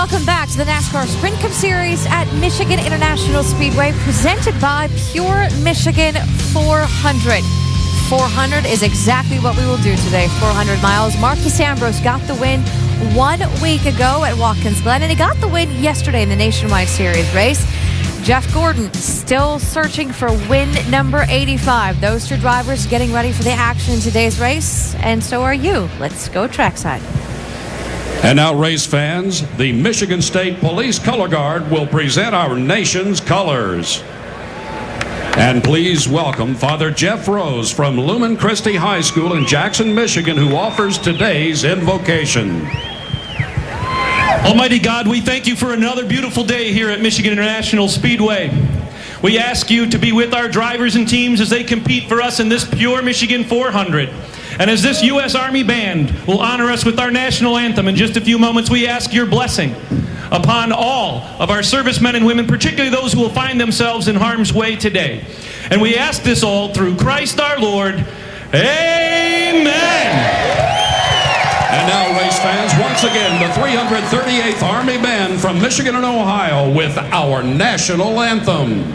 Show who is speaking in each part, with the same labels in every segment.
Speaker 1: Welcome back to the NASCAR Sprint Cup Series at Michigan International Speedway, presented by Pure Michigan 400. 400 is exactly what we will do today. 400 miles. Marcus Ambrose got the win 1 week ago at Watkins Glen, and he got the win yesterday in the Nationwide Series race. Jeff Gordon still searching for win number 85. Those two drivers getting ready for the action in today's race, and so are you. Let's go trackside.
Speaker 2: And now, race fans, the Michigan State Police Color Guard will present our nation's colors. And please welcome Father Jeff Rose from Lumen Christi High School in Jackson, Michigan, who offers today's invocation.
Speaker 3: Almighty God, we thank you for another beautiful day here at Michigan International Speedway. We ask you to be with our drivers and teams as they compete for us in this Pure Michigan 400. And as this U.S. Army Band will honor us with our national anthem in just a few moments, we ask your blessing upon all of our servicemen and women, particularly those who will find themselves in harm's way today. And we ask this all through Christ our Lord. Amen.
Speaker 2: And now, race fans, once again, the 338th Army Band from Michigan and Ohio with our national anthem.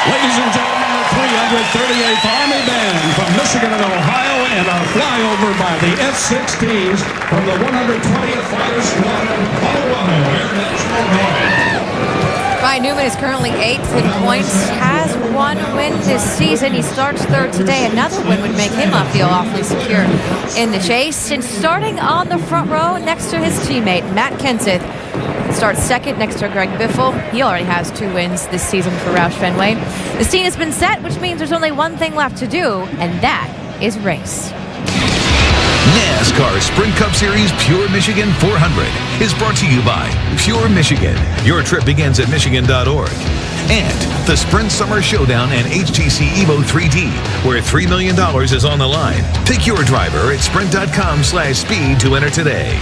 Speaker 2: Ladies and gentlemen, the 338th Army Band from Michigan and Ohio, and our flyover by the F-16s from the 120th Fighter Squadron, Colorado Air National Guard.
Speaker 1: Ryan Newman is currently 8th in points, has 1 win this season. He starts 3rd today. Another win would make him feel awfully secure in the chase. And starting on the front row next to his teammate, Matt Kenseth, starts 2nd next to Greg Biffle. He already has 2 wins this season for Roush Fenway. The scene has been set, which means there's only one thing left to do, and that is race.
Speaker 4: NASCAR Sprint Cup Series Pure Michigan 400 is brought to you by Pure Michigan. Your trip begins at Michigan.org. And the Sprint Summer Showdown and HTC Evo 3D, where $3 million is on the line. Pick your driver at sprint.com/speed to enter today.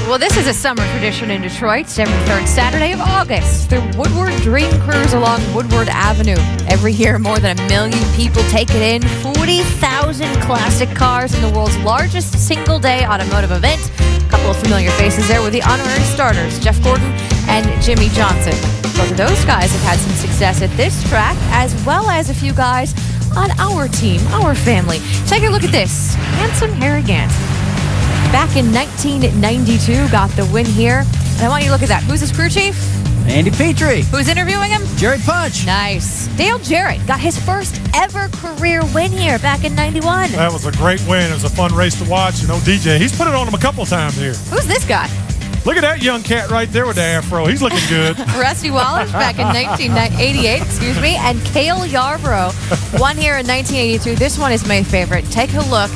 Speaker 1: Well, this is a summer tradition in Detroit. Every 3rd Saturday of August, the Woodward Dream Cruise along Woodward Avenue. Every year, more than 1 million people take it in. 40,000 classic cars in the world's largest single-day automotive event. A couple of familiar faces there with the honorary starters, Jeff Gordon and Jimmy Johnson. Both of those guys have had some success at this track, as well as a few guys on our team, our family. Take a look at this. Handsome Harry Gant. Back in 1992, got the win here. And I want you to look at that. Who's his crew chief?
Speaker 5: Andy Petrie.
Speaker 1: Who's interviewing him?
Speaker 5: Jared Punch.
Speaker 1: Nice. Dale Jarrett got his first ever career win here back in 91.
Speaker 6: That was a great win. It was a fun race to watch. You know, DJ, he's put it on him a couple of times here.
Speaker 1: Who's this guy?
Speaker 6: Look at that young cat right there with the afro. He's looking good.
Speaker 1: Rusty Wallace back in 1988, and Cale Yarborough won here in 1982. This one is my favorite. Take a look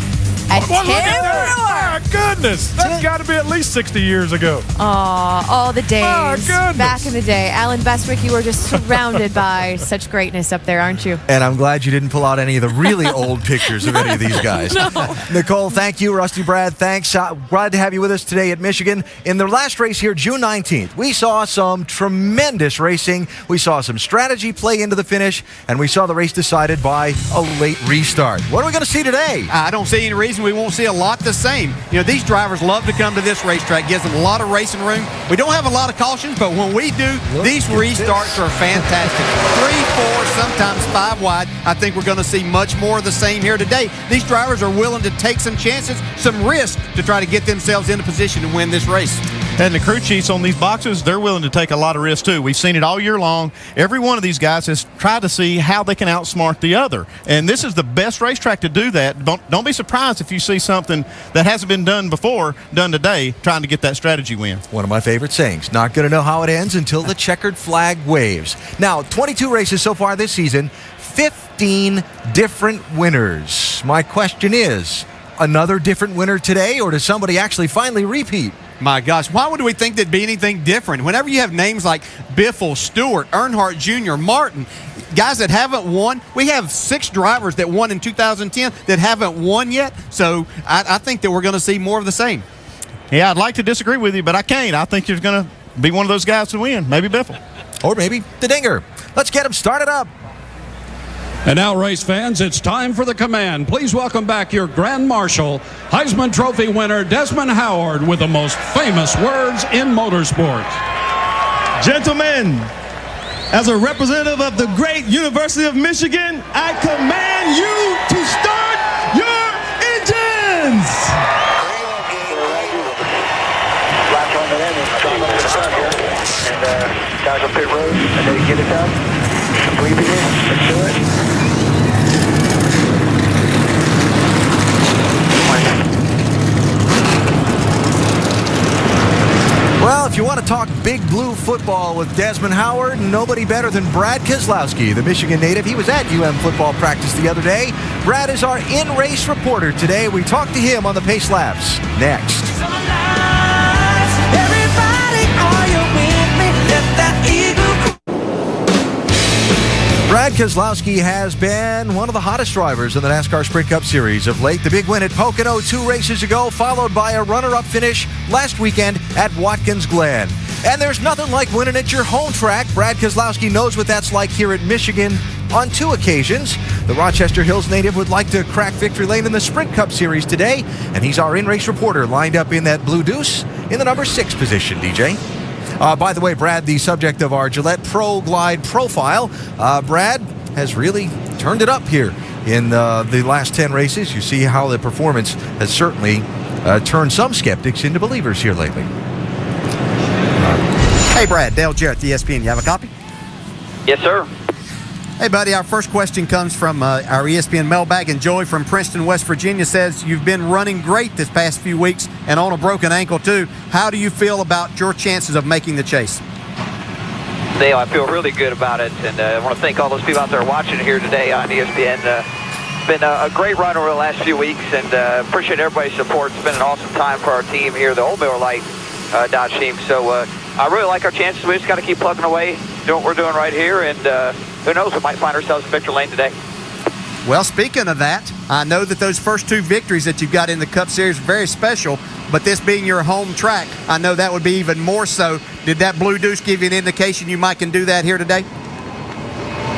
Speaker 1: At
Speaker 6: Well, look at that.
Speaker 1: Tim
Speaker 6: My goodness. That's got to be at least 60 years ago.
Speaker 1: Aw, all the days.
Speaker 6: My goodness.
Speaker 1: Back in the day. Alan Bestwick, you were just surrounded by such greatness up there, aren't you?
Speaker 5: And I'm glad you didn't pull out any of the really old pictures of any of these guys. Nicole, thank you. Rusty, Brad, thanks. Glad to have you with us today at Michigan. In the last race here, June 19th, we saw some tremendous racing. We saw some strategy play into the finish, and we saw the race decided by a late restart. What are we going to see today?
Speaker 7: I don't see any reason we won't see a lot the same. You know, these drivers love to come to this racetrack. Gives them a lot of racing room. We don't have a lot of cautions, but when we do, these restarts are fantastic. 3, 4, sometimes 5 wide. I think we're going to see much more of the same here today. These drivers are willing to take some chances, some risk to try to get themselves in a position to win this race.
Speaker 3: And the crew chiefs on these boxes, they're willing to take a lot of risks too. We've seen it all year long. Every one of these guys has tried to see how they can outsmart the other. And this is the best racetrack to do that. Don't be surprised if you see something that hasn't been done before, done today, trying to get that strategy win.
Speaker 5: One of my favorite sayings, not going to know how it ends until the checkered flag waves. Now, 22 races so far this season, 15 different winners. My question is, another different winner today, or does somebody actually finally repeat?
Speaker 7: My gosh, why would we think there'd be anything different? Whenever you have names like Biffle, Stewart, Earnhardt Jr., Martin, guys that haven't won, we have 6 drivers that won in 2010 that haven't won yet. So I think that we're going to see more of the same.
Speaker 3: Yeah, I'd like to disagree with you, but I can't. I think you're going to be one of those guys to win. Maybe Biffle.
Speaker 5: Or maybe the Dinger. Let's get him started up.
Speaker 2: And now, race fans, it's time for the command. Please welcome back your Grand Marshal, Heisman Trophy winner Desmond Howard, with the most famous words in motorsports.
Speaker 8: Gentlemen, as a representative of the great University of Michigan, I command you to start your engines!
Speaker 9: Last on the end, and guys on pit road, and then get it done. Believe in it, let's do it.
Speaker 5: Well, if you want to talk big blue football with Desmond Howard, nobody better than Brad Keselowski, the Michigan native. He was at UM football practice the other day. Brad is our in-race reporter today. We talked to him on the pace laps. Next. Brad Keselowski has been one of the hottest drivers in the NASCAR Sprint Cup Series of late. The big win at Pocono 2 races ago, followed by a runner-up finish last weekend at Watkins Glen. And there's nothing like winning at your home track. Brad Keselowski knows what that's like here at Michigan on 2 occasions. The Rochester Hills native would like to crack victory lane in the Sprint Cup Series today, and he's our in-race reporter lined up in that blue deuce in the number 6 position, DJ. By the way, Brad, the subject of our Gillette Pro Glide profile, Brad has really turned it up here in the last 10 races. You see how the performance has certainly turned some skeptics into believers here lately.
Speaker 7: Hey, Brad, Dale Jarrett, ESPN. You have a copy?
Speaker 9: Yes, sir.
Speaker 7: Hey, buddy, our first question comes from our ESPN mailbag, and Joey from Princeton, West Virginia says, you've been running great this past few weeks and on a broken ankle, too. How do you feel about your chances of making the chase?
Speaker 9: Dale, I feel really good about it, and I want to thank all those people out there watching here today on ESPN. It's been a great run over the last few weeks, and appreciate everybody's support. It's been an awesome time for our team here, the Old Miller Lite Dodge team. So I really like our chances. We just got to keep plugging away, doing what we're doing right here, and who knows, we might find ourselves in victory lane today.
Speaker 7: Well, speaking of that, I know that those first 2 victories that you've got in the Cup Series are very special, but this being your home track, I know that would be even more so. Did that Blue Deuce give you an indication you might can do that here today?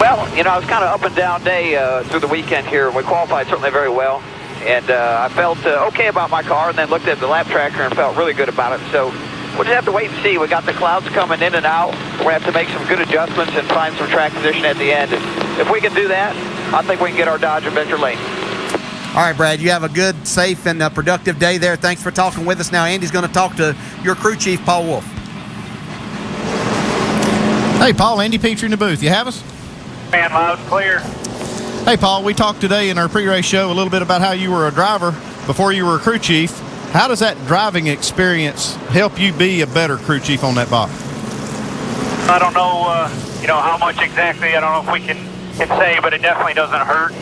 Speaker 9: Well, you know, it was kind of up and down day through the weekend here. We qualified certainly very well, and I felt okay about my car, and then looked at the lap tracker and felt really good about it. So we'll just have to wait and see. We got the clouds coming in and out. We're going to have to make some good adjustments and find some track position at the end. And if we can do that, I think we can get our Dodge in victory lane.
Speaker 7: All right, Brad, you have a good, safe, and productive day there. Thanks for talking with us. Now, Andy's going to talk to your crew chief, Paul Wolf.
Speaker 3: Hey, Paul, Andy Petrie in the booth. You have us?
Speaker 10: Man, loud and clear.
Speaker 3: Hey, Paul, we talked today in our pre-race show a little bit about how you were a driver before you were a crew chief. How does that driving experience help you be a better crew chief on that box?
Speaker 10: I don't know, how much exactly. I don't know if we can say, but it definitely doesn't hurt.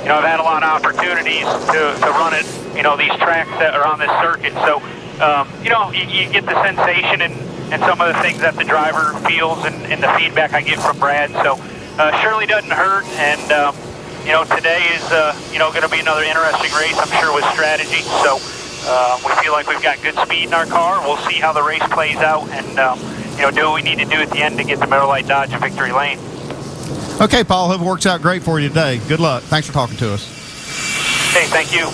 Speaker 10: I've had a lot of opportunities to run it these tracks that are on this circuit. So, you get the sensation and some of the things that the driver feels and the feedback I get from Brad. So, surely doesn't hurt. And, today is, going to be another interesting race, I'm sure, with strategy. So, we feel like we've got good speed in our car. We'll see how the race plays out and, do what we need to do at the end to get the Miller Lite Dodge victory lane.
Speaker 7: Okay, Paul, hope it works out great for you today. Good luck. Thanks for talking to us.
Speaker 10: Hey, thank you.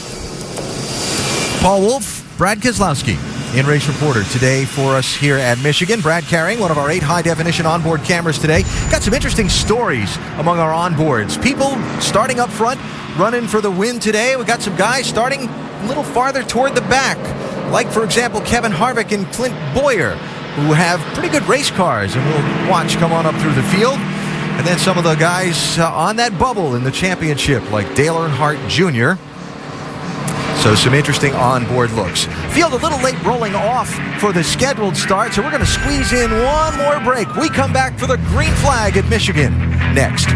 Speaker 5: Paul Wolf, Brad Keselowski, in-race reporter today for us here at Michigan. Brad carrying one of our 8 high-definition onboard cameras today. Got some interesting stories among our onboards. People starting up front, running for the win today. We got some guys starting a little farther toward the back, like, for example, Kevin Harvick and Clint Boyer, who have pretty good race cars, and we'll watch come on up through the field. And then some of the guys on that bubble in the championship, like Dale Earnhardt Jr. So some interesting onboard looks. Field a little late rolling off for the scheduled start, so we're going to squeeze in one more break. We come back for the green flag at Michigan next.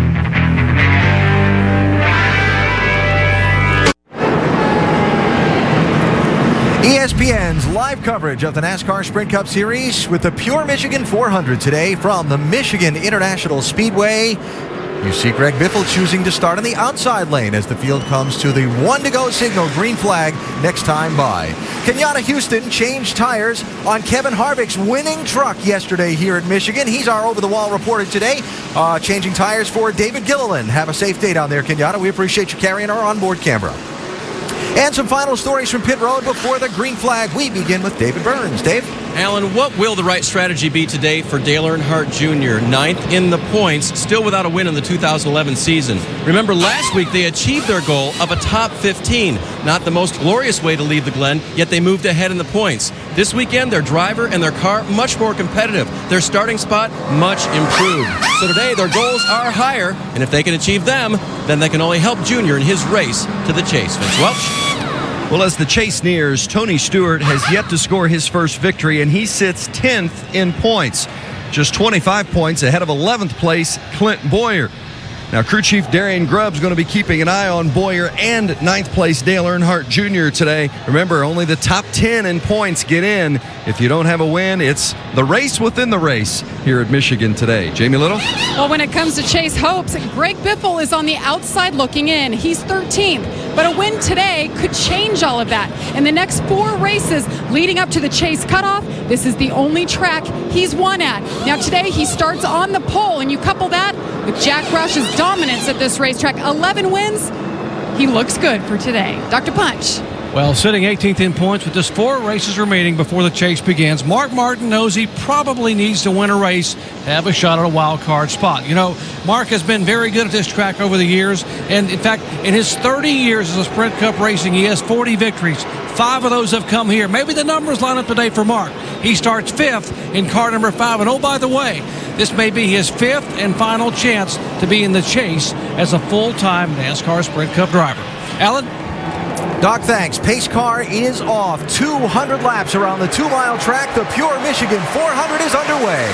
Speaker 5: ESPN's live coverage of the NASCAR Sprint Cup Series with the Pure Michigan 400 today from the Michigan International Speedway. You see Greg Biffle choosing to start on the outside lane as the field comes to the 1-to-go signal, green flag, next time by. Kenyatta Houston changed tires on Kevin Harvick's winning truck yesterday here at Michigan. He's our over-the-wall reporter today, changing tires for David Gilliland. Have a safe day down there, Kenyatta. We appreciate you carrying our onboard camera. And some final stories from pit road before the green flag. We begin with David Burns. Dave?
Speaker 11: Alan, what will the right strategy be today for Dale Earnhardt Jr., 9th in the points, still without a win in the 2011 season? Remember, last week they achieved their goal of a top 15. Not the most glorious way to leave the Glen, yet they moved ahead in the points. This weekend, their driver and their car much more competitive. Their starting spot much improved. So today, their goals are higher, and if they can achieve them, then they can only help Jr. in his race to the chase. Vince Welch?
Speaker 12: Well, as the chase nears, Tony Stewart has yet to score his first victory, and he sits 10th in points, just 25 points ahead of 11th place Clint Boyer. Now, crew chief Darian Grubb's going to be keeping an eye on Boyer and 9th place Dale Earnhardt Jr. today. Remember, only the top 10 in points get in. If you don't have a win, it's the race within the race here at Michigan today. Jamie Little?
Speaker 13: Well, when it comes to chase hopes, Greg Biffle is on the outside looking in. He's 13th. But a win today could change all of that. In the next 4 races leading up to the chase cutoff, this is the only track he's won at. Now today he starts on the pole, and you couple that with Jack Roush's dominance at this racetrack. 11 wins. He looks good for today. Dr. Punch.
Speaker 14: Well, sitting 18th in points with just 4 races remaining before the chase begins, Mark Martin knows he probably needs to win a race to have a shot at a wild card spot. You know, Mark has been very good at this track over the years, and in fact, in his 30 years as a Sprint Cup racing, he has 40 victories. 5 of those have come here. Maybe the numbers line up today for Mark. He starts 5th in car number 5, and oh, by the way, this may be his 5th and final chance to be in the chase as a full-time NASCAR Sprint Cup driver. Alan?
Speaker 5: Doc, thanks. Pace car is off. 200 laps around the 2-mile track. The Pure Michigan 400 is underway.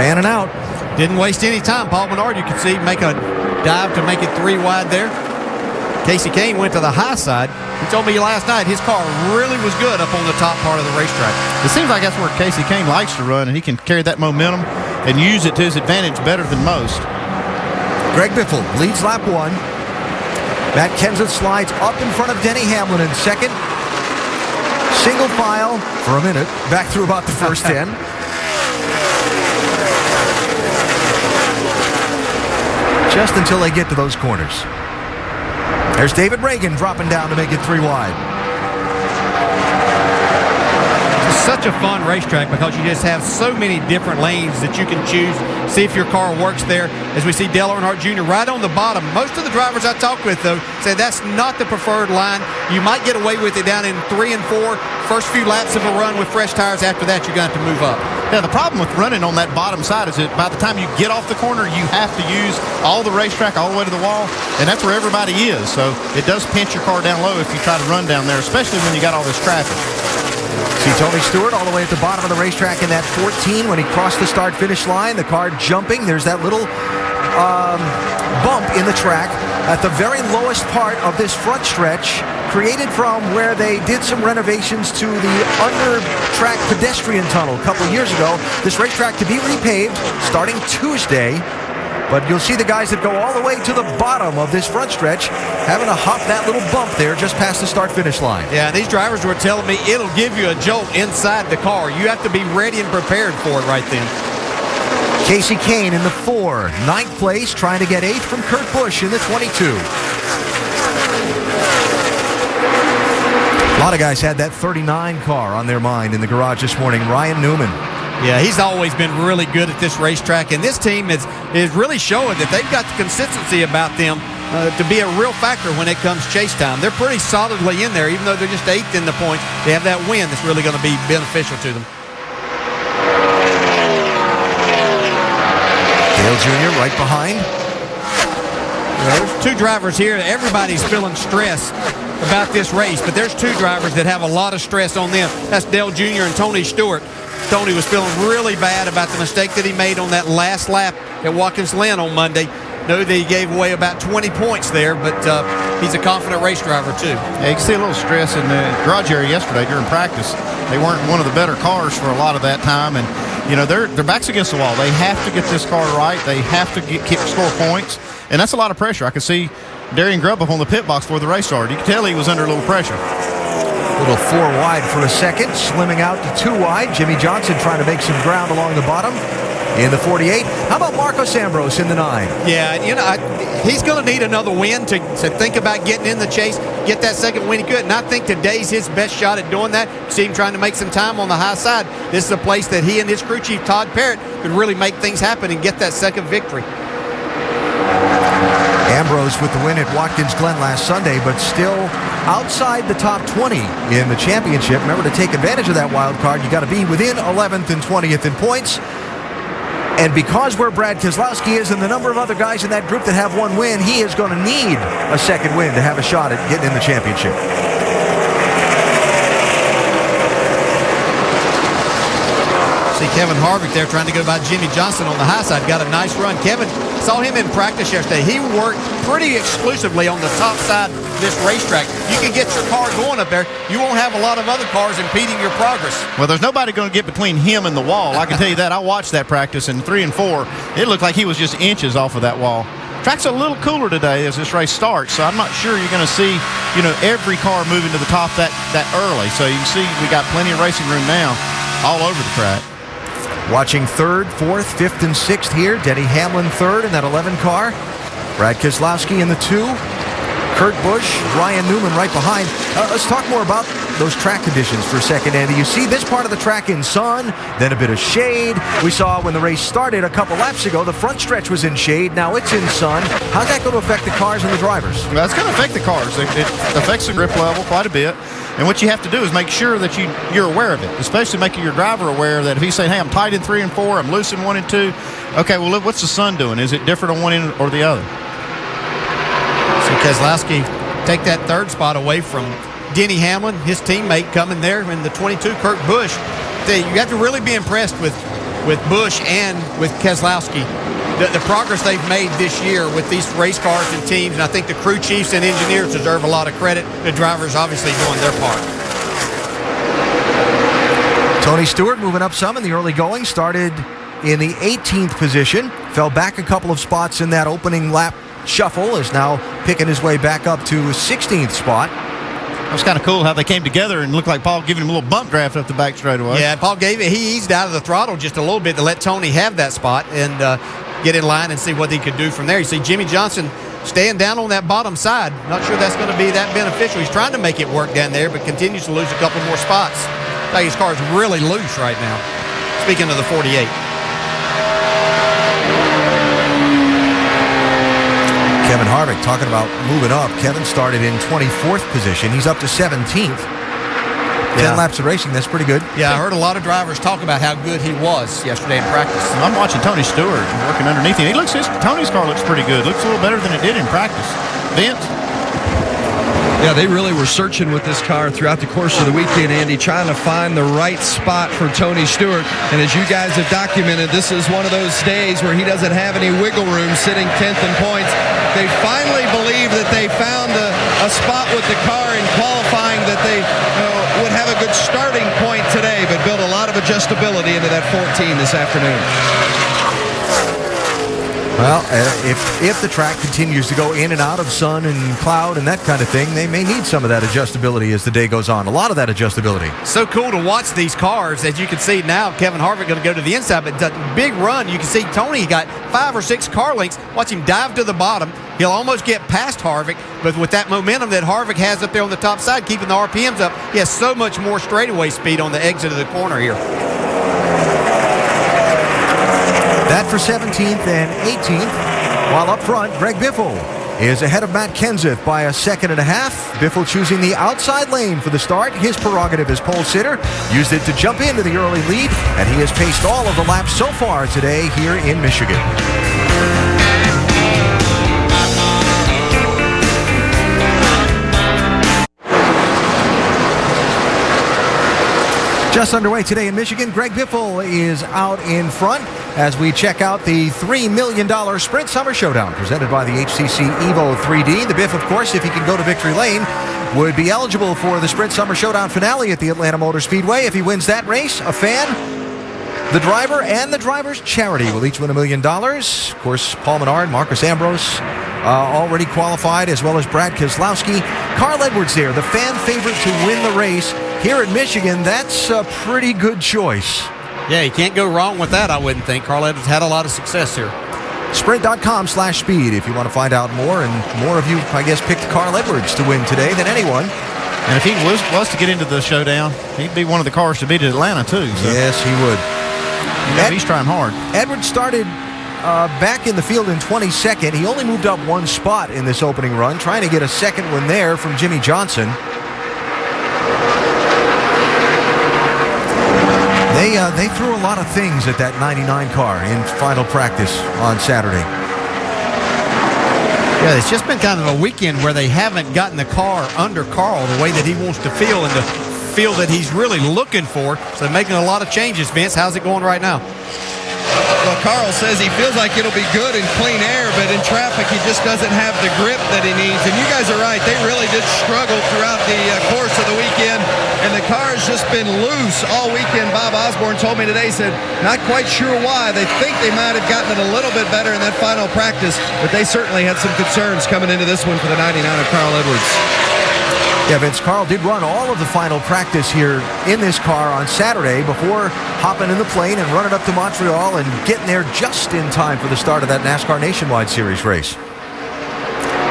Speaker 5: Fanning out.
Speaker 7: Didn't waste any time. Paul Menard, you can see, make a dive to make it 3 wide there. Casey Kane went to the high side. He told me last night his car really was good up on the top part of the racetrack. It seems like that's where Casey Kane likes to run, and he can carry that momentum and use it to his advantage better than most.
Speaker 5: Greg Biffle leads lap 1. Matt Kenseth slides up in front of Denny Hamlin in second. Single file for a minute, back through about the first 10. Just until they get to those corners. There's David Reagan dropping down to make it 3 wide.
Speaker 7: Just such such a fun racetrack because you just have so many different lanes that you can choose, see if your car works there. As we see Dale Earnhardt Jr. right on the bottom. Most of the drivers I talked with, though, say that's not the preferred line. You might get away with it down in 3 and 4. First few laps of a run with fresh tires. After that, you're going to have to move up.
Speaker 15: Yeah, the problem with running on that bottom side is that by the time you get off the corner, you have to use all the racetrack all the way to the wall, and that's where everybody is. So it does pinch your car down low if you try to run down there, especially when you got all this traffic.
Speaker 5: See Tony Stewart all the way at the bottom of the racetrack in that 14 when he crossed the start-finish line. The car jumping. There's that little bump in the track at the very lowest part of this front stretch, created from where they did some renovations to the under-track pedestrian tunnel a couple years ago. This racetrack to be repaved starting Tuesday. But you'll see the guys that go all the way to the bottom of this front stretch having to hop that little bump there just past the start-finish line.
Speaker 7: Yeah, these drivers were telling me it'll give you a jolt inside the car. You have to be ready and prepared for it right then.
Speaker 5: Casey Kane in the 4, 9th place, trying to get 8th from Kurt Busch in the 22. A lot of guys had that 39 car on their mind in the garage this morning. Ryan Newman.
Speaker 7: Yeah, he's always been really good at this racetrack, and this team is really showing that they've got the consistency about them to be a real factor when it comes chase time. They're pretty solidly in there, even though they're just 8th in the points. They have that win that's really going to be beneficial to them.
Speaker 5: Dale Jr. right behind.
Speaker 7: There's 2 drivers here. Everybody's feeling stress about this race, but there's 2 drivers that have a lot of stress on them. That's Dale Jr. and Tony Stewart. Tony was feeling really bad about the mistake that he made on that last lap at Watkins Glen on Monday. Know that he gave away about 20 points there, but he's a confident race driver too.
Speaker 15: Yeah, you can see a little stress in the garage area yesterday during practice. They weren't one of the better cars for a lot of that time, and you know their backs against the wall. They have to get this car right. They have to score points, and that's a lot of pressure. I could see Darian Grubb up on the pit box before the race started. You could tell he was under a little pressure.
Speaker 5: Little 4 wide for a second, slimming out to 2 wide. Jimmy Johnson trying to make some ground along the bottom in the 48. How about Marcos Ambrose in the 9?
Speaker 7: Yeah, you know, he's going to need another win to think about getting in the chase, get that second win he could. And I think today's his best shot at doing that. See him trying to make some time on the high side. This is a place that he and his crew chief, Todd Parrott, could really make things happen and get that second victory.
Speaker 5: Ambrose with the win at Watkins Glen last Sunday, but still outside the top 20 in the championship. Remember, to take advantage of that wild card, you got to be within 11th and 20th in points. And because where Brad Keselowski is and the number of other guys in that group that have 1 win, he is going to need a second win to have a shot at getting in the championship.
Speaker 7: See Kevin Harvick there trying to go by Jimmy Johnson on the high side. Got a nice run. Kevin, saw him in practice yesterday. He worked pretty exclusively on the top side of this racetrack. You can get your car going up there. You won't have a lot of other cars impeding your progress.
Speaker 15: Well, there's nobody going to get between him and the wall. I can tell you that. I watched that practice in 3 and 4. It looked like he was just inches off of that wall. Track's a little cooler today as this race starts, so I'm not sure you're going to see, you know, every car moving to the top that early. So you can see we got plenty of racing room now all over the track.
Speaker 5: Watching 3rd, 4th, 5th, and 6th here. Denny Hamlin 3rd in that 11 car. Brad Keselowski in the 2. Kurt Busch, Ryan Newman right behind. Let's talk more about those track conditions for a second, Andy. You see this part of the track in sun, then a bit of shade. We saw when the race started a couple laps ago, the front stretch was in shade. Now it's in sun. How's that going to affect the cars and the drivers?
Speaker 15: Well, it's going to affect the cars. It affects the grip level quite a bit. And what you have to do is make sure that you're aware of it, especially making your driver aware that if he's saying, hey, I'm tight in 3 and 4, I'm loose in 1 and 2. Okay, well, look, what's the sun doing? Is it different on one end or the other?
Speaker 7: So Keselowski take that 3rd spot away from Denny Hamlin, his teammate coming there in the 22, Kurt Busch. You have to really be impressed with Busch and with Keselowski. The progress they've made this year with these race cars and teams, and I think the crew chiefs and engineers deserve a lot of credit. The drivers obviously doing their part.
Speaker 5: Tony Stewart moving up some in the early going. Started in the 18th position. Fell back a couple of spots in that opening lap shuffle. Is now picking his way back up to 16th spot.
Speaker 15: It was kind of cool how they came together and looked like Paul giving him a little bump draft up the back straightaway.
Speaker 7: Yeah, Paul gave it. He eased out of the throttle just a little bit to let Tony have that spot and get in line and see what he could do from there. You see Jimmy Johnson staying down on that bottom side. Not sure that's going to be that beneficial. He's trying to make it work down there, but continues to lose a couple more spots. Like his car is really loose right now. Speaking of the 48.
Speaker 5: Kevin Harvick talking about moving up. Kevin started in 24th position. He's up to 17th. 10 laps of racing, that's pretty good.
Speaker 7: Yeah, I heard a lot of drivers talk about how good he was yesterday in practice.
Speaker 15: And I'm watching Tony Stewart working underneath him. Tony's car looks pretty good. Looks a little better than it did in practice. Vince?
Speaker 12: Yeah, they really were searching with this car throughout the course of the weekend, Andy, trying to find the right spot for Tony Stewart. And as you guys have documented, this is one of those days where he doesn't have any wiggle room sitting 10th in points. They finally believe that they found a spot with the car in qualifying that they would have a good starting point today, but built a lot of adjustability into that 14 this afternoon.
Speaker 5: Well, if the track continues to go in and out of sun and cloud and that kind of thing, they may need some of that adjustability as the day goes on. A lot of that adjustability.
Speaker 7: So cool to watch these cars. As you can see now, Kevin Harvick going to go to the inside, but the big run, you can see Tony got 5 or 6 car lengths. Watch him dive to the bottom. He'll almost get past Harvick, but with that momentum that Harvick has up there on the top side, keeping the RPMs up, he has so much more straightaway speed on the exit of the corner here.
Speaker 5: That for 17th and 18th, while up front, Greg Biffle is ahead of Matt Kenseth by a second and a half. Biffle choosing the outside lane for the start. His prerogative as pole sitter. Used it to jump into the early lead, and he has paced all of the laps so far today here in Michigan. Just underway today in Michigan, Greg Biffle is out in front as we check out the $3 million Sprint Summer Showdown presented by the HTC Evo 3D. The Biff, of course, if he can go to victory lane, would be eligible for the Sprint Summer Showdown finale at the Atlanta Motor Speedway. If he wins that race, a fan, the driver, and the driver's charity will each win $1 million. Of course, Paul Menard, Marcus Ambrose, already qualified, as well as Brad Keselowski. Carl Edwards there, the fan favorite to win the race. Here at Michigan, that's a pretty good choice.
Speaker 7: Yeah, you can't go wrong with that, I wouldn't think. Carl Edwards had a lot of success here.
Speaker 5: Sprint.com/speed if you want to find out more. And more of you, I guess, picked Carl Edwards to win today than anyone.
Speaker 15: And if he was to get into the showdown, he'd be one of the cars to beat at Atlanta, too. So.
Speaker 5: Yes, he would.
Speaker 15: He's trying hard.
Speaker 5: Edwards started back in the field in 22nd. He only moved up one spot in this opening run, trying to get a second one there from Jimmy Johnson. They threw a lot of things at that 99 car in final practice on Saturday.
Speaker 7: Yeah, it's just been kind of a weekend where they haven't gotten the car under Carl the way that he wants to feel and the feel that he's really looking for. So making a lot of changes. Vince, how's it going right now?
Speaker 12: Well, Carl says he feels like it'll be good in clean air, but in traffic he just doesn't have the grip that he needs. And you guys are right. They really did struggle throughout the course of the weekend, and the car's just been loose all weekend. Bob Osborne told me today, said, not quite sure why. They think they might have gotten it a little bit better in that final practice, but they certainly had some concerns coming into this one for the 99 of Carl Edwards.
Speaker 5: Yeah, Vince, Carl did run all of the final practice here in this car on Saturday before hopping in the plane and running up to Montreal and getting there just in time for the start of that NASCAR Nationwide Series race.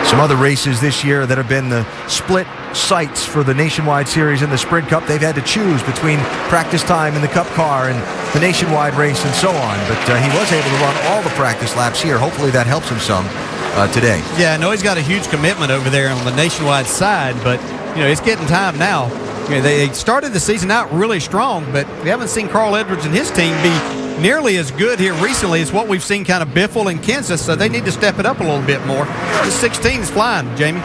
Speaker 5: Some other races this year that have been the split sites for the Nationwide Series and the Sprint Cup, they've had to choose between practice time in the Cup car and the Nationwide race and so on. But he was able to run all the practice laps here. Hopefully that helps him some today.
Speaker 7: Yeah, I know he's got a huge commitment over there on the Nationwide side, but you know, it's getting time now. You know, they started the season out really strong, but we haven't seen Carl Edwards and his team be nearly as good here recently as what we've seen kind of Biffle and Kenseth, so they need to step it up a little bit more. The 16 is flying, Jamie.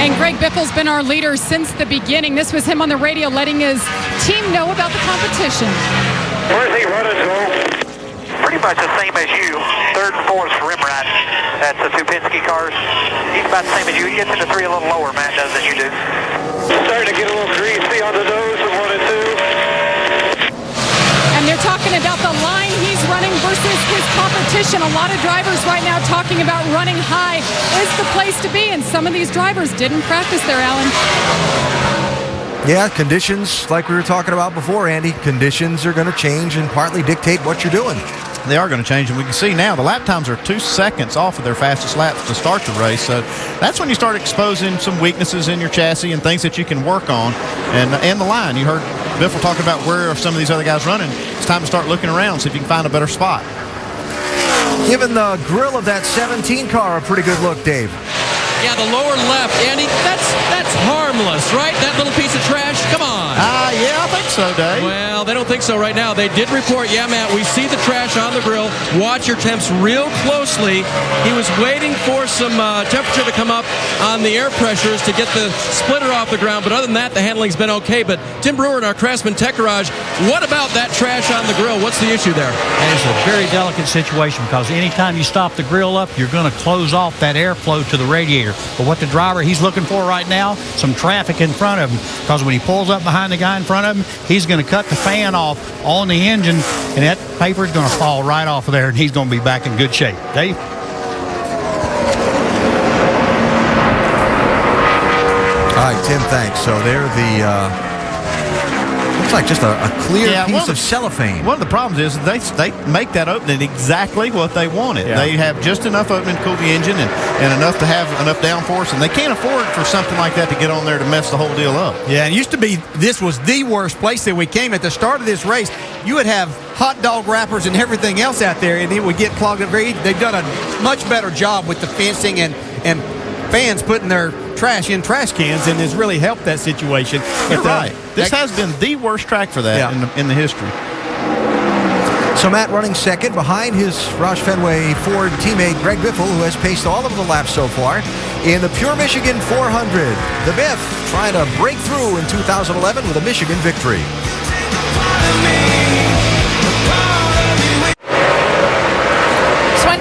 Speaker 13: And Greg Biffle's been our leader since the beginning. This was him on the radio letting his team know about the competition.
Speaker 10: Where's he running, Joe? Pretty much the same as you. Third and fourth for Rimrod. That's the two Penske cars. He's about the same as you. He gets into three a little lower, Matt does, than you do. Starting to get a little greasy on the nose of 1 and 2.
Speaker 13: And they're talking about the line he's running versus his competition. A lot of drivers right now talking about running high is the place to be, and some of these drivers didn't practice there, Alan.
Speaker 5: Yeah, conditions, like we were talking about before, Andy, conditions are going to change and partly dictate what you're doing.
Speaker 15: They are going to change, and we can see now the lap times are 2 seconds off of their fastest laps to start the race. So that's when you start exposing some weaknesses in your chassis and things that you can work on. And the line, you heard Biffle talk about where are some of these other guys running. It's time to start looking around, see if you can find a better spot.
Speaker 5: Giving the grill of that 17 car a pretty good look, Dave.
Speaker 11: Yeah, the lower left, Andy, that's harmless, right? That little piece of trash? Come on.
Speaker 15: Yeah, I think so, Dave.
Speaker 11: Well, they don't think so right now. They did report, yeah, Matt, we see the trash on the grill. Watch your temps real closely. He was waiting for some temperature to come up on the air pressures to get the splitter off the ground, but other than that, the handling's been okay. But Tim Brewer in our Craftsman Tech Garage, what about that trash on the grill? What's the issue there?
Speaker 16: And it's a very delicate situation because anytime you stop the grill up, you're going to close off that airflow to the radiator. But what the driver, he's looking for right now, some traffic in front of him, because when he pulls up behind the guy in front of him, he's going to cut the fan off on the engine, and that paper is going to fall right off of there, and he's going to be back in good shape. Dave?
Speaker 5: All right, Tim, thanks. So they're the looks like just a clear piece of cellophane.
Speaker 15: One of the problems is they make that opening exactly what they wanted.
Speaker 5: Yeah.
Speaker 15: They have just enough opening to cool the engine and enough to have enough downforce, and they can't afford for something like that to get on there to mess the whole deal up.
Speaker 7: Yeah, it used to be this was the worst place that we came. At the start of this race, you would have hot dog wrappers and everything else out there, and it would get clogged up very. They've done a much better job with the fencing and fans putting their trash in trash cans, and has really helped that situation.
Speaker 15: You're right. This has been the worst track for that in the history.
Speaker 5: So Matt running second behind his Roush Fenway Ford teammate Greg Biffle, who has paced all of the laps so far in the Pure Michigan 400. The Biff trying to break through in 2011 with a Michigan victory.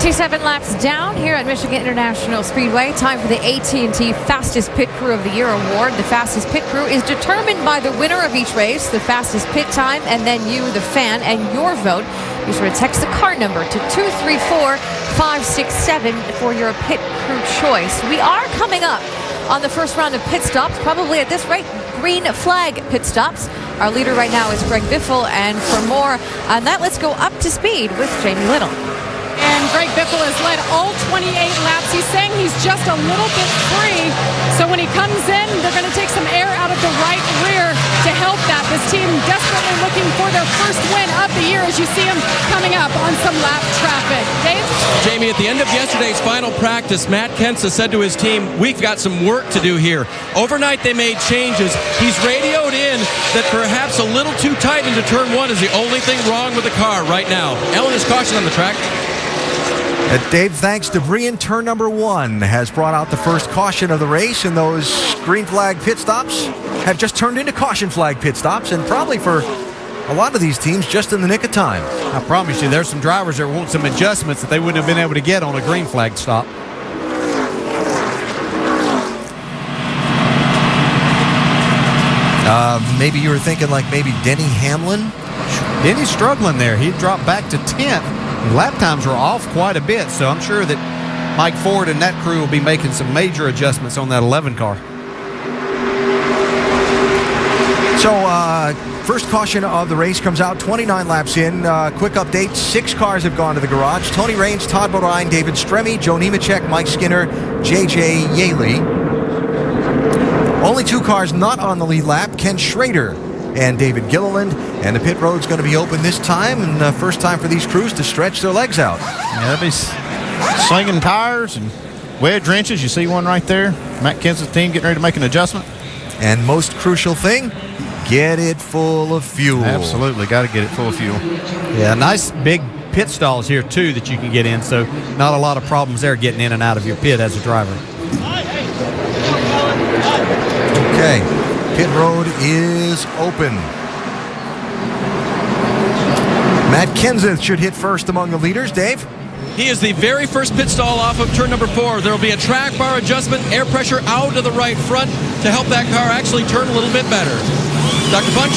Speaker 1: 27 laps down here at Michigan International Speedway. Time for the AT&T Fastest Pit Crew of the Year award. The fastest pit crew is determined by the winner of each race, the fastest pit time, and then you, the fan, and your vote. Be sure to text the car number to 234-567 for your pit crew choice. We are coming up on the first round of pit stops, probably at this rate, green flag pit stops. Our leader right now is Greg Biffle, and for more on that, let's go up to speed with Jamie Little.
Speaker 13: And Greg Biffle has led all 28 laps. He's saying he's just a little bit free. So when he comes in, they're going to take some air out of the right rear to help that. This team desperately looking for their first win of the year as you see him coming up on some lap traffic. Dave?
Speaker 11: Jamie, at the end of yesterday's final practice, Matt Kenseth said to his team, we've got some work to do here. Overnight, they made changes. He's radioed in that perhaps a little too tight into turn one is the only thing wrong with the car right now. Ellen is caution on the track.
Speaker 5: Dave, thanks. Debris in turn number one has brought out the first caution of the race, and those green flag pit stops have just turned into caution flag pit stops, and probably for a lot of these teams just in the nick of time.
Speaker 7: I promise you, there's some drivers that want some adjustments that they wouldn't have been able to get on a green flag stop.
Speaker 5: Maybe you were thinking like maybe Denny Hamlin?
Speaker 7: Denny's struggling there. He dropped back to 10th. Lap times are off quite a bit, so I'm sure that Mike Ford and that crew will be making some major adjustments on that 11 car.
Speaker 5: So, first caution of the race comes out 29 laps in. Quick update, 6 cars have gone to the garage. Tony Raines, Todd Bodine, David Stremme, Joe Nemechek, Mike Skinner, J.J. Yaley. Only 2 cars not on the lead lap, Ken Schrader and David Gilliland, and the pit road's going to be open this time, and first time for these crews to stretch their legs out.
Speaker 15: Yeah, they'll be slinging tires and wedge wrenches. You see one right there. Matt Kenseth's team getting ready to make an adjustment.
Speaker 5: And most crucial thing, get it full of fuel.
Speaker 15: Absolutely, got to get it full of fuel.
Speaker 7: Yeah, nice big pit stalls here too that you can get in, so not a lot of problems there getting in and out of your pit as a driver.
Speaker 5: Okay, pit road is open. Matt Kenseth should hit first among the leaders. Dave?
Speaker 11: He is the very first pit stall off of turn number 4. There will be a track bar adjustment, air pressure out to the right front to help that car actually turn a little bit better. Dr. Punch?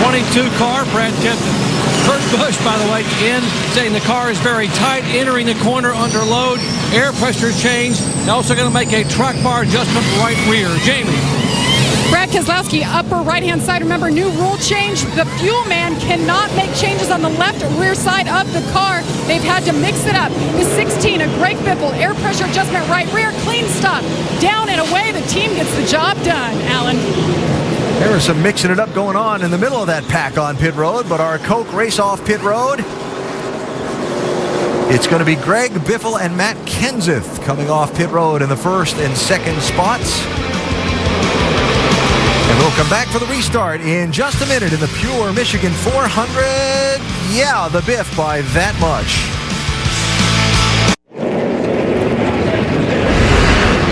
Speaker 14: 22 car, Brad Kenseth. Kurt Busch, by the way, in saying the car is very tight, entering the corner under load, air pressure change. They're also going to make a track bar adjustment right rear. Jamie?
Speaker 13: Brad Keselowski, upper right-hand side. Remember, new rule change. The fuel man cannot make changes on the left or rear side of the car. They've had to mix it up. The 16 of Greg Biffle, air pressure adjustment right rear, clean stop. Down and away, the team gets the job done, Alan.
Speaker 5: There was some mixing it up going on in the middle of that pack on pit road, but our Coke race off pit road, it's going to be Greg Biffle and Matt Kenseth coming off pit road in the first and second spots. And we'll come back for the restart in just a minute in the Pure Michigan 400. Yeah, the Biff by that much.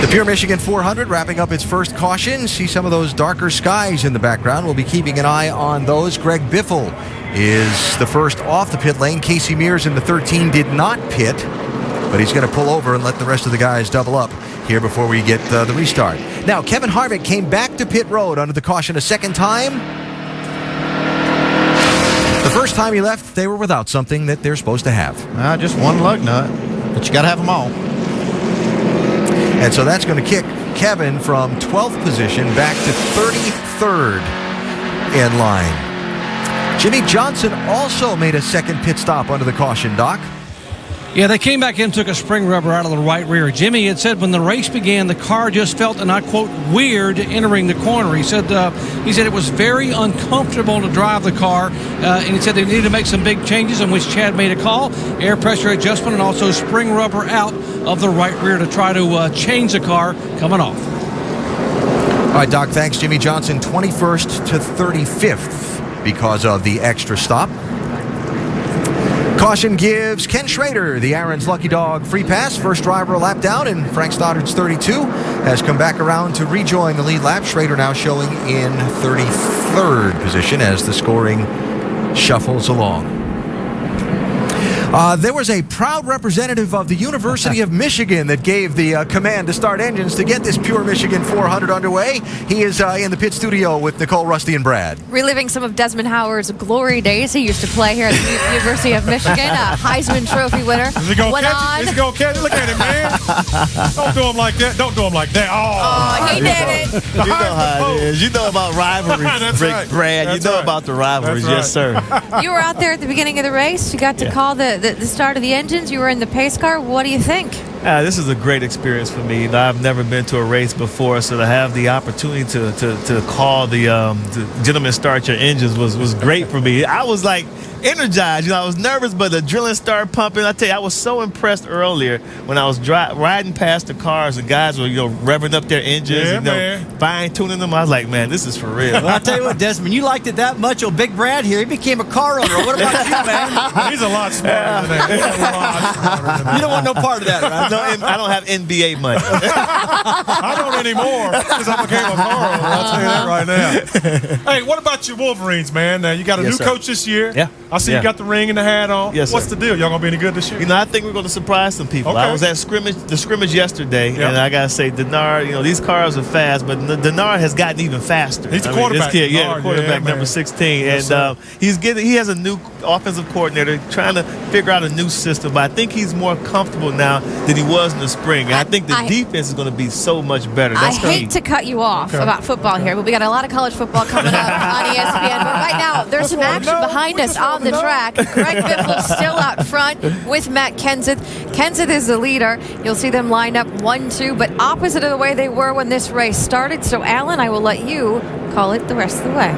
Speaker 5: The Pure Michigan 400 wrapping up its first caution. See some of those darker skies in the background. We'll be keeping an eye on those. Greg Biffle is the first off the pit lane. Casey Mears in the 13 did not pit, but he's going to pull over and let the rest of the guys double up here before we get the restart. Now, Kevin Harvick came back to pit road under the caution a second time. The first time he left, they were without something that they're supposed to have.
Speaker 15: Just one lug nut, but you got to have them all.
Speaker 5: And so that's going to kick Kevin from 12th position back to 33rd in line. Jimmy Johnson also made a second pit stop under the caution, Doc.
Speaker 14: Yeah, they came back in and took a spring rubber out of the right rear. Jimmy had said when the race began, the car just felt, and I quote, weird entering the corner. He said it was very uncomfortable to drive the car, and he said they needed to make some big changes, in which Chad made a call, air pressure adjustment, and also spring rubber out of the right rear to try to change the car coming off.
Speaker 5: All right, Doc, thanks. Jimmy Johnson, 21st to 35th because of the extra stop. Caution gives Ken Schrader, the Aaron's Lucky Dog, free pass. First driver a lap down, and Frank Stoddard's 32 has come back around to rejoin the lead lap. Schrader now showing in 33rd position as the scoring shuffles along. There was a proud representative of the University of Michigan that gave the command to start engines to get this Pure Michigan 400 underway. He is in the pit studio with Nicole, Rusty, and Brad.
Speaker 1: Reliving some of Desmond Howard's glory days. He used to play here at the University of Michigan, a Heisman Trophy winner.
Speaker 6: Is he going to catch it? Is he going to catch it? Look at him, man. Don't do him like that. Don't do him like that.
Speaker 1: Oh, he did it.
Speaker 15: You know how it is. You know about rivalries,
Speaker 6: right.
Speaker 15: Brad.
Speaker 6: That's
Speaker 15: you know
Speaker 6: right.
Speaker 15: about the rivalries.
Speaker 6: That's right.
Speaker 15: Yes, sir.
Speaker 1: You were out there at the beginning of the race. You got to call the start of the engines. You were in the pace car. What do you think?
Speaker 17: This is a great experience for me. I've never been to a race before, so to have the opportunity to call the gentlemen start your engines was great for me. I was like energized. I was nervous, but the adrenaline started pumping. I tell you, I was so impressed earlier when I was riding past the cars and guys were revving up their engines, fine tuning them. I was like, man, this is for real.
Speaker 18: Well, I'll tell you what, Desmond, you liked it that much. Well, Big Brad here, he became a car owner. What about you, man?
Speaker 6: He's a lot smarter than that.
Speaker 18: You don't want no part of that, right?
Speaker 17: No, I don't have NBA money.
Speaker 6: I don't anymore because I became a car owner. I'll tell you that right now. Hey, what about your Wolverines, man? Now, you got a new coach this year.
Speaker 17: Yeah.
Speaker 6: I see you got the ring and the hat on.
Speaker 17: Yes,
Speaker 6: What's
Speaker 17: sir.
Speaker 6: the deal? Y'all going to be any good this year?
Speaker 17: I think we're going to surprise some people.
Speaker 6: Okay.
Speaker 17: I was at the scrimmage yesterday, and I got to say, Denard, these cars are fast, but Denard has gotten even faster.
Speaker 6: He's the quarterback.
Speaker 17: This kid, the quarterback, number 16.
Speaker 6: Yes,
Speaker 17: and he has a new offensive coordinator trying to figure out a new system, but I think he's more comfortable now than he was in the spring. And I think the defense is going to be so much better.
Speaker 1: I hate to cut you off about football here, but we got a lot of college football coming up on ESPN. But right now, there's some action behind us on the track. Greg Biffle still out front with Matt Kenseth. Kenseth is the leader. You'll see them lined up 1-2, but opposite of the way they were when this race started. So, Alan, I will let you call it the rest of the way.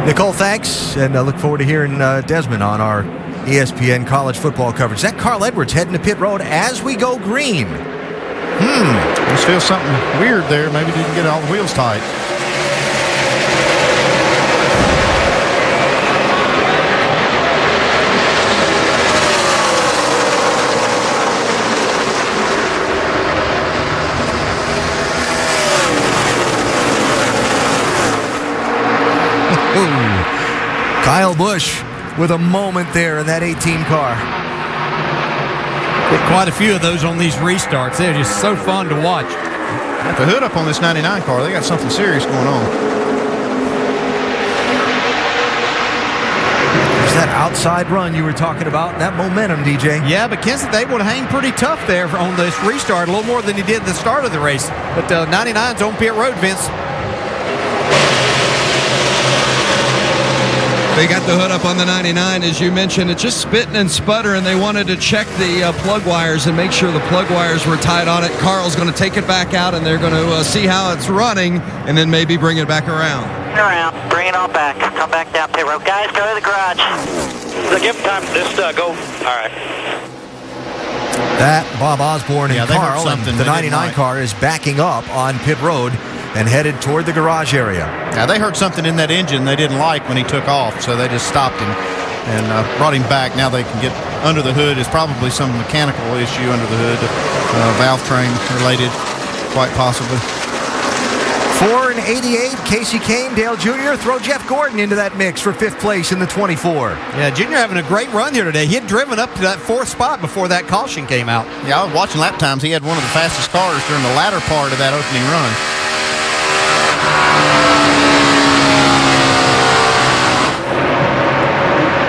Speaker 5: Nicole, thanks, and I look forward to hearing Desmond on our ESPN college football coverage. Is that Carl Edwards heading to pit road as we go green?
Speaker 15: Just feels something weird there. Maybe didn't get all the wheels tight.
Speaker 5: Kyle Busch with a moment there in that 18 car.
Speaker 18: Get quite a few of those on these restarts. They're just so fun to watch.
Speaker 15: Got the hood up on this 99 car. They got something serious going on.
Speaker 5: There's that outside run you were talking about, that momentum, DJ.
Speaker 18: Yeah, but Kenseth able to hang pretty tough there on this restart, a little more than he did at the start of the race. But 99's on pit road, Vince.
Speaker 12: They got the hood up on the 99, as you mentioned. It's just spitting and sputtering. They wanted to check the plug wires and make sure the plug wires were tight on it. Carl's going to take it back out, and they're going to see how it's running, and then maybe bring it back around.
Speaker 19: Bring it on back. Come back down pit road. Guys, go to the garage.
Speaker 10: So give them time. Just go. All right.
Speaker 5: That Bob Osborne and
Speaker 15: they heard
Speaker 5: Carl, and
Speaker 15: something
Speaker 5: the
Speaker 15: they didn't
Speaker 5: 99
Speaker 15: like.
Speaker 5: car is backing up on pit road and headed toward the garage area.
Speaker 15: Now, they heard something in that engine they didn't like when he took off, so they just stopped him and brought him back. Now they can get under the hood. It's probably some mechanical issue under the hood, valve train related, quite possibly.
Speaker 5: 4 and 88, Casey Kane, Dale Jr. Throw Jeff Gordon into that mix for 5th place in the 24.
Speaker 7: Yeah, Junior having a great run here today. He had driven up to that 4th spot before that caution came out.
Speaker 15: Yeah, I was watching lap times. He had one of the fastest cars during the latter part of that opening run.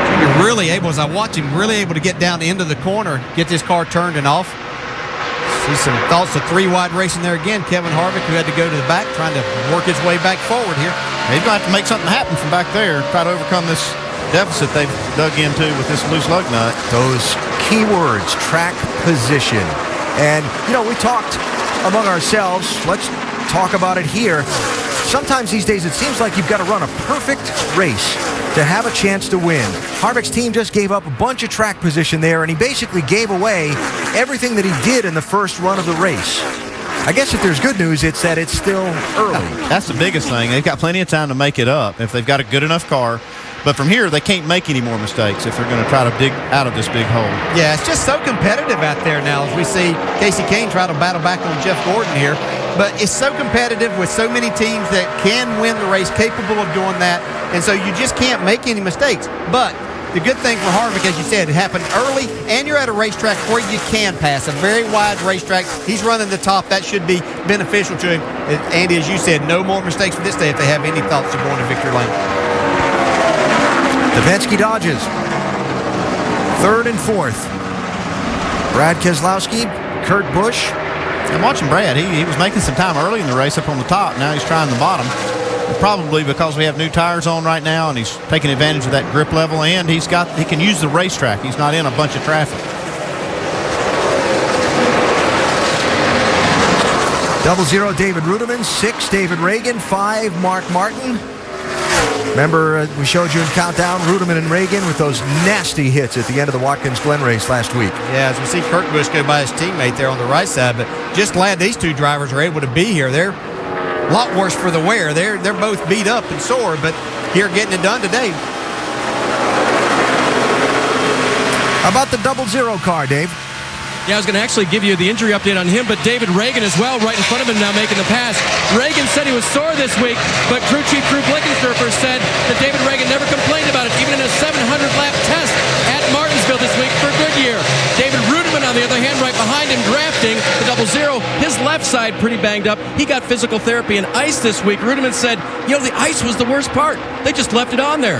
Speaker 7: Junior really able, as I watch him, really able to get down into the corner, get this car turned and off. See some thoughts of 3-wide racing there again. Kevin Harvick, who had to go to the back, trying to work his way back forward here.
Speaker 15: He's going to have to make something happen from back there, try to overcome this deficit they've dug into with this loose lug nut.
Speaker 5: Those keywords, track position. And, we talked among ourselves. Let's talk about it here. Sometimes these days it seems like you've got to run a perfect race to have a chance to win. Harvick's team just gave up a bunch of track position there, and he basically gave away everything that he did in the first run of the race. I guess if there's good news, it's that it's still early.
Speaker 15: That's the biggest thing. They've got plenty of time to make it up if they've got a good enough car. But from here, they can't make any more mistakes if they're going to try to dig out of this big hole.
Speaker 7: Yeah, it's just so competitive out there now as we see Casey Kane try to battle back on Jeff Gordon here. But it's so competitive with so many teams that can win the race, capable of doing that. And so you just can't make any mistakes. But the good thing for Harvick, as you said, it happened early, and you're at a racetrack where you can pass. A very wide racetrack. He's running the top. That should be beneficial to him. Andy, as you said, no more mistakes for this day if they have any thoughts of going to victory lane.
Speaker 5: The Penske Dodges, 3rd and 4th. Brad Keselowski, Kurt Busch.
Speaker 15: I'm watching Brad. He was making some time early in the race up on the top. Now he's trying the bottom. Probably because we have new tires on right now, and he's taking advantage of that grip level, and he can use the racetrack. He's not in a bunch of traffic.
Speaker 5: 00 David Rudiman, 6 David Reagan, 5 Mark Martin. Remember, we showed you in Countdown, Rudiman and Reagan with those nasty hits at the end of the Watkins Glen race last week.
Speaker 7: Yeah, as we see Kurt Busch go by his teammate there on the right side, but just glad these two drivers are able to be here. They're a lot worse for the wear. They're both beat up and sore, but here getting it done today.
Speaker 5: How about the 00 car, Dave?
Speaker 11: Yeah, I was going to actually give you the injury update on him, but David Reagan as well, right in front of him now making the pass. Reagan said he was sore this week, but crew chief Drew Blickensderfer said that David Reagan never complained about it, even in a 700-lap test at Martinsville this week for Goodyear. David Rudiman, on the other hand, right behind him, drafting the 00. His left side pretty banged up. He got physical therapy and ice this week. Rudiman said, the ice was the worst part. They just left it on there.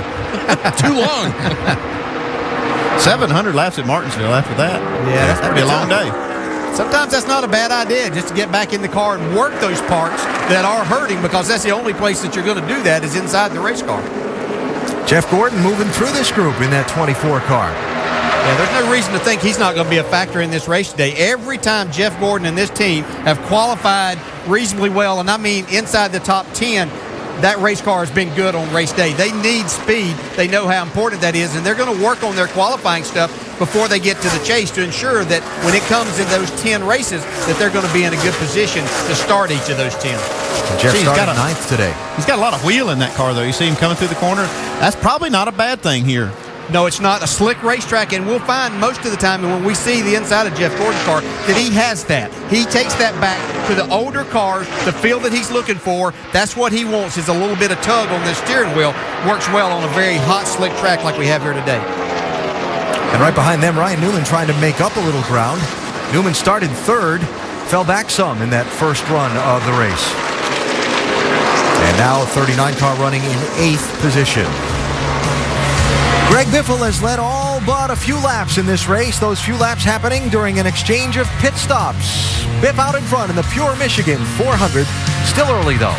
Speaker 11: Too long.
Speaker 15: 700 laps at Martinsville after that.
Speaker 7: Yeah, that's
Speaker 15: that'd be a long day.
Speaker 7: Sometimes that's not a bad idea, just to get back in the car and work those parts that are hurting, because that's the only place that you're going to do that is inside the race car.
Speaker 5: Jeff Gordon moving through this group in that 24 car.
Speaker 7: Yeah, there's no reason to think he's not going to be a factor in this race today. Every time Jeff Gordon and this team have qualified reasonably well, and I mean inside the top 10, that race car has been good on race day. They need speed. They know how important that is, and they're going to work on their qualifying stuff before they get to the chase to ensure that when it comes in those 10 races that they're going to be in a good position to start each of those 10.
Speaker 5: Jeff started 9th today.
Speaker 15: He's got a lot of wheel in that car, though. You see him coming through the corner. That's probably not a bad thing here.
Speaker 7: No, it's not a slick racetrack, and we'll find most of the time when we see the inside of Jeff Gordon's car that he has that. He takes that back to the older cars, the feel that he's looking for. That's what he wants, is a little bit of tug on the steering wheel. Works well on a very hot, slick track like we have here today.
Speaker 5: And right behind them, Ryan Newman trying to make up a little ground. Newman started 3rd, fell back some in that first run of the race. And now a 39 car running in 8th position. Greg Biffle has led all but a few laps in this race. Those few laps happening during an exchange of pit stops. Biff out in front in the Pure Michigan 400. Still early, though.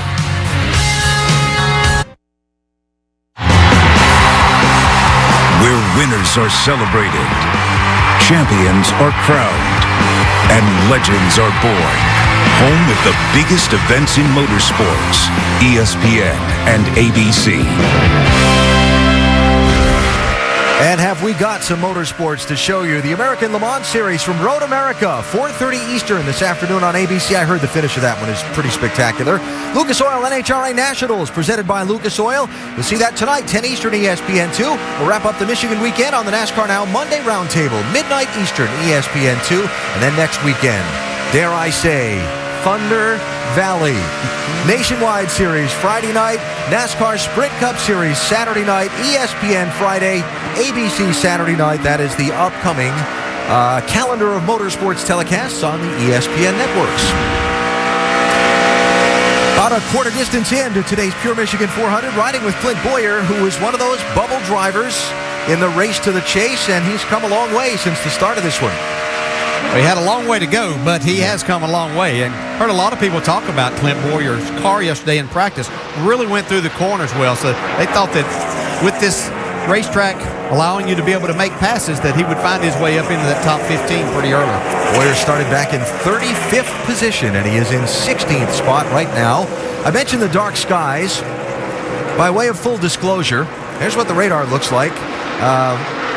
Speaker 20: Winners are celebrated, champions are crowned, and legends are born. Home of the biggest events in motorsports, ESPN and ABC.
Speaker 5: And have we got some motorsports to show you? The American Le Mans Series from Road America, 4:30 Eastern this afternoon on ABC. I heard the finish of that one is pretty spectacular. Lucas Oil NHRA Nationals presented by Lucas Oil. You'll see that tonight, 10 Eastern, ESPN2. We'll wrap up the Michigan weekend on the NASCAR Now Monday Roundtable, midnight Eastern, ESPN2. And then next weekend, dare I say, Thunder Valley. Nationwide Series Friday night, NASCAR Sprint Cup Series Saturday night, ESPN Friday, ABC Saturday night. That is the upcoming calendar of motorsports telecasts on the ESPN networks. About a quarter distance into today's Pure Michigan 400, riding with Clint Boyer, who is one of those bubble drivers in the race to the chase, and he's come a long way since the start of this one.
Speaker 7: Well, he had a long way to go, but he has come a long way. And heard a lot of people talk about Clint Boyer's car yesterday in practice. Really went through the corners well. So they thought that with this racetrack allowing you to be able to make passes, that he would find his way up into that top 15 pretty early.
Speaker 5: Boyer started back in 35th position, and he is in 16th spot right now. I mentioned the dark skies. By way of full disclosure, here's what the radar looks like.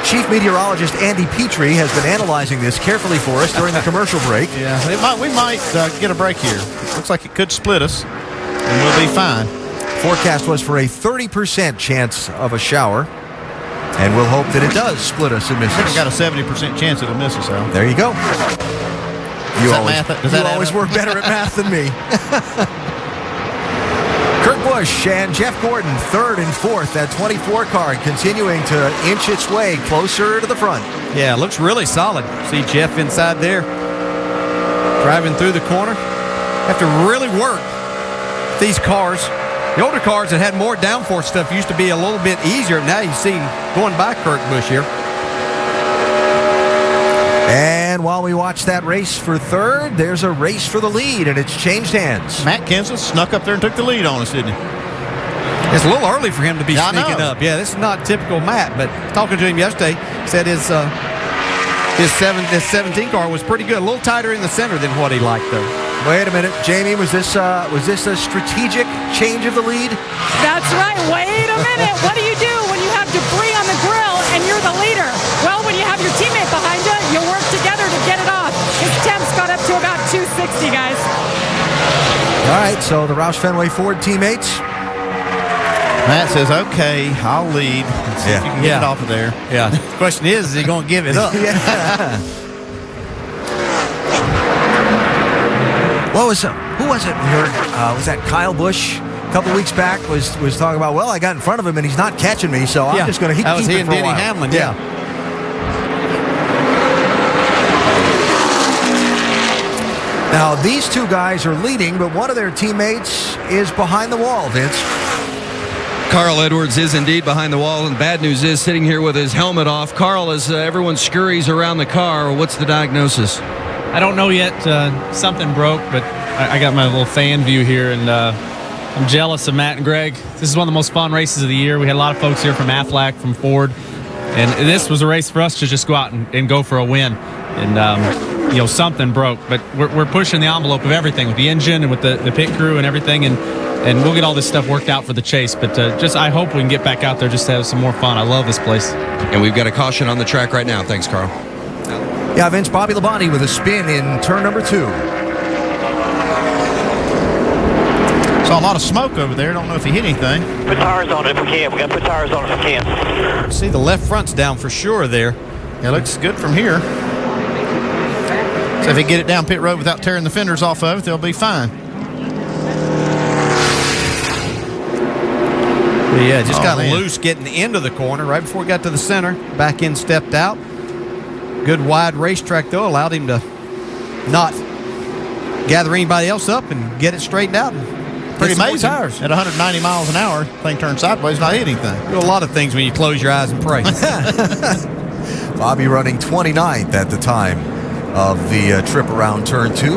Speaker 5: Chief Meteorologist Andy Petrie has been analyzing this carefully for us during the commercial break.
Speaker 15: Yeah, we might get a break here. Looks like it could split us, and we'll be fine.
Speaker 5: Forecast was for a 30% chance of a shower, and we'll hope that it does split us and miss us.
Speaker 15: I got a 70% chance it'll miss us, Al.
Speaker 5: There you go. You always work better at math than me. Kurt Busch and Jeff Gordon, third and fourth. That 24 car continuing to inch its way closer to the front.
Speaker 7: Yeah, looks really solid. See Jeff inside there, driving through the corner. Have to really work these cars. The older cars that had more downforce stuff used to be a little bit easier. Now you see going by Kurt Busch here.
Speaker 5: And while we watch that race for third, there's a race for the lead, and it's changed hands.
Speaker 15: Matt Kenseth snuck up there and took the lead on us, didn't he?
Speaker 7: It's a little early for him to be sneaking up. Yeah, this is not typical Matt, but talking to him yesterday, said his 17 car was pretty good. A little tighter in the center than what he liked, though.
Speaker 5: Wait a minute, Jamie, was this a strategic change of the lead?
Speaker 13: That's right. Wait a minute. What do you do when you have debris on the grill and you're the leader? Well, when you have your teammate behind you, you work together to get it off. His temps got up to about 260, guys.
Speaker 5: All right, so the Roush Fenway Ford teammates.
Speaker 15: Matt says, okay, I'll lead. Let's see if you can get it off of there.
Speaker 7: Yeah. The question is he going to give it up?
Speaker 5: Yeah. Who was it? We heard, was that Kyle Busch a couple weeks back was talking about, well, I got in front of him and he's not catching me, so I'm just going to keep it for a while.
Speaker 7: That was he and Denny Hamlin, yeah.
Speaker 5: Now, these two guys are leading, but one of their teammates is behind the wall, Vince.
Speaker 12: Carl Edwards is indeed behind the wall, and bad news is sitting here with his helmet off. Carl, as everyone scurries around the car, what's the diagnosis?
Speaker 21: I don't know yet. Something broke, but I got my little fan view here, and I'm jealous of Matt and Greg. This is one of the most fun races of the year. We had a lot of folks here from Aflac, from Ford, and this was a race for us to just go out and go for a win. And, something broke, but we're pushing the envelope of everything with the engine and with the pit crew and everything, and we'll get all this stuff worked out for the chase. But I hope we can get back out there just to have some more fun. I love this place.
Speaker 12: And we've got a caution on the track right now. Thanks, Carl.
Speaker 5: Yeah, Vince, Bobby Labonte with a spin in turn number 2.
Speaker 15: Saw a lot of smoke over there. Don't know if he hit anything.
Speaker 19: Put tires on it if we can. We got to put tires on it if we can.
Speaker 7: See the left front's down for sure there.
Speaker 15: It looks good from here. So if they get it down pit road without tearing the fenders off of it, they'll be fine.
Speaker 7: Yeah, just got loose getting into the corner right before he got to the center. Back end stepped out. Good wide racetrack, though, allowed him to not gather anybody else up and get it straightened out.
Speaker 15: Pretty amazing. Tires. At 190 miles an hour, thing turned sideways, not hit anything.
Speaker 7: Do a lot of things when you close your eyes and pray.
Speaker 5: Bobby running 29th at the time of the trip around turn 2.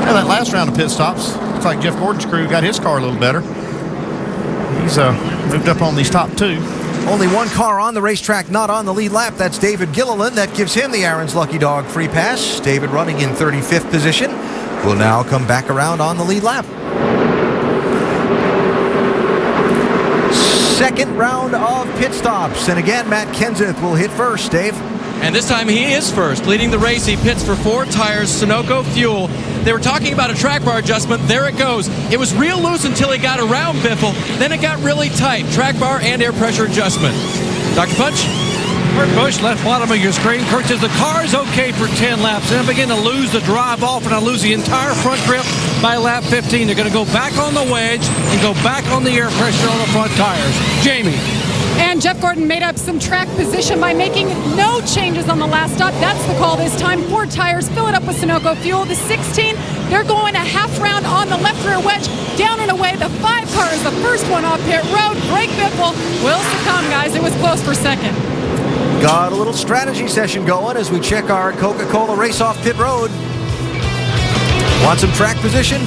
Speaker 15: Yeah, that last round of pit stops, looks like Jeff Gordon's crew got his car a little better. He's moved up on these top two.
Speaker 5: Only one car on the racetrack, not on the lead lap. That's David Gilliland. That gives him the Aaron's Lucky Dog free pass. David running in 35th position. Will now come back around on the lead lap. Second round of pit stops. And again, Matt Kenseth will hit first, Dave.
Speaker 11: And this time he is first. Leading the race, he pits for 4 tires, Sunoco fuel. They were talking about a track bar adjustment. There it goes. It was real loose until he got around Biffle. Then it got really tight. Track bar and air pressure adjustment. Dr. Punch?
Speaker 14: Kurt Busch, left bottom of your screen. Kurt says the car is okay for 10 laps. Then begin to lose the drive off, and I lose the entire front grip by lap 15. They're going to go back on the wedge and go back on the air pressure on the front tires. Jamie.
Speaker 13: And Jeff Gordon made up some track position by making no changes on the last stop. That's the call this time. 4 tires, fill it up with Sunoco fuel. The 16, they're going a half round on the left rear wedge. Down and away, the 5 car is the first one off pit road. Greg Biffle will succumb, guys. It was close for second.
Speaker 5: Got a little strategy session going as we check our Coca-Cola race off pit road. Want some track position?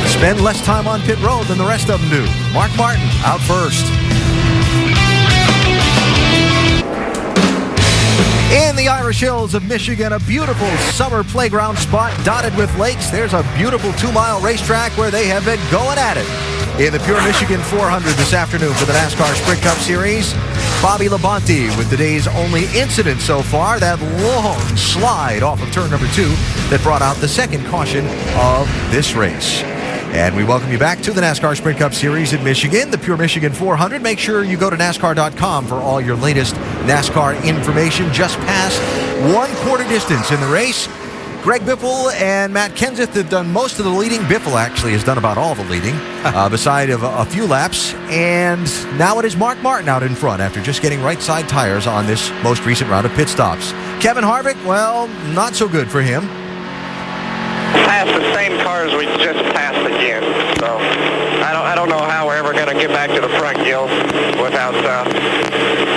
Speaker 5: Spend less time on pit road than the rest of them do. Mark Martin out first. In the Irish Hills of Michigan, a beautiful summer playground spot dotted with lakes. There's a beautiful 2-mile racetrack where they have been going at it. In the Pure Michigan 400 this afternoon for the NASCAR Sprint Cup Series, Bobby Labonte with the day's only incident so far, that long slide off of turn number 2 that brought out the second caution of this race. And we welcome you back to the NASCAR Sprint Cup Series in Michigan, the Pure Michigan 400. Make sure you go to NASCAR.com for all your latest NASCAR information. Just past 1/4 distance in the race. Greg Biffle and Matt Kenseth have done most of the leading. Biffle actually has done about all the leading, beside of a few laps. And now it is Mark Martin out in front after just getting right side tires on this most recent round of pit stops. Kevin Harvick, well, not so good for him.
Speaker 4: Past the same cars we just passed again. So I don't know how we're ever going to get back to the front, Gil, without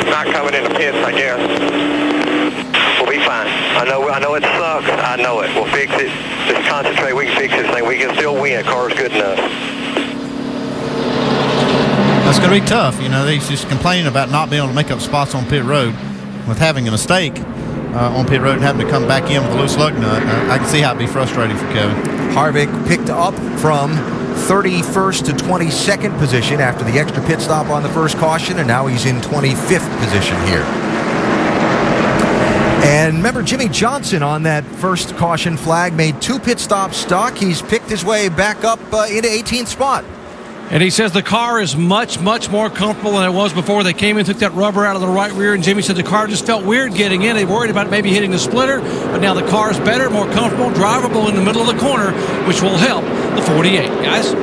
Speaker 4: not coming into pits, I guess. We'll be fine. I know it sucks. I know it. We'll fix it. Just concentrate. We can fix this thing. We can still win. The car's good enough.
Speaker 15: That's going to be tough. You know, he's just complaining about not being able to make up spots on pit road with having a mistake on pit road and having to come back in with a loose lug nut. I can see how it'd be frustrating for Kevin.
Speaker 5: Harvick picked up from 31st to 22nd position after the extra pit stop on the first caution, and now he's in 25th position here. And remember, Jimmy Johnson on that first caution flag made 2 pit stops stuck. He's picked his way back up into 18th spot.
Speaker 14: And he says the car is much, much more comfortable than it was before. They came in, took that rubber out of the right rear, and Jimmy said the car just felt weird getting in. They worried about maybe hitting the splitter, but now the car is better, more comfortable, drivable in the middle of the corner, which will help the 48, guys.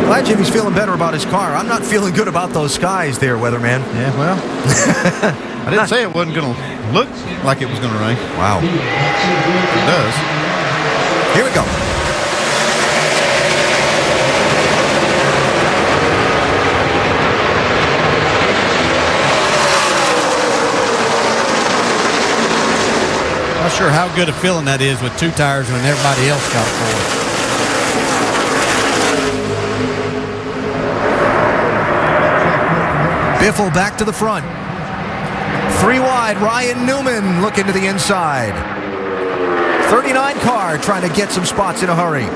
Speaker 5: Glad Jimmy's feeling better about his car. I'm not feeling good about those skies there, Weatherman.
Speaker 15: Yeah, well, I didn't say it wasn't going to look like it was going to rain.
Speaker 5: Wow.
Speaker 15: It does.
Speaker 5: Here we go.
Speaker 18: Not sure how good a feeling that is with 2 tires when everybody else got 4.
Speaker 5: Biffle back to the front. 3 wide, Ryan Newman looking to the inside. 39 car trying to get some spots in a hurry.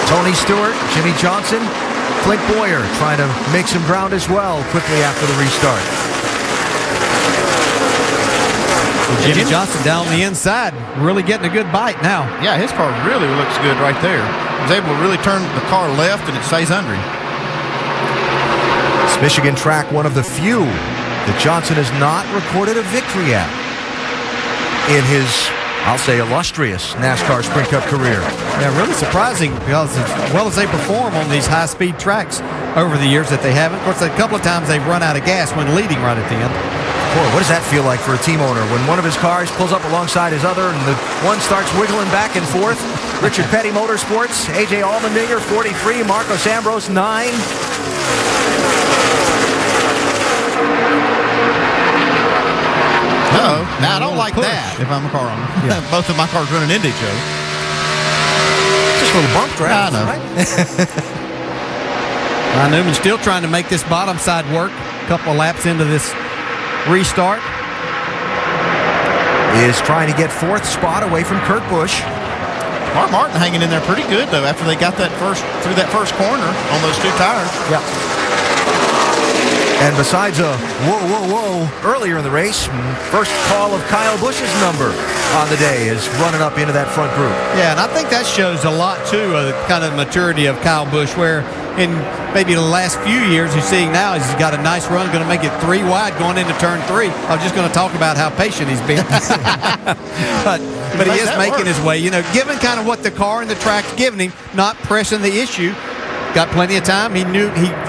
Speaker 5: Tony Stewart, Jimmy Johnson, Clint Boyer trying to make some ground as well quickly after the restart.
Speaker 18: Jimmy Johnson down on the inside, really getting a good bite now.
Speaker 15: Yeah, his car really looks good right there. He's able to really turn the car left and it stays under him.
Speaker 5: This Michigan track, one of the few that Johnson has not recorded a victory at in his, I'll say, illustrious NASCAR Sprint Cup career.
Speaker 18: Yeah, really surprising because as well as they perform on these high-speed tracks over the years that they haven't. Of course, a couple of times they've run out of gas when leading right at the end.
Speaker 5: Boy, what does that feel like for a team owner when one of his cars pulls up alongside his other and the one starts wiggling back and forth? Richard Petty Motorsports, A.J. Allmendinger, 43. Marcos Ambrose, 9.
Speaker 15: Now, I don't like that if I'm a car owner. Yeah. Both of my cars running into each other.
Speaker 5: Just a little bump draft.
Speaker 15: I know.
Speaker 18: Ryan Newman still trying to make this bottom side work. A couple of laps into this restart.
Speaker 5: Is trying to get 4th spot away from Kurt Busch.
Speaker 15: Mark Martin hanging in there pretty good, though, after they got that through that first corner on those 2 tires.
Speaker 5: Yeah. And besides a whoa earlier in the race, first call of Kyle Busch's number on the day is running up into that front group.
Speaker 18: Yeah, and I think that shows a lot, too, of the kind of maturity of Kyle Busch, where in maybe the last few years you're seeing now he's got a nice run, going to make it 3 wide going into turn 3. I was just going to talk about how patient he's been. but he is making his way, given kind of what the car and the track's giving him, not pressing the issue. Got plenty of time. He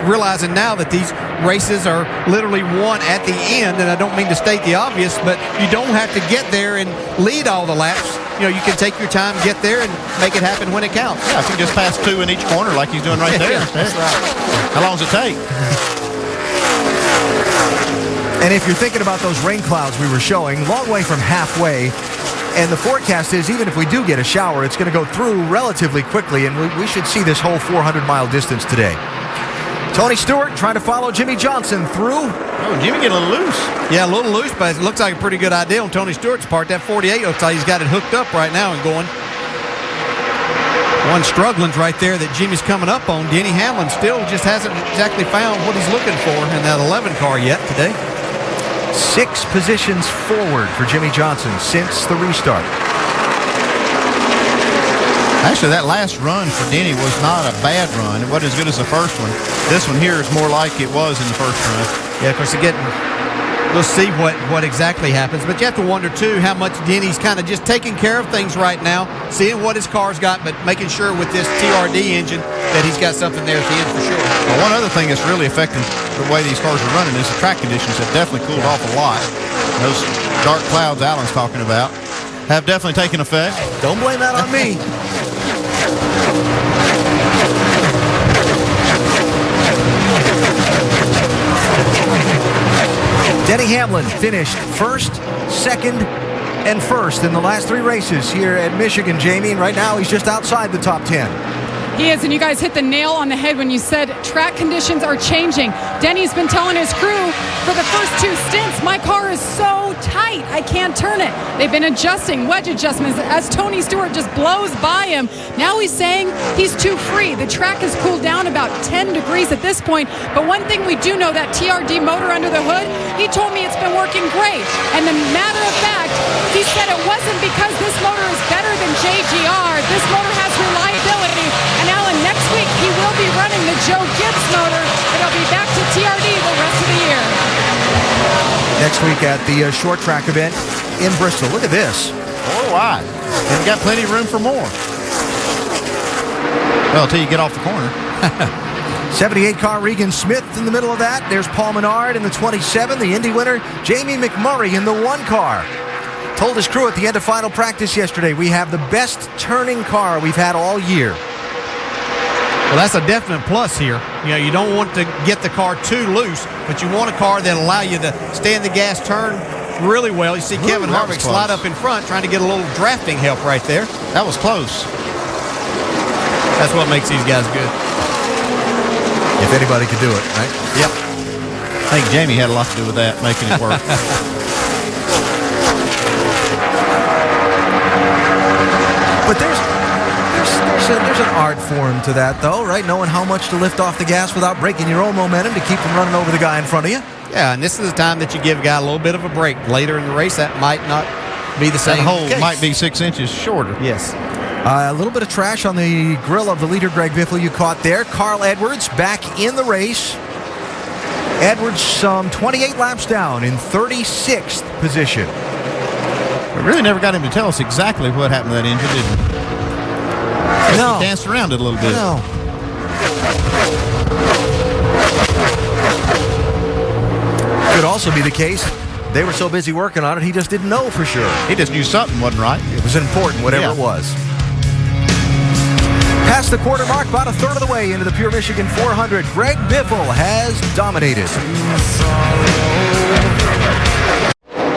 Speaker 18: realizing now that these races are literally won at the end, and I don't mean to state the obvious, but you don't have to get there and lead all the laps. You can take your time, get there, and make it happen when it counts.
Speaker 15: Yeah, I can just pass 2 in each corner like he's doing right there.
Speaker 18: That's right.
Speaker 15: How long does it take?
Speaker 5: And if you're thinking about those rain clouds we were showing, long way from halfway. And the forecast is even if we do get a shower, it's going to go through relatively quickly, and we should see this whole 400-mile distance today. Tony Stewart trying to follow Jimmy Johnson through.
Speaker 15: Oh, Jimmy getting a little loose.
Speaker 18: Yeah, a little loose, but it looks like a pretty good idea on Tony Stewart's part. That 48 looks like he's got it hooked up right now and going. One struggling's right there that Jimmy's coming up on. Denny Hamlin still just hasn't exactly found what he's looking for in that 11 car yet today.
Speaker 5: 6 positions forward for Jimmy Johnson since the restart.
Speaker 15: Actually, that last run for Denny was not a bad run. It wasn't as good as the first one. This one here is more like it was in the first run.
Speaker 18: Yeah, of course, we'll see what exactly happens. But you have to wonder, too, how much Denny's kind of just taking care of things right now, seeing what his car's got, but making sure with this TRD engine that he's got something there at the end for sure.
Speaker 15: Well, one other thing that's really affecting the way these cars are running is the track conditions have definitely cooled off a lot. Those dark clouds Alan's talking about have definitely taken effect.
Speaker 5: Don't blame that on me. Denny Hamlin finished 1st, 2nd, and 1st in the last 3 races here at Michigan, Jamie. And right now he's just outside the top 10.
Speaker 13: He is, and you guys hit the nail on the head when you said track conditions are changing. Denny's been telling his crew for the first 2 stints, my car is so tight, I can't turn it. They've been adjusting, wedge adjustments, as Tony Stewart just blows by him. Now he's saying he's too free. The track has cooled down about 10 degrees at this point, but one thing we do know, that TRD motor under the hood, he told me it's been working great. And the matter of fact, he said it wasn't because this motor is better than JGR. This motor has reliability. And Alan, next week he will be running the Joe Gibbs motor, and he'll be back to TRD the rest of the year.
Speaker 5: Next week at the short track event in Bristol. Look at this.
Speaker 15: 4 wide. And got plenty of room for more. Well, until you get off the corner.
Speaker 5: 78 car Regan Smith in the middle of that. There's Paul Menard in the 27, the Indy winner. Jamie McMurray in the 1 car. Told his crew at the end of final practice yesterday, we have the best turning car we've had all year.
Speaker 18: Well, that's a definite plus here. You don't want to get the car too loose, but you want a car that'll allow you to stay in the gas, turn really well. You see Kevin Harvick slide up in front, trying to get a little drafting help right there.
Speaker 15: That was close.
Speaker 18: That's what makes these guys good.
Speaker 5: If anybody could do it, right?
Speaker 15: Yep. I think Jamie had a lot to do with that, making it work.
Speaker 5: But there's an art form to that, though, right? Knowing how much to lift off the gas without breaking your own momentum to keep from running over the guy in front of you.
Speaker 18: Yeah, and this is the time that you give a guy a little bit of a break. Later in the race, that might not be the same.
Speaker 15: That hole
Speaker 18: case.
Speaker 15: might be 6 inches shorter.
Speaker 18: Yes.
Speaker 5: A little bit of trash on the grill of the leader, Greg Biffle, you caught there. Carl Edwards back in the race. Edwards some 28 laps down in 36th position.
Speaker 15: We really never got him to tell us exactly what happened to that engine, did we?
Speaker 5: No.
Speaker 15: He danced around it a little bit.
Speaker 5: No. Could also be the case they were so busy working on it, he just didn't know for sure.
Speaker 15: He just knew something wasn't right.
Speaker 5: It was important, whatever it was. Past the quarter mark, about a third of the way into the Pure Michigan 400. Greg Biffle has dominated.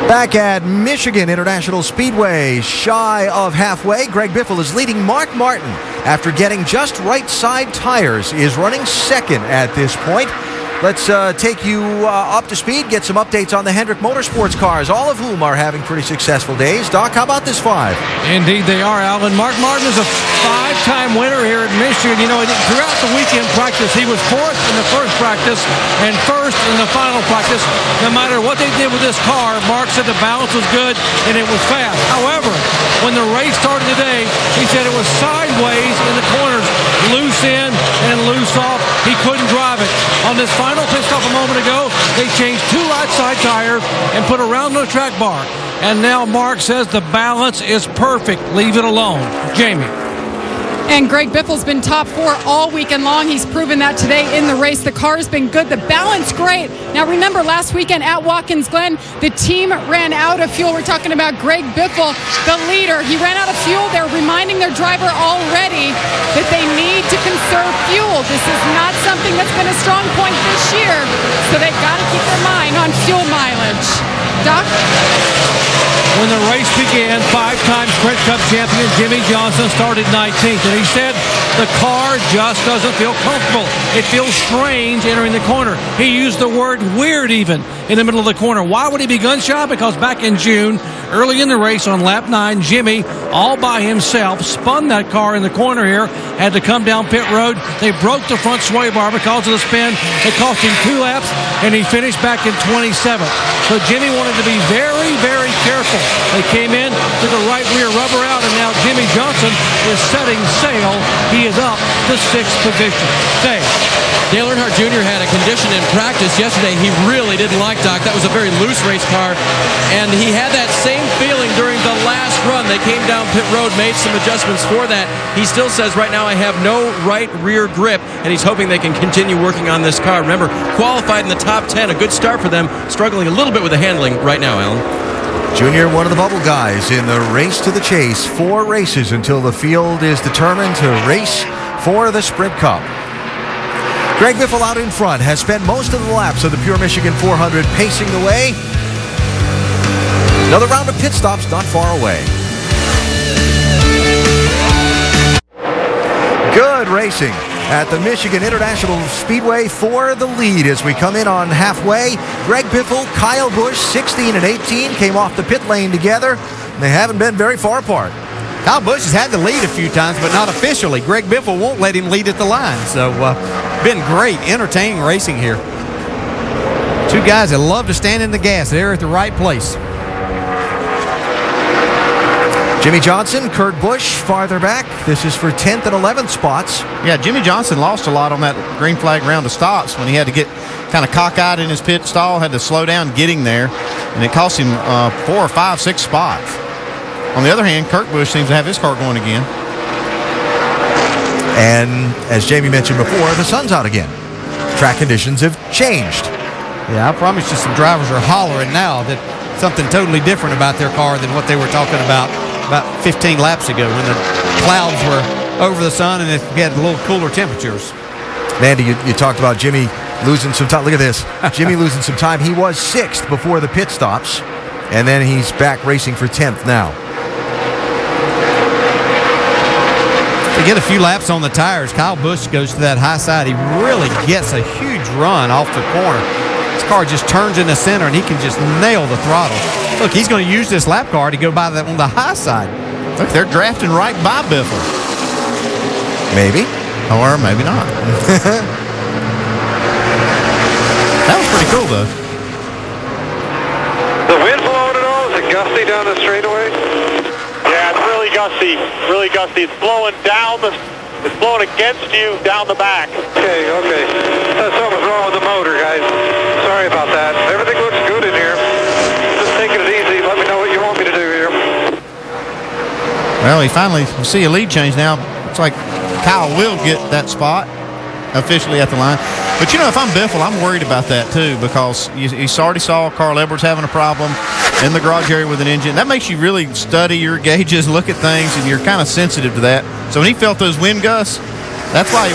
Speaker 5: Back at Michigan International Speedway, shy of halfway, Greg Biffle is leading. Mark Martin, after getting just right side tires, is running second at this point. Let's take you up to speed, get some updates on the Hendrick Motorsports cars, all of whom are having pretty successful days. Doc, how about this 5?
Speaker 14: Indeed they are, Alan. Mark Martin is a 5-time winner here at Michigan. You know, throughout the weekend practice, he was 4th in the first practice and 1st in the final practice. No matter what they did with this car, Mark said the balance was good and it was fast. However, when the race started today, he said it was sideways in the corners, loose in and loose off. He couldn't drive it. On this final pit stop a moment ago, they changed 2 light side tires and put a round on the track bar. And now Mark says the balance is perfect. Leave it alone. Jamie.
Speaker 13: And Greg Biffle's been top 4 all weekend long. He's proven that today in the race. The car's been good. The balance, great. Now, remember, last weekend at Watkins Glen, the team ran out of fuel. We're talking about Greg Biffle, the leader. He ran out of fuel. They're reminding their driver already that they need to conserve fuel. This is not something that's been a strong point this year, so they've got to keep their mind on fuel mileage. Doc?
Speaker 14: When the race began, 5-time Sprint Cup champion Jimmy Johnson started 19th, and he said the car just doesn't feel comfortable. It feels strange entering the corner. He used the word weird even in the middle of the corner. Why would he be gun shy? Because back in June, early in the race on lap 9, Jimmy, all by himself, spun that car in the corner here, had to come down pit road. They broke the front sway bar because of the spin. It cost him 2 laps, and he finished back in 27th. So Jimmy wanted to be very, very careful. They came in, took the right rear rubber out, and now Jimmy Johnson is setting sail. He is up to 6th position. Dave.
Speaker 11: Dale Earnhardt Jr. had a condition in practice yesterday he really didn't like, Doc. That was a very loose race car, and he had that same feeling during the last run. They came down pit road, made some adjustments for that. He still says right now I have no right rear grip, and he's hoping they can continue working on this car. Remember, qualified in the top 10, a good start for them, struggling a little bit with the handling right now, Alan.
Speaker 5: Junior, one of the bubble guys in the race to the chase. 4 races until the field is determined to race for the Sprint Cup. Greg Biffle out in front has spent most of the laps of the Pure Michigan 400 pacing the way. Another round of pit stops not far away. Good racing at the Michigan International Speedway for the lead as we come in on halfway. Greg Biffle, Kyle Busch, 16 and 18, came off the pit lane together. They haven't been very far apart.
Speaker 18: Kyle Busch has had the lead a few times, but not officially. Greg Biffle won't let him lead at the line. So, been great, entertaining racing here. 2 guys that love to stand in the gas. They're at the right place.
Speaker 5: Jimmy Johnson, Kurt Busch farther back. This is for 10th and 11th spots.
Speaker 15: Yeah, Jimmy Johnson lost a lot on that green flag round of stops when he had to get kind of cockeyed in his pit stall, had to slow down getting there, and it cost him 4 or 5, 6 spots. On the other hand, Kurt Busch seems to have his car going again.
Speaker 5: And as Jamie mentioned before, the sun's out again. Track conditions have changed.
Speaker 18: Yeah, I promise you some drivers are hollering now that something totally different about their car than what they were talking about 15 laps ago when the clouds were over the sun and it had a little cooler temperatures.
Speaker 5: Mandy, you talked about Jimmy losing some time. Look at this. Jimmy losing some time. He was 6th before the pit stops, and then he's back racing for 10th now.
Speaker 18: To get a few laps on the tires, Kyle Busch goes to that high side. He really gets a huge run off the corner. His car just turns in the center, and he can just nail the throttle. Look, he's going to use this lap car to go by that on the high side.
Speaker 15: Look, they're drafting right by Biffle.
Speaker 5: Maybe.
Speaker 15: Or maybe not. That was pretty cool, though.
Speaker 4: The wind blowing at all? Is it gusty down the straightaway?
Speaker 10: Yeah, it's really gusty. Really gusty. It's blowing it's blowing against you down the back.
Speaker 4: Okay. Something's wrong with the motor, guys. Sorry about that. Everything looks good in here. Just taking it easy. Let me know what you want me to do here.
Speaker 15: Well, we see a lead change now. Looks like Kyle will get that spot officially at the line. But, if I'm Biffle, I'm worried about that, too, because you already saw Carl Edwards having a problem in the garage area with an engine. That makes you really study your gauges, look at things, and you're kind of sensitive to that. So when he felt those wind gusts, that's why he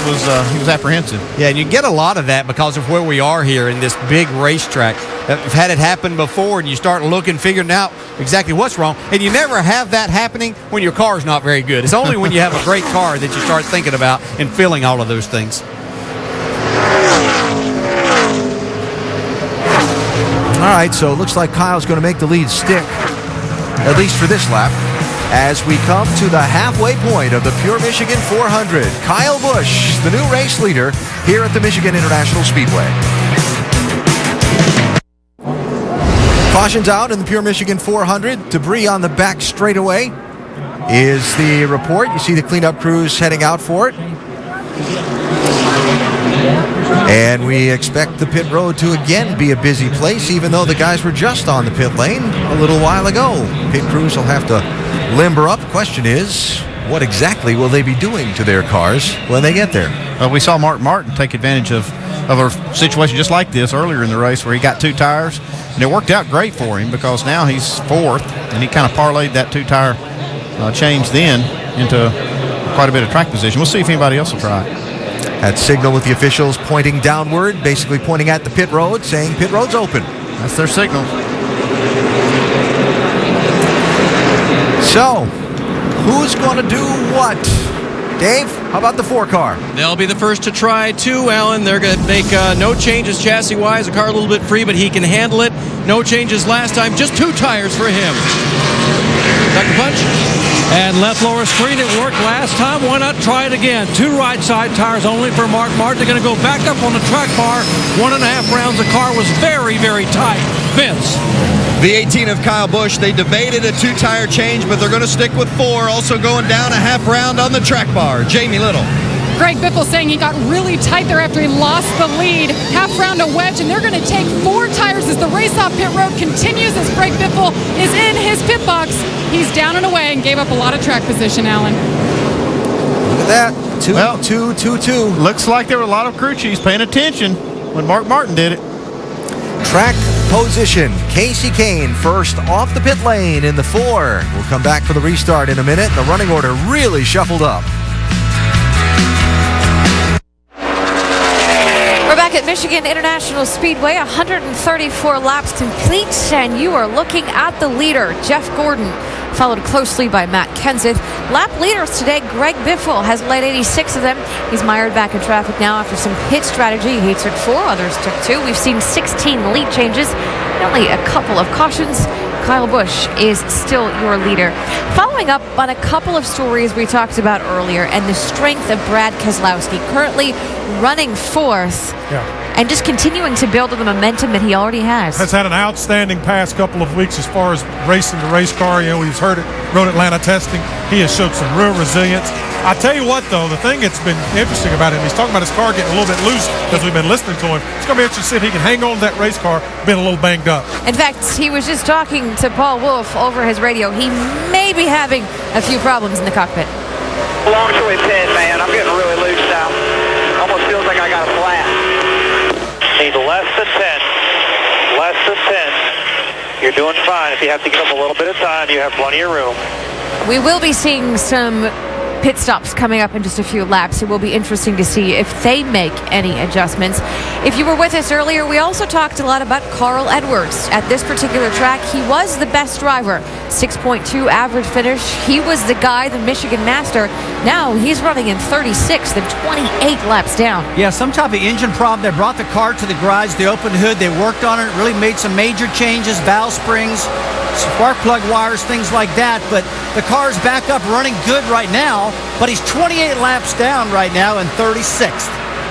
Speaker 15: was apprehensive.
Speaker 18: Yeah, and you get a lot of that because of where we are here in this big racetrack. I've had it happen before, and you start looking, figuring out exactly what's wrong. And you never have that happening when your car's not very good. It's only when you have a great car that you start thinking about and feeling all of those things.
Speaker 5: All right, so it looks like Kyle's going to make the lead stick, at least for this lap, as we come to the halfway point of the Pure Michigan 400. Kyle Busch, the new race leader here at the Michigan International Speedway. Cautions out in the Pure Michigan 400. Debris on the back straightaway is the report. You see the cleanup crews heading out for it. And we expect the pit road to again be a busy place, even though the guys were just on the pit lane a little while ago. Pit crews will have to limber up. Question is, what exactly will they be doing to their cars when they get there?
Speaker 15: We saw Mark Martin take advantage of a situation just like this earlier in the race where he got 2 tires, and it worked out great for him because now he's 4th, and he kind of parlayed that 2-tire change then into quite a bit of track position. We'll see if anybody else will try it.
Speaker 5: That signal with the officials pointing downward, basically pointing at the pit road, saying pit road's open.
Speaker 15: That's their signal.
Speaker 5: So, who's going to do what? Dave, how about the 4-car?
Speaker 11: They'll be the first to try too, Alan. They're going to make no changes chassis-wise. The car a little bit free, but he can handle it. No changes last time. Just 2 tires for him. Second punch.
Speaker 14: And left lower screen, it worked last time. Why not try it again? 2 right side tires only for Mark Martin. They're going to go back up on the track bar. 1.5 rounds. The car was very, very tight. Vince.
Speaker 12: The 18 of Kyle Busch, they debated a 2-tire change, but they're going to stick with 4. Also going down a half round on the track bar. Jamie Little.
Speaker 13: Greg Biffle saying he got really tight there after he lost the lead. Half round a wedge, and they're going to take 4 tires as the race off pit road continues as Greg Biffle is in his pit box. He's down and away and gave up a lot of track position, Alan.
Speaker 5: Look at that. 2.
Speaker 15: Looks like there were a lot of crew chiefs paying attention when Mark Martin did it.
Speaker 5: Track position. Casey Kane first off the pit lane in the 4. We'll come back for the restart in a minute. The running order really shuffled up.
Speaker 1: We're back at Michigan International Speedway, 134 laps complete, and you are looking at the leader, Jeff Gordon, followed closely by Matt Kenseth. Lap leaders today, Greg Biffle has led 86 of them. He's mired back in traffic now after some pit strategy. He took 4, others took 2. We've seen 16 lead changes and only a couple of cautions. Kyle Busch is still your leader. Following up on a couple of stories we talked about earlier and the strength of Brad Keselowski, currently running 4th. And just continuing to build on the momentum that he already has.
Speaker 6: Has had an outstanding past couple of weeks as far as racing the race car. You know, he's rode Atlanta testing. He has showed some real resilience. I tell you what, though, the thing that's been interesting about him, he's talking about his car getting a little bit loose because we've been listening to him. It's going to be interesting to see if he can hang on to that race car, been a little banged up.
Speaker 1: In fact, he was just talking to Paul Wolfe over his radio. He may be having a few problems in the cockpit.
Speaker 4: Long to his head, man. I'm getting really loose now. Almost feels like I got a flat. Need less than 10. Less than 10. You're doing fine. If you have to give them a little bit of time, you have plenty of room.
Speaker 1: We will be seeing some pit stops coming up in just a few laps. It will be interesting to see if they make any adjustments. If you were with us earlier, we also talked a lot about Carl Edwards. At this particular track, he was the best driver. 6.2 average finish. He was the guy, the Michigan Master. Now he's running in 36th and 28 laps down.
Speaker 16: Yeah, some type of engine problem. They brought the car to the garage, the open hood. They worked on it, really made some major changes, valve springs, spark plug wires, things like that. But the car's back up running good right now, but he's 28 laps down right now in 36th.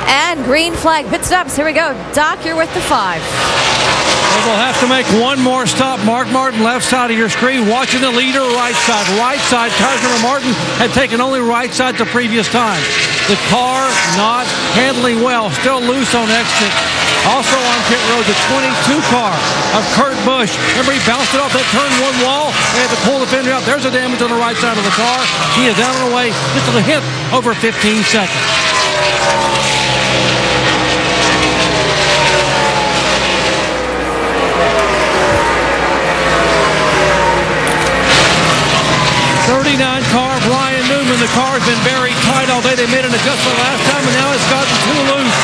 Speaker 1: And green flag pit stops. Here we go. Doc, you're with the 5.
Speaker 14: Well, they'll have to make one more stop. Mark Martin, left side of your screen, watching the leader, right side. Right side, tires number Martin had taken only right side the previous time. The car not handling well, still loose on exit. Also on pit road, the 22 car of Kurt Busch. Remember, he bounced it off that turn 1 wall. They had to pull the fender out. There's a damage on the right side of the car. He is down and away just a hit over 15 seconds. '39 car, Brian Newman Newman. The car has been very tight all day. They made an adjustment last time, and now it's gotten too loose.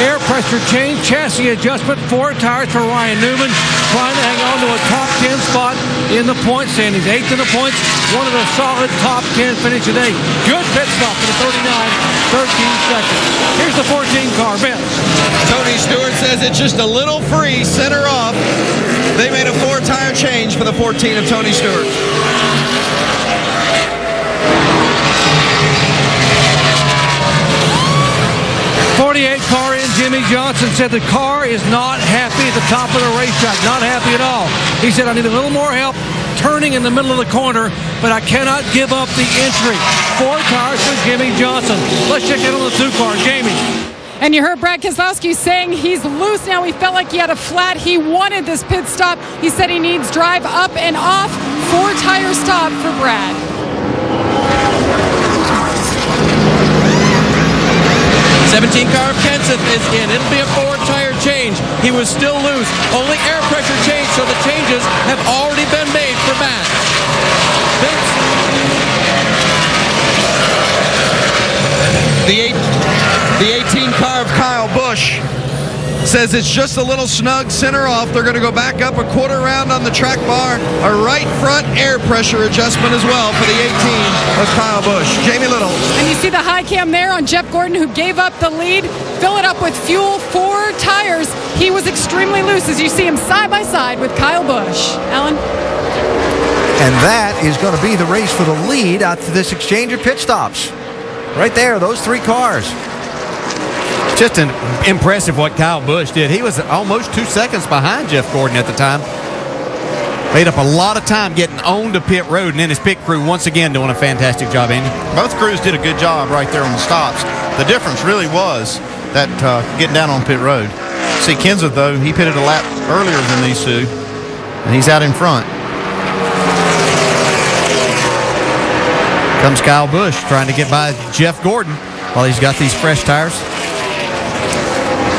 Speaker 14: Air pressure change, chassis adjustment, 4 tires for Ryan Newman, trying to hang on to a top 10 spot in the point standings. 8th in the points, wanted a solid top 10 finish today. Good pit stop for the 39, 13 seconds. Here's the 14 car, Vince.
Speaker 12: Tony Stewart says it's just a little free, center off. They made a 4-tire change for the 14 of Tony Stewart.
Speaker 14: car in, Jimmy Johnson said the car is not happy at the top of the racetrack. Not happy at all. He said, I need a little more help turning in the middle of the corner, but I cannot give up the entry. 4 cars for Jimmy Johnson. Let's check in on the 2 car. Jamie.
Speaker 13: And you heard Brad Keselowski saying he's loose now. He felt like he had a flat. He wanted this pit stop. He said he needs drive up and off. 4-tire stop for Brad.
Speaker 11: 17 car of Kenseth is in. It'll be a 4-tire change. He was still loose. Only air pressure change, so the changes have already been made for Matt.
Speaker 12: The 18 car of Kyle Busch says it's just a little snug center off. They're going to go back up a quarter round on the track bar. A right front air pressure adjustment as well for the 18 of Kyle Busch. Jamie Little.
Speaker 13: And you see the high cam there on Jeff Gordon, who gave up the lead. Fill it up with fuel, 4 tires. He was extremely loose as you see him side by side with Kyle Busch. Alan?
Speaker 5: And that is going to be the race for the lead after this exchange of pit stops. Right there, those 3 cars.
Speaker 18: Just impressive what Kyle Busch did. He was almost 2 seconds behind Jeff Gordon at the time. Made up a lot of time getting on to pit road, and then his pit crew once again doing a fantastic job, Andy.
Speaker 15: Both crews did a good job right there on the stops. The difference really was that getting down on pit road. See, Kenseth, though, he pitted a lap earlier than these 2, and he's out in front.
Speaker 18: Comes Kyle Busch trying to get by Jeff Gordon while he's got these fresh tires.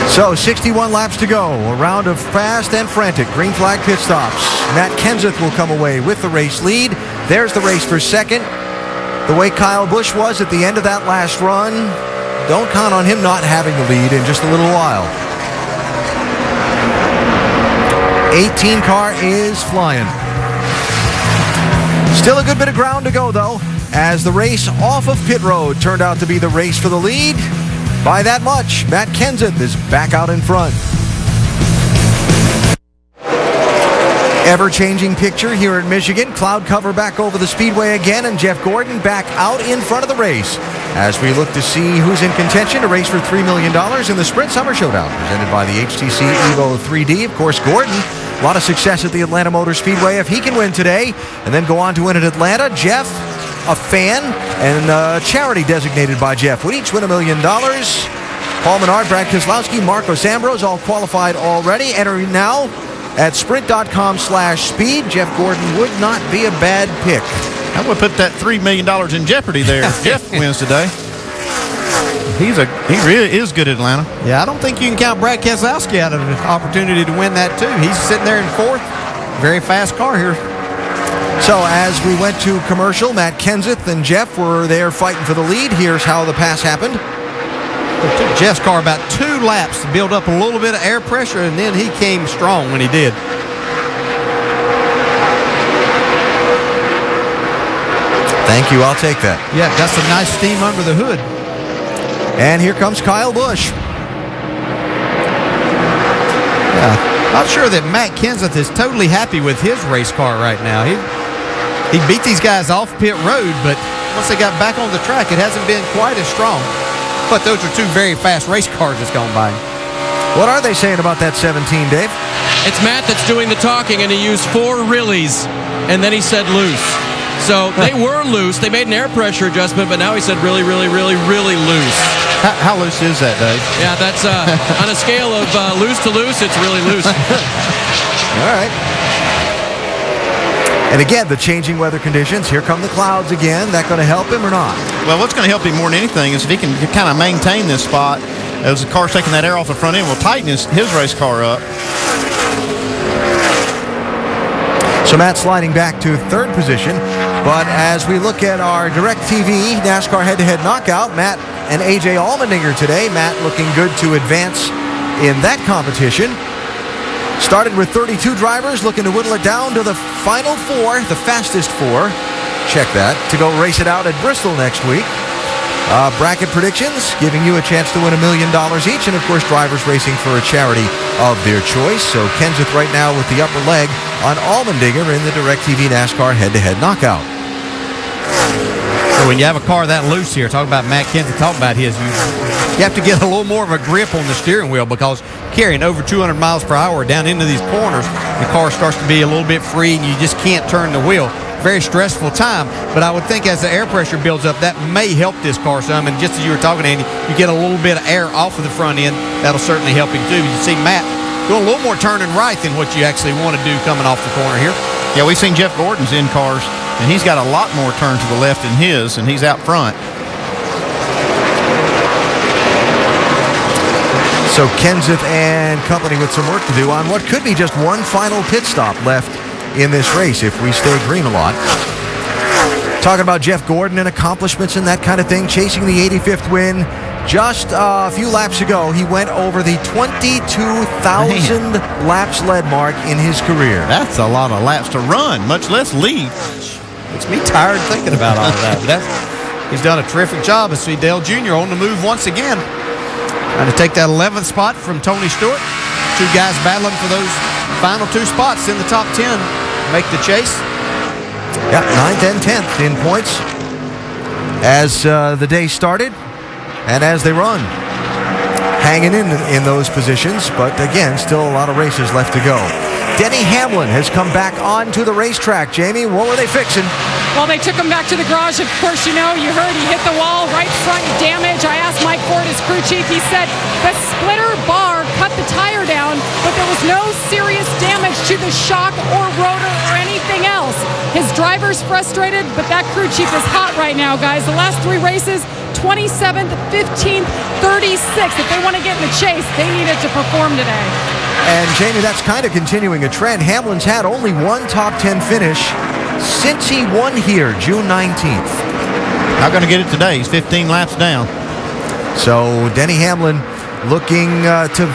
Speaker 5: So 61 laps to go. A round of fast and frantic green flag pit stops. Matt Kenseth will come away with the race lead. There's the race for second. The way Kyle Busch was at the end of that last run, don't count on him not having the lead in just a little while. 18 car is flying. Still a good bit of ground to go, though, as the race off of pit road turned out to be the race for the lead. By that much, Matt Kenseth is back out in front. Ever-changing picture here in Michigan. Cloud cover back over the speedway again, and Jeff Gordon back out in front of the race as we look to see who's in contention to race for $3 million in the Sprint Summer Showdown presented by the HTC Evo 3D. Of course, Gordon, a lot of success at the Atlanta Motor Speedway. If he can win today and then go on to win at Atlanta, Jeff, a fan and a charity designated by Jeff, would each win $1 million. Paul Menard, Brad Keselowski, Marcos Ambrose, all qualified already. Entering now at sprint.com/speed. Jeff Gordon would not be a bad pick.
Speaker 15: I would put that $3 million in jeopardy there if Jeff wins today. He really is good at Atlanta.
Speaker 18: Yeah, I don't think you can count Brad Keselowski out of an opportunity to win that too. He's sitting there in 4th. Very fast car here.
Speaker 5: So as we went to commercial, Matt Kenseth and Jeff were there fighting for the lead. Here's how the pass happened.
Speaker 18: It took Jeff's car about 2 laps to build up a little bit of air pressure, and then he came strong when he did.
Speaker 5: Thank you, I'll take that.
Speaker 18: Yeah, got some nice steam under the hood.
Speaker 5: And here comes Kyle Busch.
Speaker 18: Yeah, not sure that Matt Kenseth is totally happy with his race car right now. He beat these guys off pit road, but once they got back on the track, it hasn't been quite as strong. But those are 2 very fast race cars that's gone by.
Speaker 5: What are they saying about that 17, Dave?
Speaker 11: It's Matt that's doing the talking, and he used 4 reallys, and then he said loose. So they were loose. They made an air pressure adjustment, but now he said really, really, really, really loose.
Speaker 15: How loose is that, Dave?
Speaker 11: Yeah, that's on a scale of loose to loose, it's really loose.
Speaker 5: All right. And again, the changing weather conditions. Here come the clouds again. That going to help him or not?
Speaker 15: Well, what's going to help him more than anything is if he can kind of maintain this spot as the car's taking that air off the front end, will tighten his race car up.
Speaker 5: So Matt sliding back to 3rd position. But as we look at our DirecTV NASCAR head-to-head knockout, Matt and A.J. Allmendinger today. Matt looking good to advance in that competition. Started with 32 drivers, looking to whittle it down to the final 4, the fastest 4. Check that, to go race it out at Bristol next week. Bracket predictions, giving you a chance to win $1 million each, and of course drivers racing for a charity of their choice. So Kenseth right now with the upper leg on Allmendinger in the DirecTV NASCAR head-to-head knockout.
Speaker 18: So when you have a car that loose here, talk about Matt Kenseth, talk about his, you have to get a little more of a grip on the steering wheel, because carrying over 200 miles per hour down into these corners, the car starts to be a little bit free and you just can't turn the wheel. Very stressful time, but I would think as the air pressure builds up, that may help this car some. And just as you were talking, Andy, you get a little bit of air off of the front end. That'll certainly help him too. You see Matt doing a little more turning right than what you actually want to do coming off the corner here.
Speaker 15: Yeah, we've seen Jeff Gordon's in cars, and he's got a lot more turn to the left than his, and he's out front.
Speaker 5: So Kenseth and company with some work to do on what could be just one final pit stop left in this race if we stay green a lot. Talking about Jeff Gordon and accomplishments and that kind of thing, chasing the 85th win. Just a few laps ago, he went over the 22,000 laps led mark in his career.
Speaker 15: That's a lot of laps to run, much less lead.
Speaker 18: Makes me tired thinking about all of that. But he's done a terrific job. I see Dale Jr. on the move once again. Trying to take that 11th spot from Tony Stewart. Two guys battling for those final 2 spots in the top 10. Make the chase.
Speaker 5: Yeah, 9th and 10th in points as the day started and as they run. Hanging in those positions, but again, still a lot of races left to go. Denny Hamlin has come back onto the racetrack. Jamie, what were they fixing?
Speaker 13: Well, they took him back to the garage. Of course, you know, you heard he hit the wall, right front damage. I asked Mike Ford, his crew chief. He said the splitter bar cut the tire down, but there was no serious damage to the shock or rotor or anything else. His driver's frustrated, but that crew chief is hot right now, guys. The last 3 races, 27th, 15th, 36th. If they want to get in the chase, they needed to perform today.
Speaker 5: And Jamie, that's kind of continuing a trend. Hamlin's had only one top 10 finish since he won here June 19th.
Speaker 15: Not going to get it today. He's 15 laps down.
Speaker 5: So Denny Hamlin looking to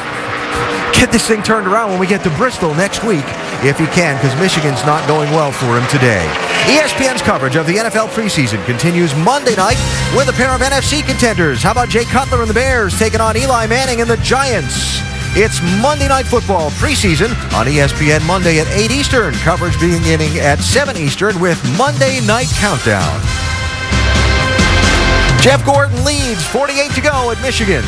Speaker 5: get this thing turned around when we get to Bristol next week, if he can, because Michigan's not going well for him today. ESPN's coverage of the NFL preseason continues Monday night with a pair of NFC contenders. How about Jay Cutler and the Bears taking on Eli Manning and the Giants? It's Monday Night Football preseason on ESPN Monday at 8 Eastern. Coverage beginning at 7 Eastern with Monday Night Countdown. Jeff Gordon leads, 48 to go at Michigan.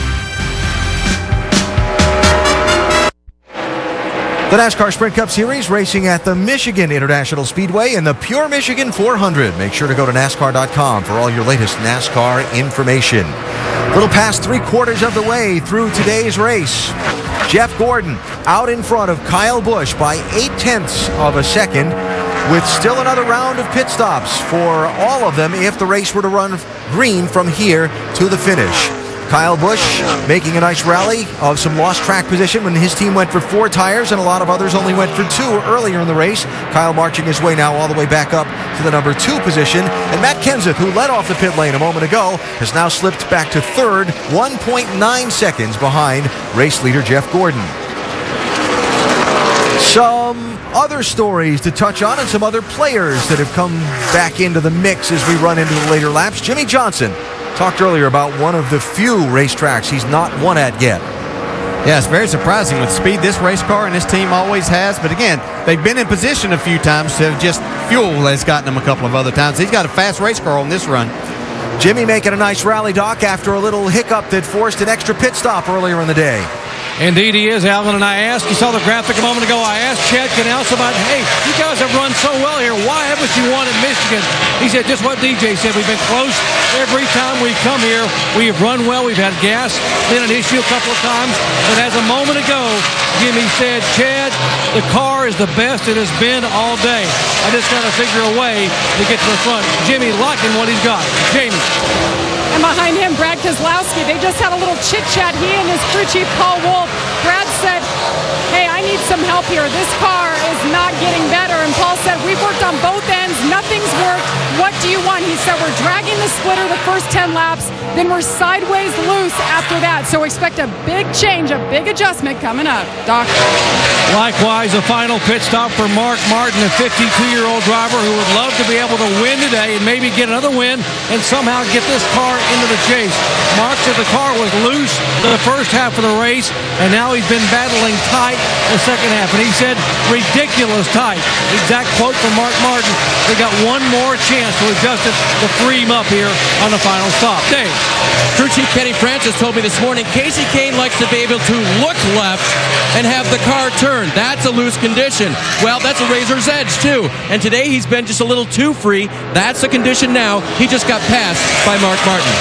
Speaker 5: The NASCAR Sprint Cup Series racing at the Michigan International Speedway in the Pure Michigan 400. Make sure to go to NASCAR.com for all your latest NASCAR information. A little past 3/4 of the way through today's race. Jeff Gordon out in front of Kyle Busch by 0.8 of a second, with still another round of pit stops for all of them if the race were to run green from here to the finish. Kyle Busch making a nice rally of some lost track position when his team went for 4 tires and a lot of others only went for 2 earlier in the race. Kyle marching his way now all the way back up to the number 2 position. And Matt Kenseth, who led off the pit lane a moment ago, has now slipped back to 3rd, 1.9 seconds behind race leader Jeff Gordon. Some other stories to touch on and some other players that have come back into the mix as we run into the later laps. Jimmy Johnson talked earlier about one of the few racetracks he's not won at yet.
Speaker 18: Yeah, it's very surprising with speed this race car and this team always has. But again, they've been in position a few times, so just fuel has gotten them a couple of other times. He's got a fast race car on this run.
Speaker 5: Jimmy making a nice rally, Doc, after a little hiccup that forced an extra pit stop earlier in the day.
Speaker 14: Indeed he is, Alvin, and I asked, you saw the graphic a moment ago, I asked Chad Canals about, hey, you guys have run so well here, why haven't you won at Michigan? He said just what DJ said, we've been close every time we come here, we've run well, we've had gas, been an issue a couple of times, but as a moment ago, Jimmy said, Chad, the car is the best it has been all day. I just got to figure a way to get to the front. Jimmy liking what he's got. Jamie.
Speaker 13: And behind him, Brad Keselowski. They just had a little chit-chat, he and his crew chief, Paul Wolf. Brad said, hey, I need some help here. This car is not getting better. And Paul said, we've worked on both ends. Nothing's worked. What do you want? He said, we're dragging the splitter the first 10 laps. Then we're sideways loose after that. So expect a big change, a big adjustment coming up. Doc.
Speaker 14: Likewise, a final pit stop for Mark Martin, a 52-year-old driver who would love to be able to win today and maybe get another win and somehow get this car into the chase. Mark said the car was loose the first half of the race, and now he's been battling tight the second half. And he said, ridiculous tight. Exact quote from Mark Martin. They got one more chance to adjust it to free him up here on the final stop. Dave.
Speaker 11: Crew Chief Kenny Francis told me this morning, Casey Kane likes to be able to look left and have the car turn. That's a loose condition. Well, that's a razor's edge, too. And today he's been just a little too free. That's the condition now. He just got passed by Mark Martin.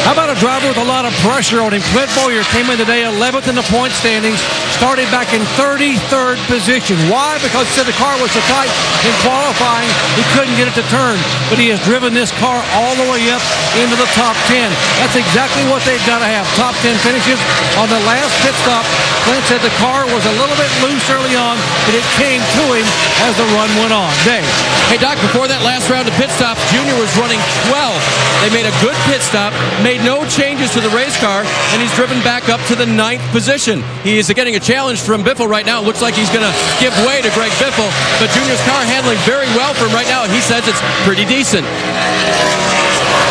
Speaker 14: How about a driver with a lot of pressure on him? Clint Bowyer came in today 11th in the point standings, started back in 33rd position. Why? Because he said the car was so tight in qualifying, he couldn't get it to turn. But he has driven this car all the way up into the top 10. That's exactly what they've got to have. Top 10 finishes. On the last pit stop, Clint said the car was a little bit loose early on, but it came to him as the run went on. Dave.
Speaker 11: Hey, Doc, before that last round of pit stops, Junior was running 12th. They made a good pit stop, made no changes to the race car, and he's driven back up to the 9th position. He is getting a challenge from Biffle right now. It looks like he's going to give way to Greg Biffle, but Junior's car handling very well for him right now. He says it's pretty decent.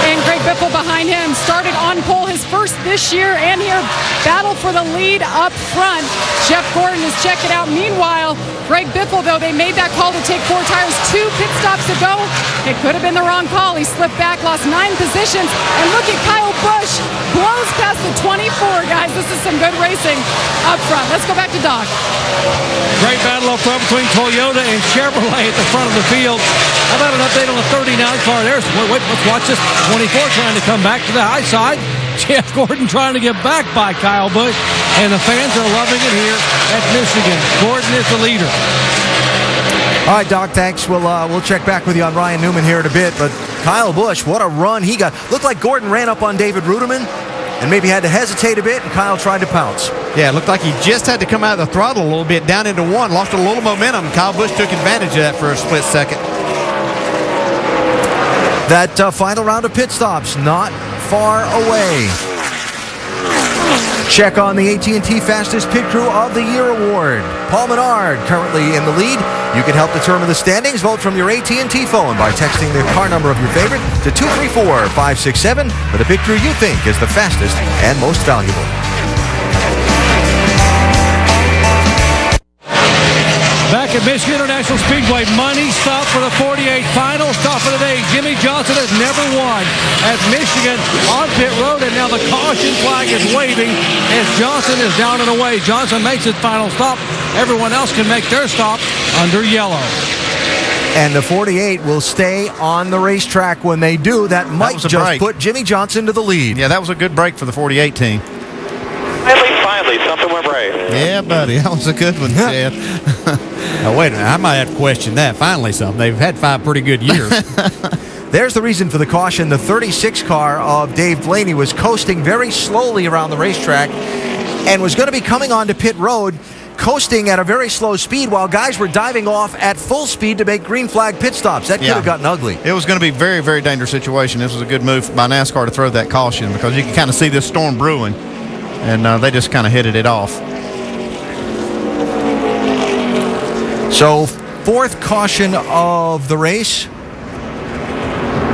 Speaker 13: And Greg Biffle behind him started on pole, his first this year, and here battle for the lead up front. Jeff Gordon is checking out. Meanwhile, Greg Biffle, though, they made that call to take 4 tires, 2 pit stops ago. It could have been the wrong call. He slipped back, lost 9 positions. And look at Kyle Busch, blows past the 24, guys. This is some good racing up front. Let's go back to Doc.
Speaker 14: Great battle up front between Toyota and Chevrolet at the front of the field. How about an update on the 39 car? There's, wait, let's watch this. 24 trying to come back to the high side. Jeff Gordon trying to get back by Kyle Busch. And the fans are loving it here at Michigan. Gordon is the leader.
Speaker 5: All right, Doc, thanks. We'll check back with you on Ryan Newman here in a bit. But Kyle Busch, what a run he got. Looked like Gordon ran up on David Ruderman and maybe had to hesitate a bit, and Kyle tried to pounce.
Speaker 18: Yeah, it looked like he just had to come out of the throttle a little bit, down into 1, lost a little momentum. Kyle Busch took advantage of that for a split second.
Speaker 5: That final round of pit stops, not far away. Check on the AT&T Fastest Pit Crew of the Year award. Paul Menard currently in the lead. You can help determine the standings. Vote from your AT&T phone by texting the car number of your favorite to 234-567 for the pit crew you think is the fastest and most valuable.
Speaker 14: Back at Michigan International Speedway, money stop for the 48 final stop of the day. Jimmy Johnson has never won at Michigan on pit road, and now the caution flag is waving as Johnson is down and away. Johnson makes his final stop. Everyone else can make their stop under yellow.
Speaker 5: And the 48 will stay on the racetrack when they do. That might just put Jimmy Johnson to the lead.
Speaker 15: Yeah, that was a good break for the 48 team.
Speaker 4: Finally, something went right.
Speaker 18: Yeah, buddy, that was a good one, Chad. Now, wait a minute, I might have to question that. Finally something. They've had 5 pretty good years.
Speaker 5: There's the reason for the caution. The 36 car of Dave Blaney was coasting very slowly around the racetrack and was going to be coming onto pit road, coasting at a very slow speed while guys were diving off at full speed to make green flag pit stops. That could have gotten ugly.
Speaker 15: It was going to be a very, very dangerous situation. This was a good move by NASCAR to throw that caution because you can kind of see this storm brewing, and they just kind of headed it off.
Speaker 5: So, 4th caution of the race.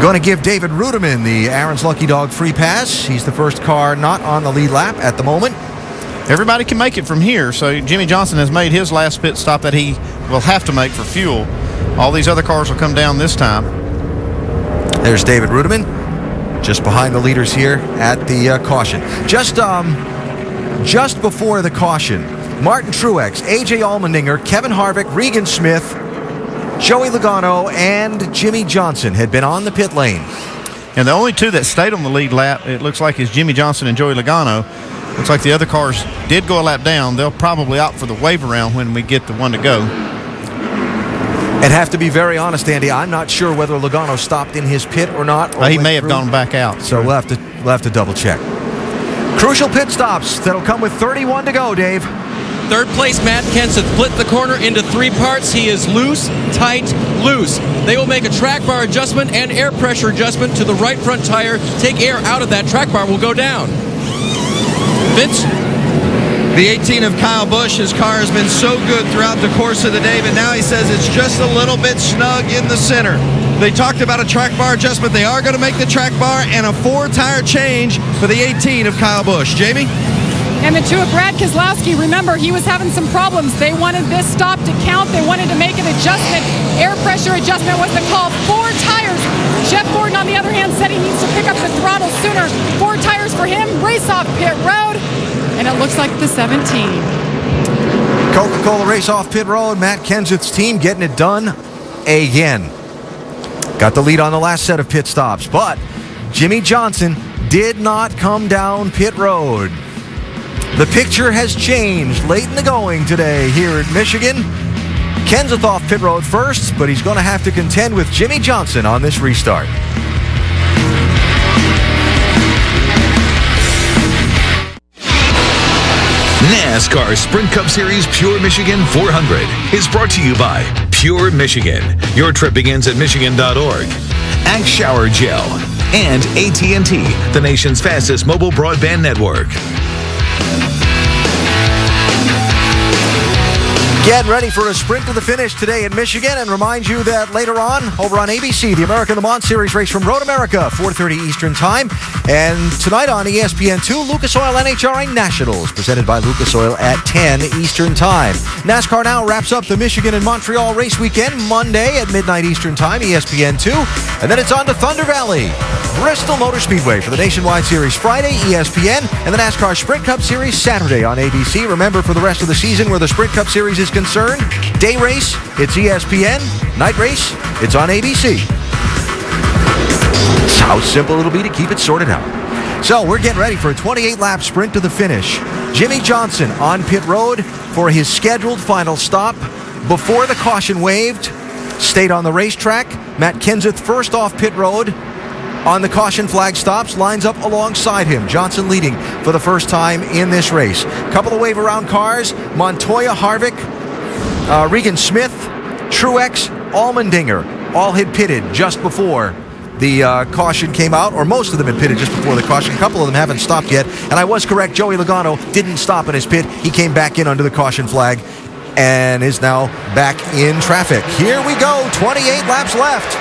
Speaker 5: Going to give David Ruderman the Aaron's Lucky Dog free pass. He's the first car not on the lead lap at the moment.
Speaker 15: Everybody can make it from here, so Jimmy Johnson has made his last pit stop that he will have to make for fuel. All these other cars will come down this time.
Speaker 5: There's David Ruderman, just behind the leaders here at the caution. Just before the caution, Martin Truex, A.J. Allmendinger, Kevin Harvick, Regan Smith, Joey Logano, and Jimmy Johnson had been on the pit lane.
Speaker 15: And the only 2 that stayed on the lead lap, it looks like, is Jimmy Johnson and Joey Logano. Looks like the other cars did go a lap down. They'll probably opt for the wave around when we get the one to go.
Speaker 5: And have to be very honest, Andy, I'm not sure whether Logano stopped in his pit or not. Or
Speaker 15: he may have gone back out.
Speaker 5: So we'll have to double check. Crucial pit stops that'll come with 31 to go, Dave.
Speaker 11: Third place, Matt Kenseth split the corner into 3 parts. He is loose, tight, loose. They will make a track bar adjustment and air pressure adjustment to the right front tire. Take air out of that track bar, will go down. Vince?
Speaker 12: The 18 of Kyle Busch, his car has been so good throughout the course of the day, but now he says it's just a little bit snug in the center. They talked about a track bar adjustment. They are going to make the track bar and a 4-tire change for the 18 of Kyle Busch. Jamie?
Speaker 13: And the 2 of Brad Keselowski, remember, he was having some problems. They wanted this stop to count. They wanted to make an adjustment. Air pressure adjustment was the call. 4 tires. Jeff Gordon, on the other hand, said he needs to pick up the throttle sooner. 4 tires for him. Race off pit road. And it looks like the 17.
Speaker 5: Coca-Cola race off pit road. Matt Kenseth's team getting it done again. Got the lead on the last set of pit stops, but Jimmy Johnson did not come down pit road. The picture has changed late in the going today here in Michigan. Kenseth off pit road first, but he's going to have to contend with Jimmy Johnson on this restart.
Speaker 2: NASCAR Sprint Cup Series Pure Michigan 400 is brought to you by Pure Michigan. Your trip begins at Michigan.org. Axe Shower Gel. And AT&T, the nation's fastest mobile broadband network.
Speaker 5: Get ready for a sprint to the finish today in Michigan, and remind you that later on, over on ABC, the American Le Mans Series race from Road America, 4:30 Eastern Time. And tonight on ESPN2, Lucas Oil NHRA Nationals, presented by Lucas Oil at 10 Eastern Time. NASCAR Now wraps up the Michigan and Montreal race weekend Monday at midnight Eastern Time, ESPN2. And then it's on to Thunder Valley, Bristol Motor Speedway for the Nationwide Series Friday, ESPN, and the NASCAR Sprint Cup Series Saturday on ABC. Remember, for the rest of the season where the Sprint Cup Series is concerned, day race, it's ESPN. Night race, it's on ABC. That's how simple it'll be to keep it sorted out. So we're getting ready for a 28-lap sprint to the finish. Jimmy Johnson on pit road for his scheduled final stop before the caution waved. Stayed on the racetrack. Matt Kenseth first off pit road on the caution flag stops, lines up alongside him. Johnson leading for the first time in this race. Couple of wave around cars. Montoya, Harvick, Regan Smith, Truex, Allmendinger all had pitted just before the caution came out, or most of them had pitted just before the caution. A couple of them haven't stopped yet, and I was correct. Joey Logano didn't stop in his pit. He came back in under the caution flag and is now back in traffic. Here we go, 28 laps left.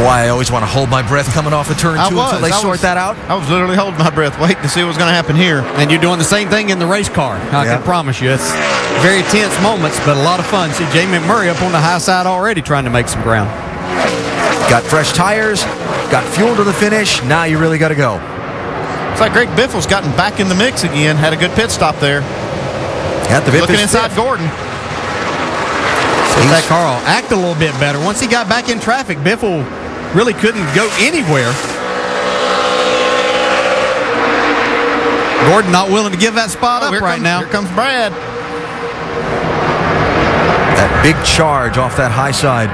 Speaker 5: I always want to hold my breath coming off of turn 2 until they sort that out.
Speaker 15: I was literally holding my breath, waiting to see what was going to happen here.
Speaker 18: And you're doing the same thing in the race car. I can promise you. It's very tense moments, but a lot of fun. See Jamie Murray up on the high side already trying to make some ground.
Speaker 5: Got fresh tires, got fuel to the finish. Now you really got to go.
Speaker 15: It's like Greg Biffle's gotten back in the mix again. Had a good pit stop there. Looking inside Gordon.
Speaker 18: That car will act a little bit better. Once he got back in traffic, Biffle really couldn't go anywhere. Gordon not willing to give that spot up right now.
Speaker 15: Here comes Brad.
Speaker 5: That big charge off that high side.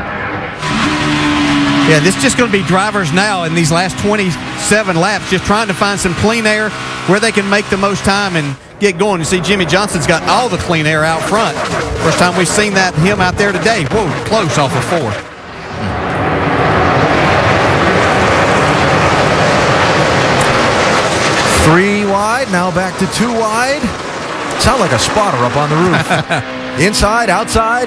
Speaker 18: Yeah, this is just going to be drivers now in these last 27 laps, just trying to find some clean air where they can make the most time and get going. You see Jimmy Johnson's got all the clean air out front. First time we've seen him out there today. Whoa, close off of 4.
Speaker 5: 3 wide, now back to 2 wide. Sound like a spotter up on the roof. Inside, outside.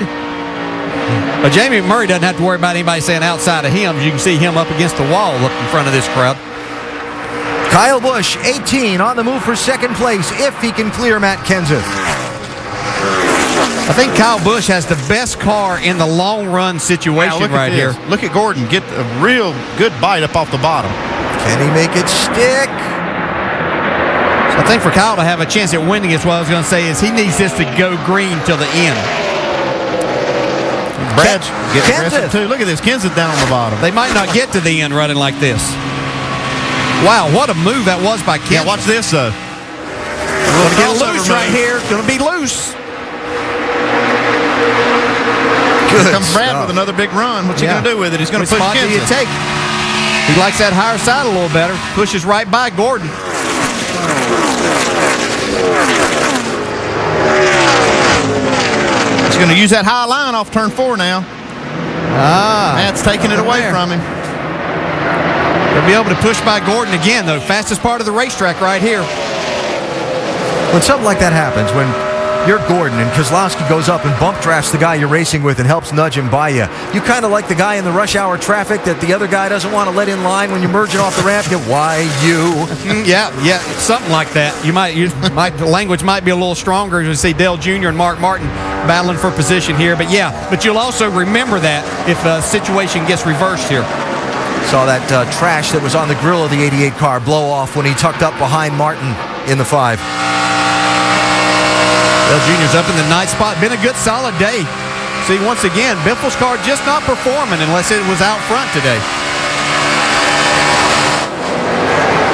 Speaker 18: But Jamie Murray doesn't have to worry about anybody saying outside of him. You can see him up against the wall up in front of this crowd.
Speaker 5: Kyle Busch, 18, on the move for second place if he can clear Matt Kenseth.
Speaker 18: I think Kyle Busch has the best car in the long run situation right here.
Speaker 15: Look at Gordon get a real good bite up off the bottom.
Speaker 5: Can he make it stick?
Speaker 18: I think for Kyle to have a chance at winning is what I was going to say is he needs this to go green till the end.
Speaker 15: Brad's getting aggressive too. Look at this. Kenseth down on the bottom.
Speaker 18: They might not get to the end running like this. Wow, what a move that was by Kenseth.
Speaker 15: Yeah, watch this though.
Speaker 18: Going to get loose right here. Going to be loose.
Speaker 15: Here comes Brad with another big run. What's he going to do with it? He's going to push
Speaker 18: Kenseth. Which spot do you take? He likes that higher side a little better. Pushes right by Gordon.
Speaker 15: He's going to use that high line off turn 4 now. Matt's taking it away from him.
Speaker 18: They'll be able to push by Gordon again, though. Fastest part of the racetrack right here.
Speaker 5: When something like that happens, when you're Gordon and Keselowski goes up and bump drafts the guy you're racing with and helps nudge him by you, you kind of like the guy in the rush hour traffic that the other guy doesn't want to let in line when you're merging off the ramp. Why you?
Speaker 18: Yeah, something like that. The language might be a little stronger as we see Dale Jr. and Mark Martin battling for position here. But you'll also remember that if a situation gets reversed here.
Speaker 5: Saw that trash that was on the grill of the 88 car blow off when he tucked up behind Martin in the 5.
Speaker 18: Dale Jr.'s up in the 9th spot. Been a good, solid day. See, once again, Biffle's car just not performing unless it was out front today.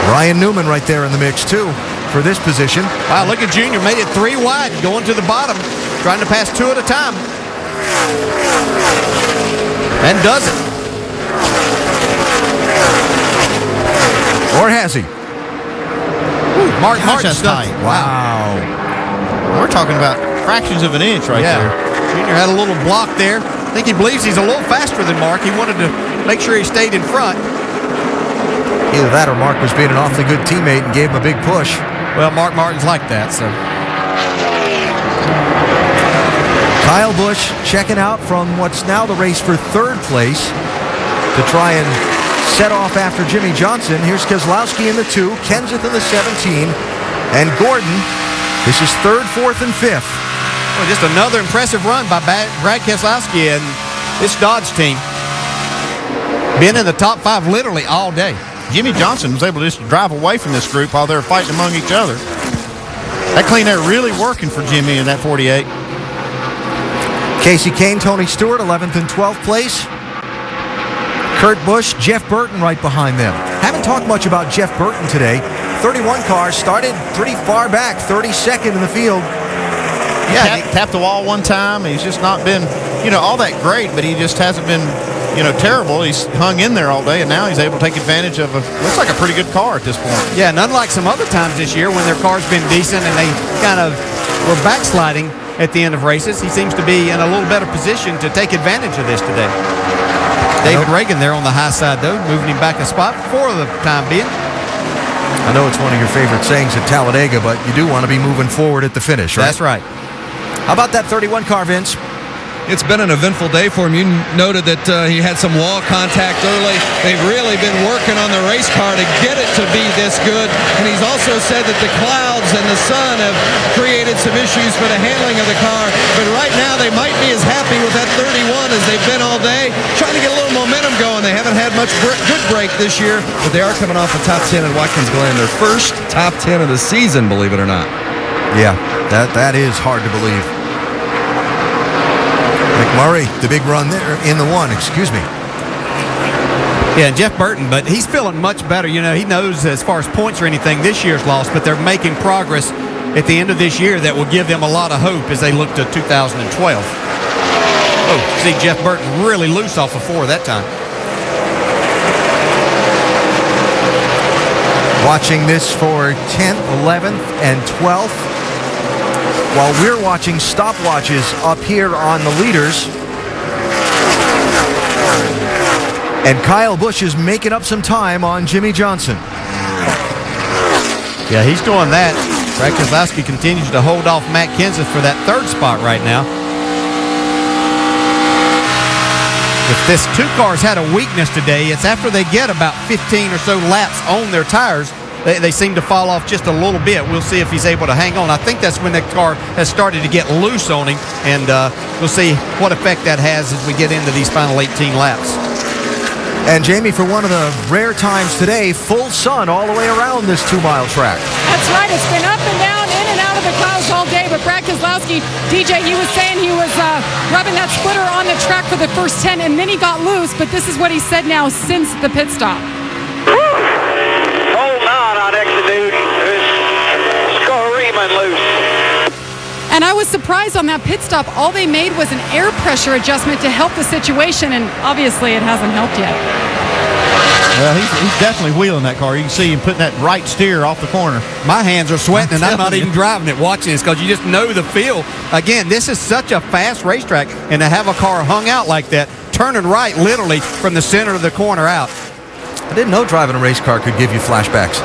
Speaker 5: Ryan Newman right there in the mix, too, for this position.
Speaker 18: Wow, look at Jr. Made it 3 wide, going to the bottom, trying to pass 2 at a time. And does it.
Speaker 5: Or has he?
Speaker 18: Ooh, Mark Martin's
Speaker 15: tight.
Speaker 18: Wow.
Speaker 15: We're talking about fractions of an inch right there.
Speaker 18: Junior had a little block there. I think he believes he's a little faster than Mark. He wanted to make sure he stayed in front.
Speaker 5: Either that or Mark was being an awfully good teammate and gave him a big push.
Speaker 18: Well, Mark Martin's like that, so.
Speaker 5: Kyle Busch checking out from what's now the race for 3rd place to try and set off after Jimmy Johnson. Here's Keselowski in the 2, Kenseth in the 17, and Gordon. This is 3rd, 4th, and 5th.
Speaker 18: Well, just another impressive run by Brad Keselowski and this Dodge team. Been in the top 5 literally all day.
Speaker 15: Jimmy Johnson was able to just drive away from this group while they were fighting among each other. That clean air really working for Jimmy in that 48.
Speaker 5: Casey Kane, Tony Stewart, 11th and 12th place. Kurt Busch, Jeff Burton right behind them. Haven't talked much about Jeff Burton today. 31 car started pretty far back, 32nd in the field.
Speaker 15: Yeah, he tapped the wall one time. He's just not been, all that great, but he just hasn't been, terrible. He's hung in there all day, and now he's able to take advantage of looks like a pretty good car at this point.
Speaker 18: Yeah, and unlike some other times this year when their car's been decent and they kind of were backsliding at the end of races, he seems to be in a little better position to take advantage of this today. David Reagan there on the high side, though, moving him back a spot for the time being.
Speaker 5: I know it's one of your favorite sayings at Talladega, but you do want to be moving forward at the finish, right?
Speaker 18: That's right.
Speaker 5: How about that 31 car, Vince?
Speaker 12: It's been an eventful day for him. You noted that he had some wall contact early. They've really been working on the race car to get it to be this good. And he's also said that the clouds and the sun have created some issues for the handling of the car. But right now they might be as happy with that 31 as they've been all day, trying to get a little momentum going. They haven't had much good break this year, but they are coming off a top 10 at Watkins Glen, their first top 10 of the season, believe it or not.
Speaker 5: Yeah, that is hard to believe. McMurray, the big run there in the 1, excuse me.
Speaker 18: Yeah, Jeff Burton, but he's feeling much better. He knows as far as points or anything this year's lost, but they're making progress at the end of this year that will give them a lot of hope as they look to 2012. Oh, see Jeff Burton really loose off of 4 that time.
Speaker 5: Watching this for 10th, 11th, and 12th. While we're watching stopwatches up here on the leaders. And Kyle Busch is making up some time on Jimmy Johnson.
Speaker 18: Yeah, he's doing that. Brad Keselowski continues to hold off Matt Kenseth for that 3rd spot right now. If this 2 cars had a weakness today, it's after they get about 15 or so laps on their tires, they seem to fall off just a little bit. We'll see if he's able to hang on. I think that's when that car has started to get loose on him, and we'll see what effect that has as we get into these final 18 laps.
Speaker 5: And Jamie, for one of the rare times today, full sun all the way around this 2-mile track.
Speaker 13: That's right. It's been up and down, in and out of the clouds all day. But Brad Keselowski, DJ, he was saying he was rubbing that splitter on the track for the first 10, and then he got loose. But this is what he said now since the pit stop.
Speaker 4: Holding on next dude who's screaming loose.
Speaker 13: And I was surprised on that pit stop. All they made was an air pressure adjustment to help the situation, and obviously it hasn't helped yet.
Speaker 15: Well, he's definitely wheeling that car. You can see him putting that right steer off the corner.
Speaker 18: My hands are sweating, and I'm not even driving it, watching this, because you just know the feel. Again, this is such a fast racetrack, and to have a car hung out like that, turning right literally from the center of the corner out.
Speaker 5: I didn't know driving a race car could give you flashbacks.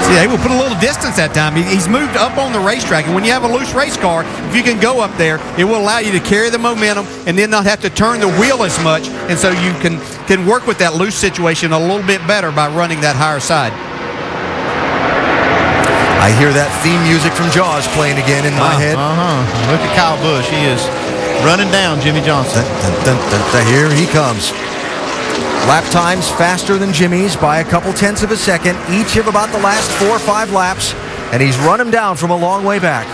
Speaker 18: See, they will put a little distance that time. He's moved up on the racetrack, and when you have a loose race car, if you can go up there, it will allow you to carry the momentum and then not have to turn the wheel as much, and so you can work with that loose situation a little bit better by running that higher side.
Speaker 5: I hear that theme music from Jaws playing again in my head.
Speaker 15: Look at Kyle Busch. He is running down Jimmy Johnson.
Speaker 5: Here he comes. Lap times faster than Jimmy's by a couple tenths of a second, each of about the last 4 or 5 laps, and he's run him down from a long way back.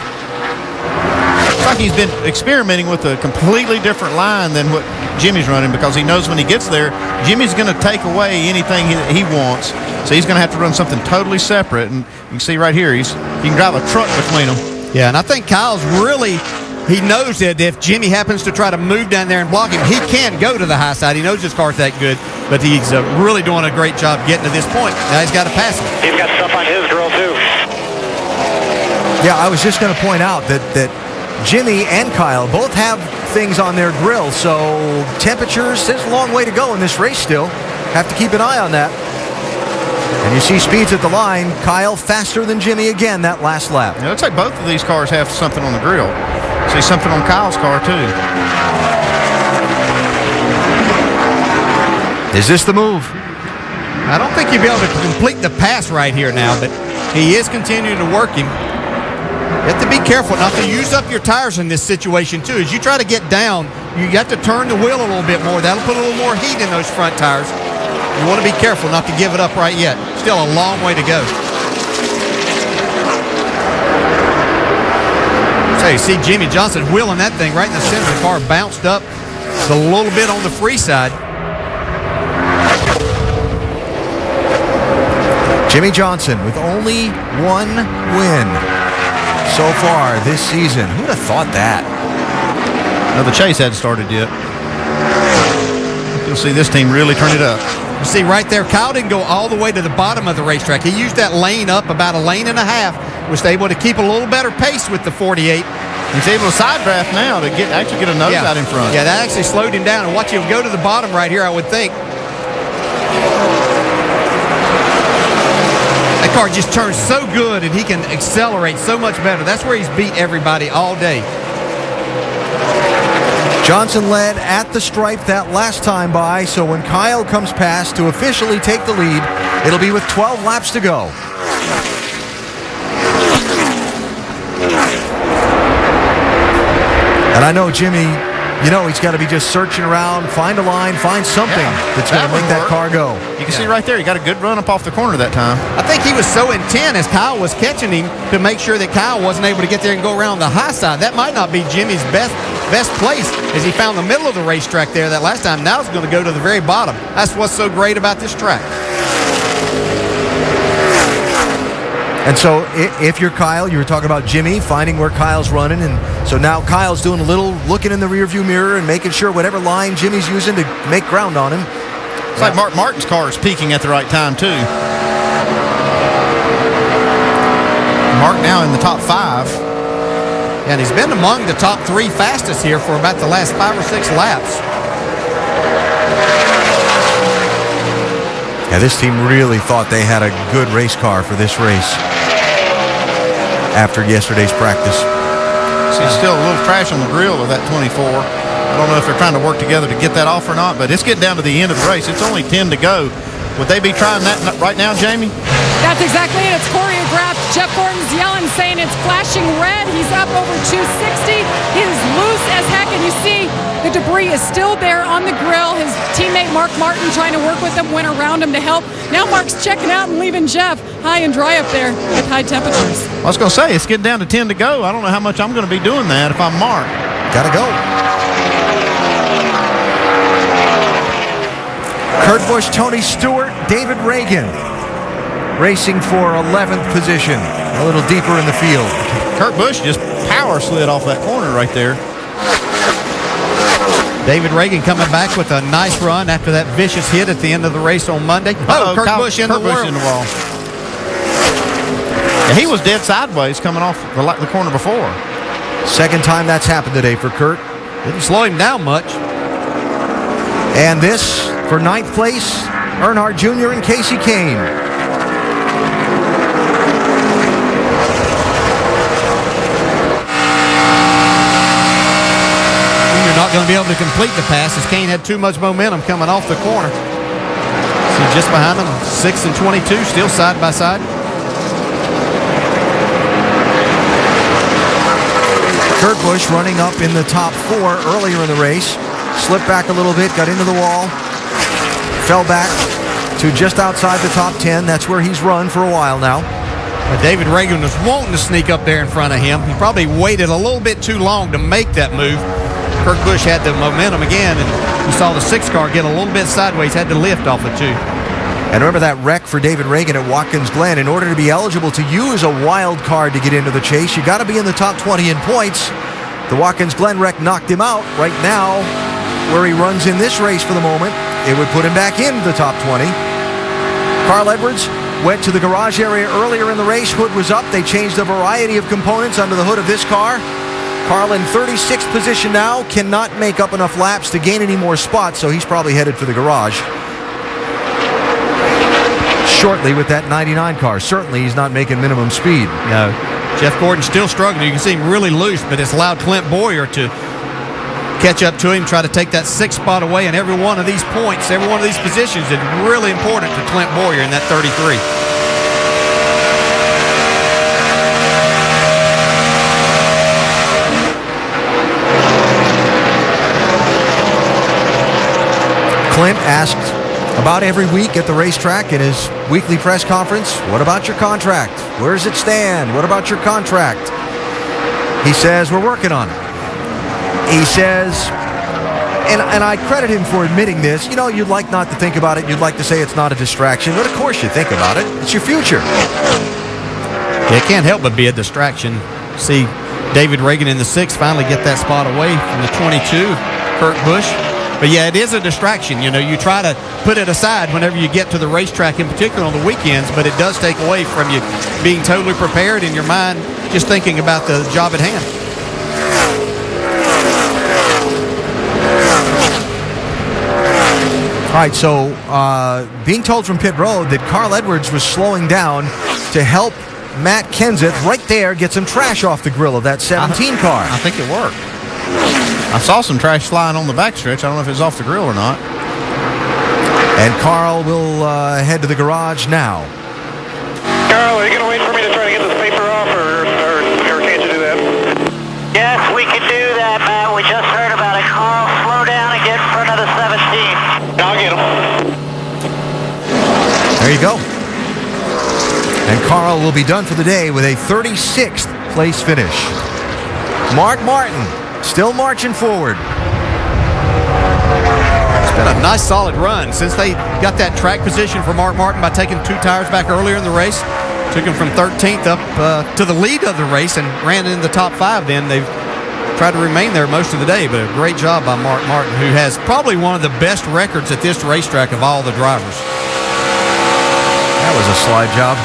Speaker 15: It's like he's been experimenting with a completely different line than what Jimmy's running, because he knows when he gets there, Jimmy's going to take away anything he wants, so he's going to have to run something totally separate. And you can see right here, you can drive a truck between them.
Speaker 18: Yeah, and I think Kyle's really... He knows that if Jimmy happens to try to move down there and block him, he can go to the high side. He knows his car's that good, but he's really doing a great job getting to this point. Now he's got to pass him.
Speaker 4: He's got stuff on his grill, too.
Speaker 5: Yeah, I was just going to point out that Jimmy and Kyle both have things on their grill, so temperatures, there's a long way to go in this race still. Have to keep an eye on that. And you see speeds at the line. Kyle faster than Jimmy again that last lap.
Speaker 15: It looks like both of these cars have something on the grill. See something on Kyle's car, too.
Speaker 5: Is this the move?
Speaker 18: I don't think you'll be able to complete the pass right here now, but he is continuing to work him. You have to be careful not to use up your tires in this situation, too. As you try to get down, you have to turn the wheel a little bit more. That'll put a little more heat in those front tires. You want to be careful not to give it up right yet. Still a long way to go. So you see Jimmy Johnson wheeling that thing right in the center of the car, bounced up a little bit on the free side.
Speaker 5: Jimmy Johnson with only 1 win so far this season. Who'd have thought that?
Speaker 15: No, the chase hadn't started yet. You'll see this team really turn it up.
Speaker 18: You see right there, Kyle didn't go all the way to the bottom of the racetrack. He used that lane up about a lane and a half, was able to keep a little better pace with the 48.
Speaker 15: He's able to side draft now to actually get a nose out in front.
Speaker 18: Yeah, that actually slowed him down. And watch him go to the bottom right here, I would think. That car just turns so good, and he can accelerate so much better. That's where he's beat everybody all day.
Speaker 5: Johnson led at the stripe that last time by, so when Kyle comes past to officially take the lead, it'll be with 12 laps to go. And I know Jimmy, he's got to be just searching around, find a line, find something that's going to make that car go.
Speaker 15: You can see right there, he got a good run up off the corner that time.
Speaker 18: I think he was so intent as Kyle was catching him to make sure that Kyle wasn't able to get there and go around the high side. That might not be Jimmy's best place, as he found the middle of the racetrack there that last time. Now it's going to go to the very bottom. That's what's so great about this track.
Speaker 5: And so if you're Kyle, you were talking about Jimmy, finding where Kyle's running, and so now Kyle's doing a little looking in the rearview mirror and making sure whatever line Jimmy's using to make ground on him.
Speaker 15: It's like Mark Martin's car is peaking at the right time, too. Mark now in the top 5.
Speaker 18: And he's been among the top 3 fastest here for about the last 5 or 6 laps.
Speaker 5: Yeah, this team really thought they had a good race car for this race after yesterday's practice.
Speaker 15: See, still a little trash on the grill of that 24. I don't know if they're trying to work together to get that off or not, but it's getting down to the end of the race. It's only 10 to go. Would they be trying that right now, Jamie?
Speaker 13: That's exactly it. It's choreographed. Jeff Gordon's yelling, saying it's flashing red. He's up over 260. He is loose as heck, and you see the debris is still there on the grill. His teammate Mark Martin trying to work with him, went around him to help. Now Mark's checking out and leaving Jeff high and dry up there with high temperatures.
Speaker 15: I was going to say, it's getting down to 10 to go. I don't know how much I'm going to be doing that if I'm Mark.
Speaker 5: Gotta go. Kurt Busch, Tony Stewart, David Reagan racing for 11th position. A little deeper in the field.
Speaker 15: Kurt Busch just power slid off that corner right there.
Speaker 18: David Reagan coming back with a nice run after that vicious hit at the end of the race on Monday. Kurt Busch in the wall.
Speaker 15: Yeah, he was dead sideways coming off the corner before.
Speaker 5: Second time that's happened today for Kurt.
Speaker 18: Didn't slow him down much.
Speaker 5: And this for 9th place, Earnhardt Jr. and Casey Kane.
Speaker 18: You're not going to be able to complete the pass as Kane had too much momentum coming off the corner. See just behind him, 6 and 22, still side by side.
Speaker 5: Kurt Busch running up in the top 4 earlier in the race. Slipped back a little bit, got into the wall, fell back to just outside the top 10. That's where he's run for a while now.
Speaker 18: But David Reagan was wanting to sneak up there in front of him. He probably waited a little bit too long to make that move. Kurt Busch had the momentum again, and you saw the 6 car get a little bit sideways, had to lift off of 2.
Speaker 5: And remember that wreck for David Reagan at Watkins Glen. In order to be eligible to use a wild card to get into the chase, you got to be in the top 20 in points. The Watkins Glen wreck knocked him out. Right now, where he runs in this race for the moment, it would put him back into the top 20. Carl Edwards went to the garage area earlier in the race. Hood was up. They changed a variety of components under the hood of this car. Carl in 36th position now, cannot make up enough laps to gain any more spots, so he's probably headed for the garage shortly with that 99 car. Certainly he's not making minimum speed.
Speaker 18: No. Jeff Gordon still struggling. You can see him really loose, but it's allowed Clint Boyer to catch up to him, try to take that 6th spot away, and every one of these points, every one of these positions is really important to Clint Boyer in that 33.
Speaker 5: Clint asked about every week at the racetrack in his weekly press conference, what about your contract? Where does it stand? What about your contract? He says, we're working on it. He says, and I credit him for admitting this, you know, you'd like not to think about it. You'd like to say it's not a distraction, but of course you think about it. It's your future.
Speaker 18: It can't help but be a distraction. See David Reagan in the 6th finally get that spot away from the 22, Kurt Busch. But yeah, it is a distraction. You know, you try to put it aside whenever you get to the racetrack, in particular on the weekends, but it does take away from you being totally prepared in your mind, just thinking about the job at hand.
Speaker 5: All right, so being told from pit road that Carl Edwards was slowing down to help Matt Kenseth right there get some trash off the grill of that 17 car.
Speaker 15: I think it worked. I saw some trash flying on the backstretch. I don't know if it was off the grill or not.
Speaker 5: And Carl will head to the garage now.
Speaker 4: Carl, are you going to wait for me to try to get this paper off, or can't you do that?
Speaker 19: Yes, we can do that, Matt. We just heard about it. Carl, slow down and get in front of the 17.
Speaker 4: I'll get him.
Speaker 5: There you go. And Carl will be done for the day with a 36th place finish. Mark Martin still marching forward.
Speaker 18: It's been a nice solid run since they got that track position for Mark Martin by taking 2 tires back earlier in the race. Took him from 13th up to the lead of the race and ran in the top 5 then. They've tried to remain there most of the day, but a great job by Mark Martin, who has probably one of the best records at this racetrack of all the drivers.
Speaker 5: That was a slide job.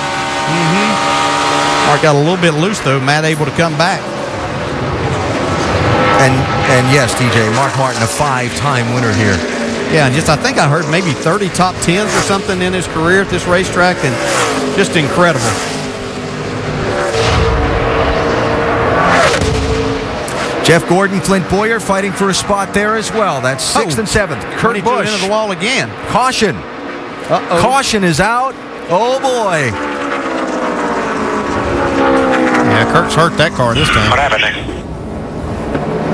Speaker 18: Mark got a little bit loose though. Matt able to come back.
Speaker 5: And yes, TJ, Mark Martin, a 5-time winner here.
Speaker 18: Yeah, and I think I heard maybe 30 top 10s or something in his career at this racetrack, and just incredible.
Speaker 5: Jeff Gordon, Clint Boyer fighting for a spot there as well. That's 6th and 7th. Kurt Busch
Speaker 18: into the wall again.
Speaker 5: Caution. Caution is out. Oh boy.
Speaker 15: Yeah, Kurt's hurt that car this time.
Speaker 4: What happened there?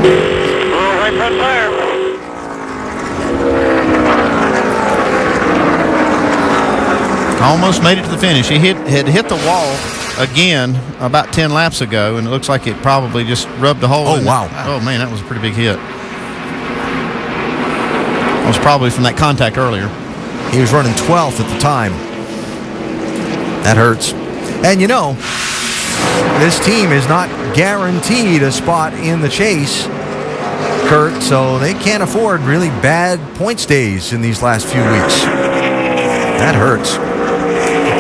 Speaker 19: Right front tire.
Speaker 15: Almost made it to the finish. He had hit the wall again about 10 laps ago, and it looks like it probably just rubbed a hole.
Speaker 5: Oh, wow.
Speaker 15: Oh, man, that was a pretty big hit. It was probably from that contact earlier.
Speaker 5: He was running 12th at the time. That hurts. And you know, this team is not guaranteed a spot in the chase, Kurt, so they can't afford really bad points days in these last few weeks. That hurts.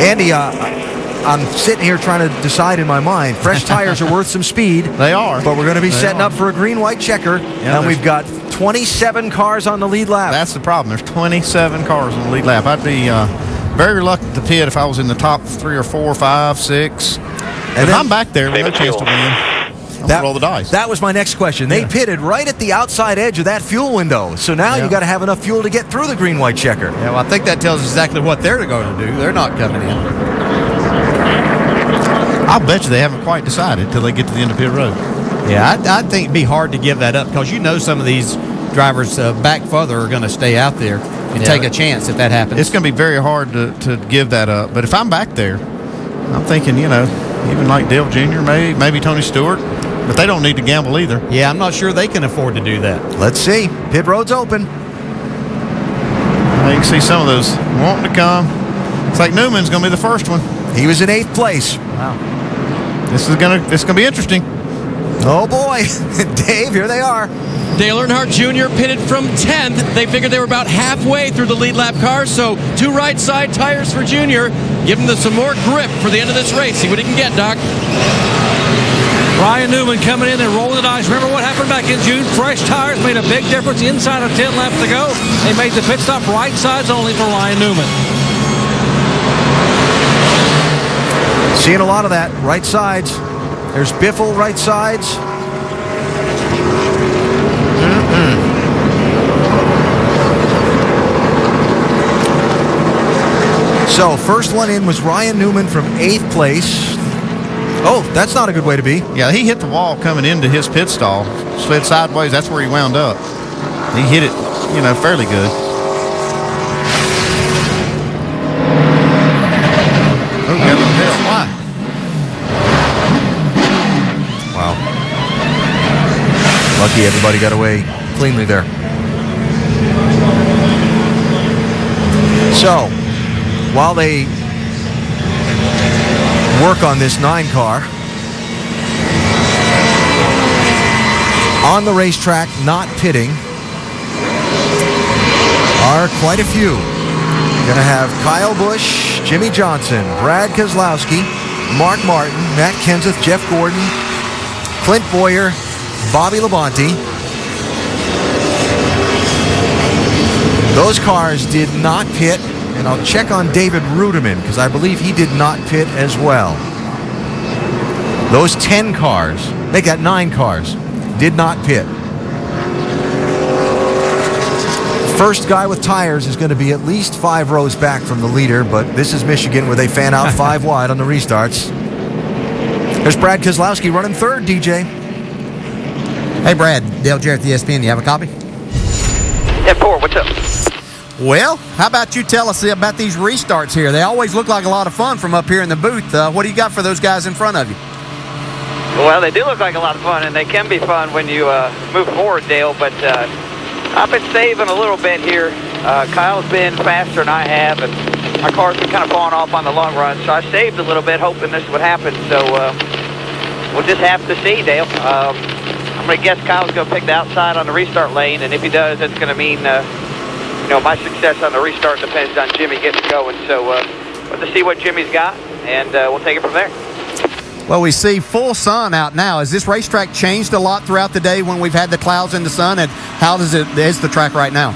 Speaker 5: Andy, I'm sitting here trying to decide in my mind. Fresh tires are worth some speed.
Speaker 15: They are.
Speaker 5: But we're going to be setting up for a green-white checker, and we've got 27 cars on the lead lap.
Speaker 15: That's the problem. There's 27 cars on the lead lap. I'd be very reluctant to pit if I was in the top 3 or 4, 5, 6. And if I'm back there, no chance to win. I'm going to roll the dice.
Speaker 5: That was my next question. They pitted right at the outside edge of that fuel window. So now you got to have enough fuel to get through the green-white checker.
Speaker 18: Yeah, well, I think that tells us exactly what they're going to do. They're not coming in.
Speaker 15: I'll bet you they haven't quite decided until they get to the end of pit road.
Speaker 18: Yeah, I think it'd be hard to give that up because you know some of these drivers back further are going to stay out there and take a chance if that happens.
Speaker 15: It's going to be very hard to give that up. But if I'm back there, I'm thinking, you know, even like Dale Jr., maybe Tony Stewart. But they don't need to gamble either.
Speaker 18: Yeah, I'm not sure they can afford to do that.
Speaker 5: Let's see. Pit road's open.
Speaker 15: You can see some of those wanting to come. It's like Newman's going to be the first one.
Speaker 5: He was in 8th place.
Speaker 18: Wow.
Speaker 15: This is going to be interesting.
Speaker 5: Oh, boy. Dave, here they are.
Speaker 11: Dale Earnhardt Jr. pitted from 10th. They figured they were about halfway through the lead lap cars, so 2 right side tires for Jr. Give him some more grip for the end of this race. See what he can get, Doc.
Speaker 14: Ryan Newman coming in and rolling the dice. Remember what happened back in June? Fresh tires made a big difference inside of 10 laps to go. They made the pit stop right sides only for Ryan Newman.
Speaker 5: Seeing a lot of that. Right sides. There's Biffle right sides. So, first one in was Ryan Newman from 8th place. Oh, that's not a good way to be.
Speaker 15: Yeah, he hit the wall coming into his pit stall. Slid sideways. That's where he wound up. He hit it, you know, fairly good. Oh, got a little hit. Why?
Speaker 5: Wow. Lucky everybody got away cleanly there. So, while they work on this 9 car, on the racetrack, not pitting, are quite a few. Going to have Kyle Busch, Jimmy Johnson, Brad Keselowski, Mark Martin, Matt Kenseth, Jeff Gordon, Clint Boyer, Bobby Labonte. Those cars did not pit. And I'll check on David Ruderman because I believe he did not pit as well. Those 10 cars, they got 9 cars, did not pit. First guy with tires is going to be at least 5 rows back from the leader, but this is Michigan where they fan out 5 wide on the restarts. There's Brad Keselowski running 3rd, DJ.
Speaker 7: Hey, Brad. Dale Jarrett, the ESPN. You have a copy?
Speaker 9: Yeah, 4. What's up?
Speaker 7: Well, how about you tell us about these restarts here? They always look like a lot of fun from up here in the booth. What do you got for those guys in front of you?
Speaker 9: Well, they do look like a lot of fun, and they can be fun when you move forward, Dale, but I've been saving a little bit here. Kyle's been faster than I have, and my car's been kind of falling off on the long run, so I saved a little bit hoping this would happen, so we'll just have to see, Dale. I'm going to guess Kyle's going to pick the outside on the restart lane, and if he does, that's going to mean you know, my success on the restart depends on Jimmy getting going. So let's see what Jimmy's got, and we'll take it from there.
Speaker 7: Well, we see full sun out now. Has this racetrack changed a lot throughout the day when we've had the clouds and the sun? And how is the track right now?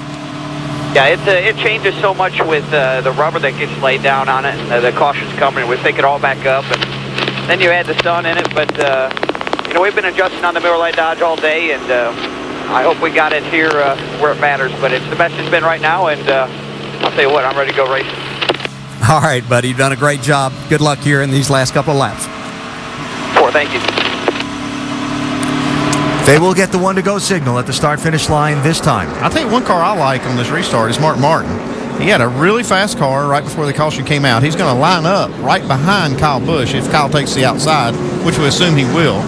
Speaker 9: Yeah, it changes so much with the rubber that gets laid down on it, and the caution's coming. We pick it all back up, and then you add the sun in it. But you know, we've been adjusting on the Miller Lite Dodge all day, and I hope we got it here where it matters, but it's the best it's been right now, and I'll tell you what, I'm ready to go racing.
Speaker 7: All right, buddy. You've done a great job. Good luck here in these last couple of laps.
Speaker 9: 4, thank you.
Speaker 5: They will get the one-to-go signal at the start-finish line this time.
Speaker 15: I'll tell you one car I like on this restart is Mark Martin. He had a really fast car right before the caution came out. He's going to line up right behind Kyle Busch if Kyle takes the outside, which we assume he will.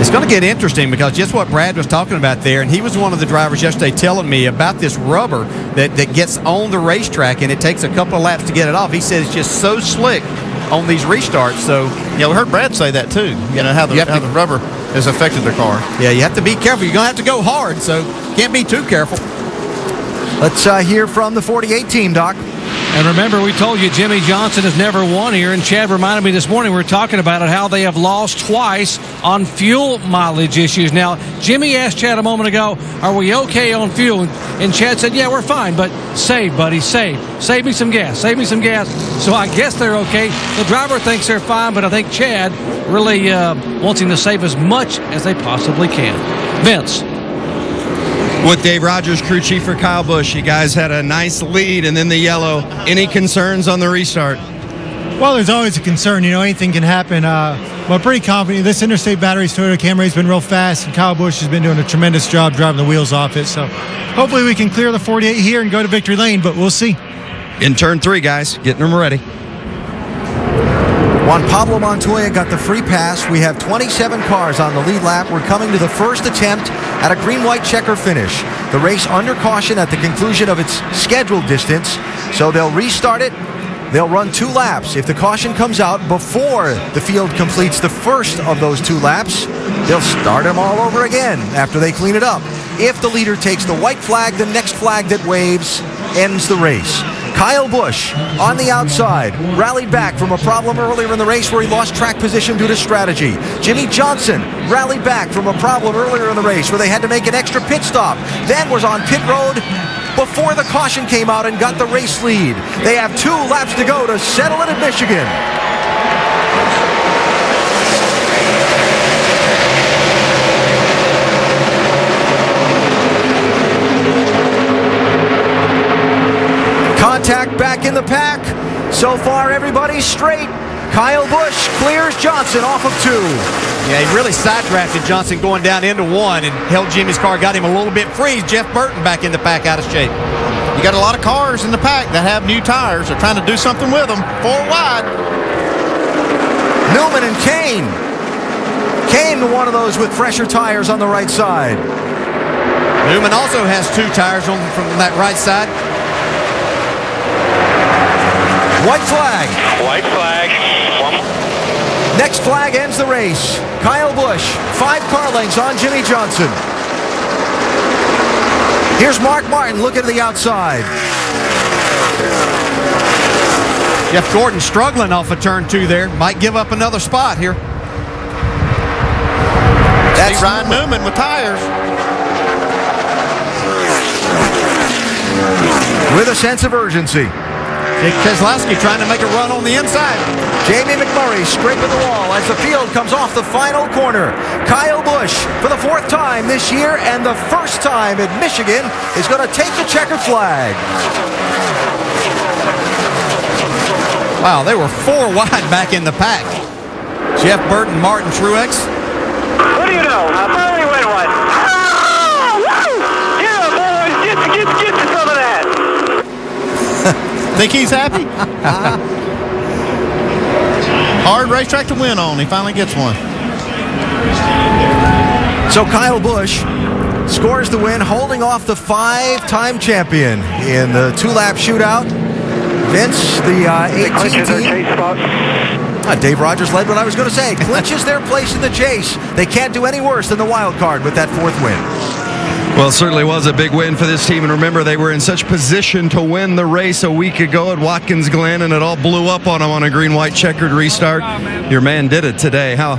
Speaker 18: It's going to get interesting because just what Brad was talking about there, and he was one of the drivers yesterday telling me about this rubber that gets on the racetrack, and it takes a couple of laps to get it off. He said it's just so slick on these restarts. So,
Speaker 15: yeah, we heard Brad say that too. You know, how the rubber has affected their car.
Speaker 18: Yeah, you have to be careful. You're going to have to go hard, so can't be too careful.
Speaker 5: Let's hear from the 48 team, Doc.
Speaker 14: And remember, we told you Jimmy Johnson has never won here, and Chad reminded me this morning we were talking about it, how they have lost twice on fuel mileage issues. Now, Jimmy asked Chad a moment ago, are we okay on fuel? And Chad said, yeah, we're fine, but save, buddy, save. Save me some gas. Save me some gas. So I guess they're okay. The driver thinks they're fine, but I think Chad really wants him to save as much as they possibly can. Vince.
Speaker 12: With Dave Rogers, crew chief for Kyle Busch, you guys had a nice lead and then the yellow. Any concerns on the restart?
Speaker 8: Well, there's always a concern. You know, anything can happen. But pretty confident. This Interstate Batteries Toyota Camry has been real fast, and Kyle Busch has been doing a tremendous job driving the wheels off it. So hopefully we can clear the 48 here and go to victory lane, but we'll see.
Speaker 12: In turn 3, guys, getting them ready.
Speaker 5: Juan Pablo Montoya got the free pass. We have 27 cars on the lead lap. We're coming to the first attempt at a green-white checker finish. The race under caution at the conclusion of its scheduled distance. So they'll restart it. They'll run 2 laps. If the caution comes out before the field completes the first of those 2 laps, they'll start them all over again after they clean it up. If the leader takes the white flag, the next flag that waves ends the race. Kyle Busch on the outside, rallied back from a problem earlier in the race where he lost track position due to strategy. Jimmy Johnson rallied back from a problem earlier in the race where they had to make an extra pit stop, then was on pit road before the caution came out and got the race lead. They have 2 laps to go to settle it at Michigan. Contact back in the pack. So far, everybody's straight. Kyle Busch clears Johnson off of 2.
Speaker 18: Yeah, he really side-drafted Johnson going down into 1 and held Jimmy's car, got him a little bit free. Jeff Burton back in the pack out of shape.
Speaker 15: You got a lot of cars in the pack that have new tires. They're trying to do something with them. 4 wide.
Speaker 5: Newman and Kane. Kane, one of those with fresher tires on the right side.
Speaker 18: Newman also has 2 tires on from that right side.
Speaker 5: White flag.
Speaker 4: White flag.
Speaker 5: Next flag ends the race. Kyle Busch, 5 car lengths on Jimmy Johnson. Here's Mark Martin looking to the outside.
Speaker 18: Jeff Gordon struggling off of turn 2 there. Might give up another spot here.
Speaker 15: That's Ryan Newman with tires.
Speaker 5: With a sense of urgency.
Speaker 18: Jake Keselowski trying to make a run on the inside.
Speaker 5: Jamie McMurray scraping the wall as the field comes off the final corner. Kyle Busch, for the 4th time this year and the first time at Michigan, is going to take the checkered flag.
Speaker 18: Wow, they were 4 wide back in the pack. Jeff Burton, Martin Truex.
Speaker 19: What do you know? I finally win one. Oh, woo! Yeah, boys, get to some of that.
Speaker 15: Think he's happy? Hard racetrack to win on. He finally gets one.
Speaker 5: So Kyle Busch scores the win, holding off the 5-time champion in the 2-lap shootout. Vince, the 18 team. Dave Rogers led what I was going to say. Clinches their place in the chase. They can't do any worse than the wild card with that 4th win.
Speaker 12: Well, it certainly was a big win for this team. And remember, they were in such position to win the race a week ago at Watkins Glen, and it all blew up on them on a green-white checkered restart. Your man did it today. How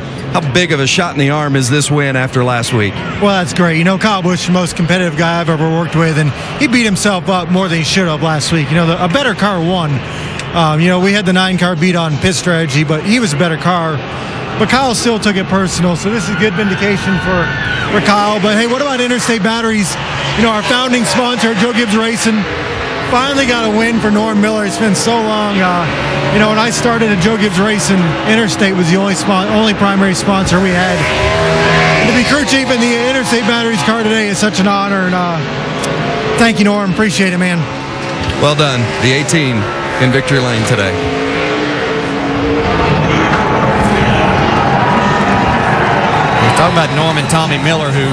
Speaker 12: big of a shot in the arm is this win after last week?
Speaker 8: Well, that's great. You know, Kyle Busch, the most competitive guy I've ever worked with, and he beat himself up more than he should have last week. You know, a better car won. You know, we had the 9-car beat on pit strategy, but he was a better car. But Kyle still took it personal, so this is good vindication for Kyle. But hey, what about Interstate Batteries? You know, our founding sponsor, Joe Gibbs Racing, finally got a win for Norm Miller. It's been so long. You know, when I started at Joe Gibbs Racing, Interstate was the only primary sponsor we had. To be crew chief in the Interstate Batteries car today is such an honor, and thank you, Norm. Appreciate it, man.
Speaker 12: Well done. The 18 in victory lane today.
Speaker 7: We're talking about Norm and Tommy Miller, who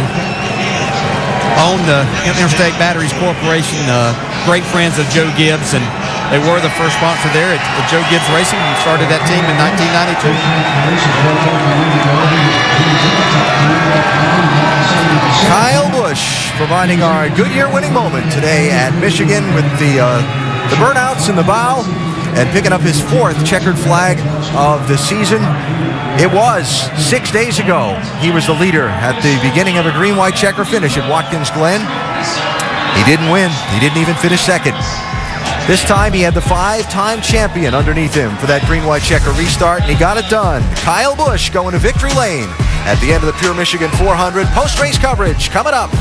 Speaker 7: own the Interstate Batteries Corporation, great friends of Joe Gibbs, and they were the first sponsor there at Joe Gibbs Racing and started that team in 1992.
Speaker 5: Kyle Busch providing our Goodyear winning moment today at Michigan with the burnouts in the bow and picking up his 4th checkered flag of the season. It was 6 days ago. He was the leader at the beginning of a green-white checker finish at Watkins Glen. He didn't win. He didn't even finish second. This time he had the 5-time champion underneath him for that green-white checker restart, and he got it done. Kyle Busch going to victory lane at the end of the Pure Michigan 400. Post-race coverage coming up.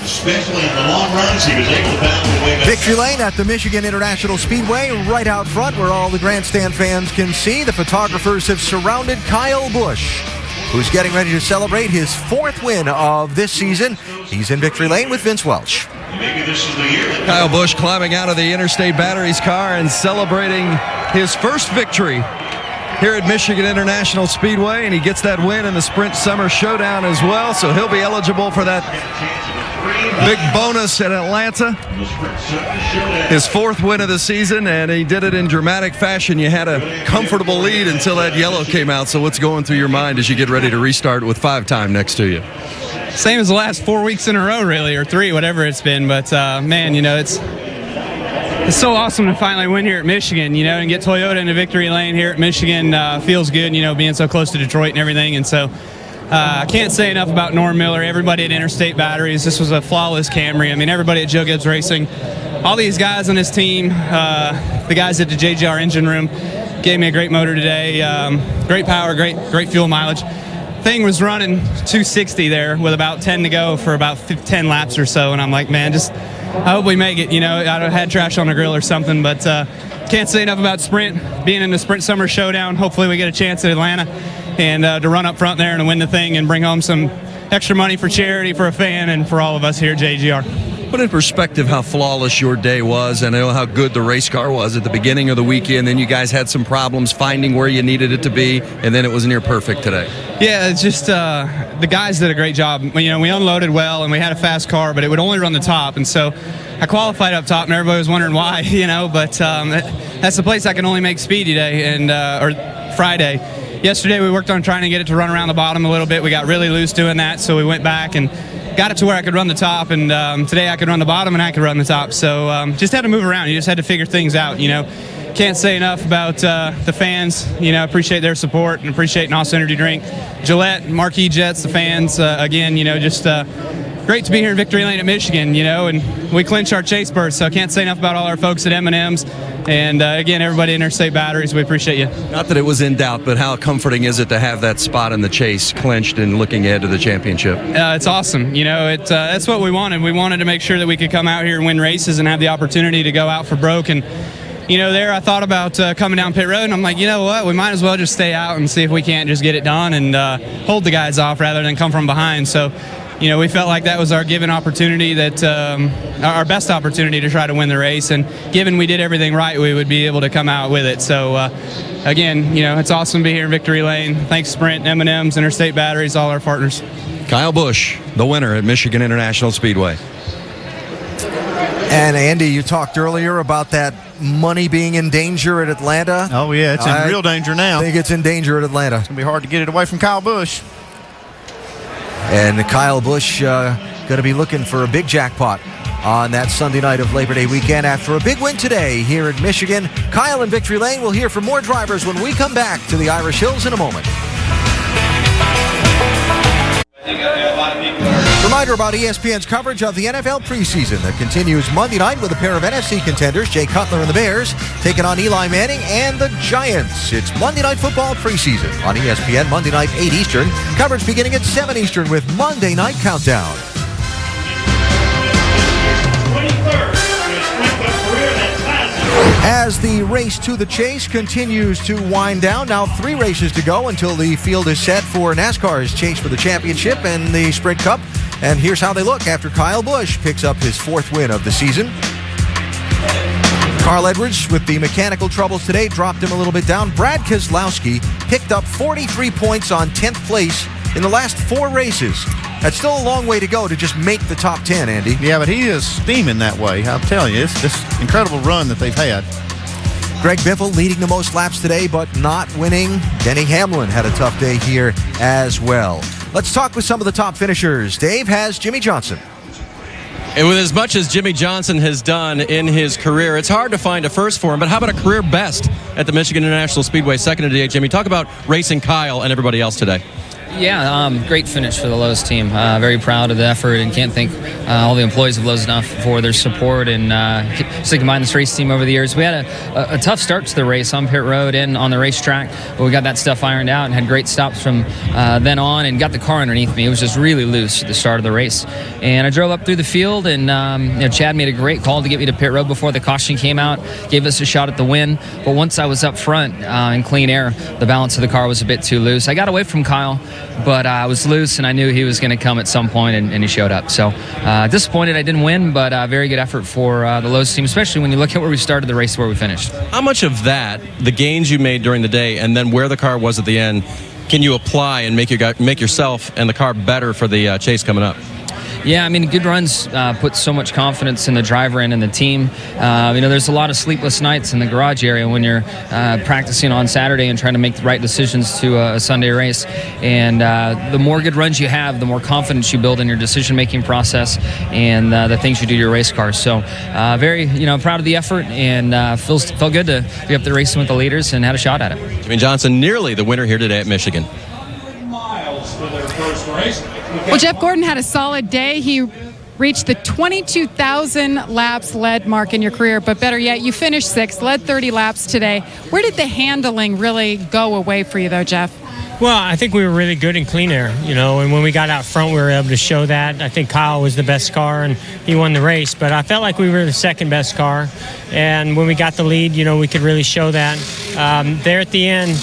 Speaker 3: Especially in the long runs, he was able to battle the way back.
Speaker 5: Victory lane at the Michigan International Speedway, right out front where all the grandstand fans can see. The photographers have surrounded Kyle Busch, who's getting ready to celebrate his 4th win of this season. He's in victory lane with Vince Welch.
Speaker 3: Maybe this is the year.
Speaker 12: Kyle Busch climbing out of the Interstate Batteries car and celebrating his first victory here at Michigan International Speedway, and he gets that win in the Sprint Summer Showdown as well, so he'll be eligible for that big bonus at Atlanta. His 4th win of the season, and he did it in dramatic fashion. You had a comfortable lead until that yellow came out, so what's going through your mind as you get ready to restart with 5-time next to you?
Speaker 21: Same as the last 4 weeks in a row, really, or 3, whatever it's been. But, man, you know, it's so awesome to finally win here at Michigan, you know, and get Toyota into victory lane here at Michigan. Feels good, you know, being so close to Detroit and everything. And so I can't say enough about Norm Miller, everybody at Interstate Batteries. This was a flawless Camry. I mean, everybody at Joe Gibbs Racing, all these guys on this team, the guys at the JGR engine room gave me a great motor today. Great power, great fuel mileage. Thing was running 260 there with about 10 to go for about 10 laps or so, and I'm like, man, I hope we make it. You know, I had trash on the grill or something, but can't say enough about Sprint, being in the Sprint Summer Showdown. Hopefully we get a chance at Atlanta and to run up front there and to win the thing and bring home some extra money for charity, for a fan, and for all of us here at JGR.
Speaker 12: Put in perspective how flawless your day was. I know how good the race car was at the beginning of the weekend. Then you guys had some problems finding where you needed it to be, and then it was near perfect today.
Speaker 21: Yeah, it's just the guys did a great job. You know, we unloaded well, and we had a fast car, but it would only run the top. And so I qualified up top, and everybody was wondering why, you know. But that's the place I can only make speed today, and or Friday. Yesterday we worked on trying to get it to run around the bottom a little bit. We got really loose doing that, so we went back and got it to where I could run the top, and today I could run the bottom and I could run the top. So just had to move around. You just had to figure things out, you know. Can't say enough about the fans. You know, appreciate their support and appreciate an awesome energy drink. Gillette, Marquis Jets, the fans, again, you know, just great to be here in victory lane at Michigan, you know, and we clinch our chase berth, so I can't say enough about all our folks at M&M's. And again, everybody at Interstate Batteries, we appreciate you.
Speaker 12: Not that it was in doubt, but how comforting is it to have that spot in the chase clinched and looking ahead to the championship?
Speaker 21: It's awesome. You know, that's what we wanted. We wanted to make sure that we could come out here and win races and have the opportunity to go out for broke. And, you know, there I thought about coming down pit road, and I'm like, you know what, we might as well just stay out and see if we can't just get it done and hold the guys off rather than come from behind. So, you know, we felt like that was our given opportunity, that our best opportunity to try to win the race. And given we did everything right, we would be able to come out with it. So, again, you know, it's awesome to be here in victory lane. Thanks, Sprint, M&M's, Interstate Batteries, all our partners.
Speaker 12: Kyle Busch, the winner at Michigan International Speedway.
Speaker 5: And Andy, you talked earlier about that money being in danger at Atlanta.
Speaker 15: Oh, yeah, it's in real danger now.
Speaker 5: I think it's in danger at Atlanta.
Speaker 15: It's going to be hard to get it away from Kyle Busch.
Speaker 5: And Kyle Busch going to be looking for a big jackpot on that Sunday night of Labor Day weekend after a big win today here at Michigan. Kyle in victory lane. We'll hear from more drivers when we come back to the Irish Hills in a moment. Reminder about ESPN's coverage of the NFL preseason that continues Monday night with a pair of NFC contenders, Jay Cutler and the Bears, taking on Eli Manning and the Giants. It's Monday Night Football preseason on ESPN, Monday night, 8 Eastern. Coverage beginning at 7 Eastern with Monday Night Countdown.
Speaker 3: 23rd in a Sprint Cup career that ties
Speaker 5: As the race to the chase continues to wind down, now 3 races to go until the field is set for NASCAR's chase for the championship and the Sprint Cup. And here's how they look after Kyle Busch picks up his 4th win of the season. Carl Edwards, with the mechanical troubles today, dropped him a little bit down. Brad Keselowski picked up 43 points on 10th place in the last 4 races. That's still a long way to go to just make the top 10, Andy.
Speaker 15: Yeah, but he is steaming that way. I'll tell you, it's this incredible run that they've had.
Speaker 5: Greg Biffle leading the most laps today, but not winning. Denny Hamlin had a tough day here as well. Let's talk with some of the top finishers. Dave has Jimmy Johnson.
Speaker 11: And with as much as Jimmy Johnson has done in his career, it's hard to find a first for him. But how about a career best at the Michigan International Speedway? Second today, Jimmy. Talk about racing Kyle and everybody else today.
Speaker 17: Yeah, great finish for the Lowe's team. Very proud of the effort and can't thank all the employees of Lowe's enough for their support and sticking behind this race team over the years. We had a tough start to the race on pit road and on the racetrack, but we got that stuff ironed out and had great stops from then on and got the car underneath me. It was just really loose at the start of the race. And I drove up through the field and Chad made a great call to get me to pit road before the caution came out, gave us a shot at the win. But once I was up front in clean air, the balance of the car was a bit too loose. I got away from Kyle, but I was loose and I knew he was going to come at some point, and he showed up. So disappointed I didn't win, but very good effort for the Lowe's team, especially when you look at where we started the race, where we finished.
Speaker 11: How much of that, the gains you made during the day and then where the car was at the end, can you apply and make yourself and the car better for the chase coming up?
Speaker 17: Yeah, I mean, good runs put so much confidence in the driver and in the team. There's a lot of sleepless nights in the garage area when you're practicing on Saturday and trying to make the right decisions to a Sunday race. And the more good runs you have, the more confidence you build in your decision-making process and the things you do to your race car. So very, proud of the effort, and felt good to be up there racing with the leaders and had a shot at it.
Speaker 11: Jimmy Johnson nearly the winner here today at Michigan.
Speaker 13: Well, Jeff Gordon had a solid day. He reached the 22,000 laps led mark in your career, but better yet, you finished 6th, led 30 laps today. Where did the handling really go away for you, though, Jeff?
Speaker 22: Well, I think we were really good in clean air, and when we got out front, we were able to show that. I think Kyle was the best car, and he won the race, but I felt like we were the second best car, and when we got the lead, we could really show that. There at the end,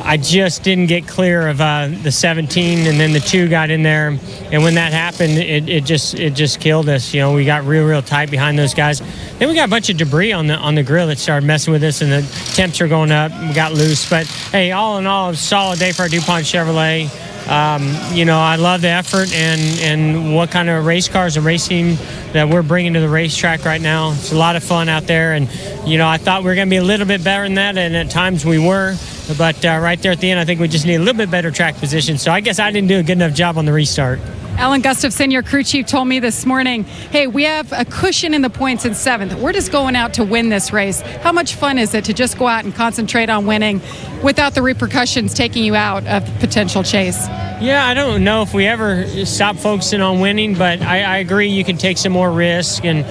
Speaker 22: I just didn't get clear of the 17, and then the 2 got in there, and when that happened, it just killed us. We got real tight behind those guys. Then we got a bunch of debris on the grill that started messing with us, and the temps are going up. We got loose, but hey, all in all, a solid day for our DuPont Chevrolet. I love the effort and what kind of race cars and racing that we're bringing to the racetrack right now. It's a lot of fun out there, and I thought we were going to be a little bit better than that, and at times we were. But right there at the end, I think we just need a little bit better track position. So I guess I didn't do a good enough job on the restart.
Speaker 13: Alan Gustafson, your crew chief, told me this morning, hey, we have a cushion in the points in 7th. We're just going out to win this race. How much fun is it to just go out and concentrate on winning without the repercussions taking you out of the potential chase?
Speaker 22: Yeah, I don't know if we ever stop focusing on winning, but I agree you can take some more risk and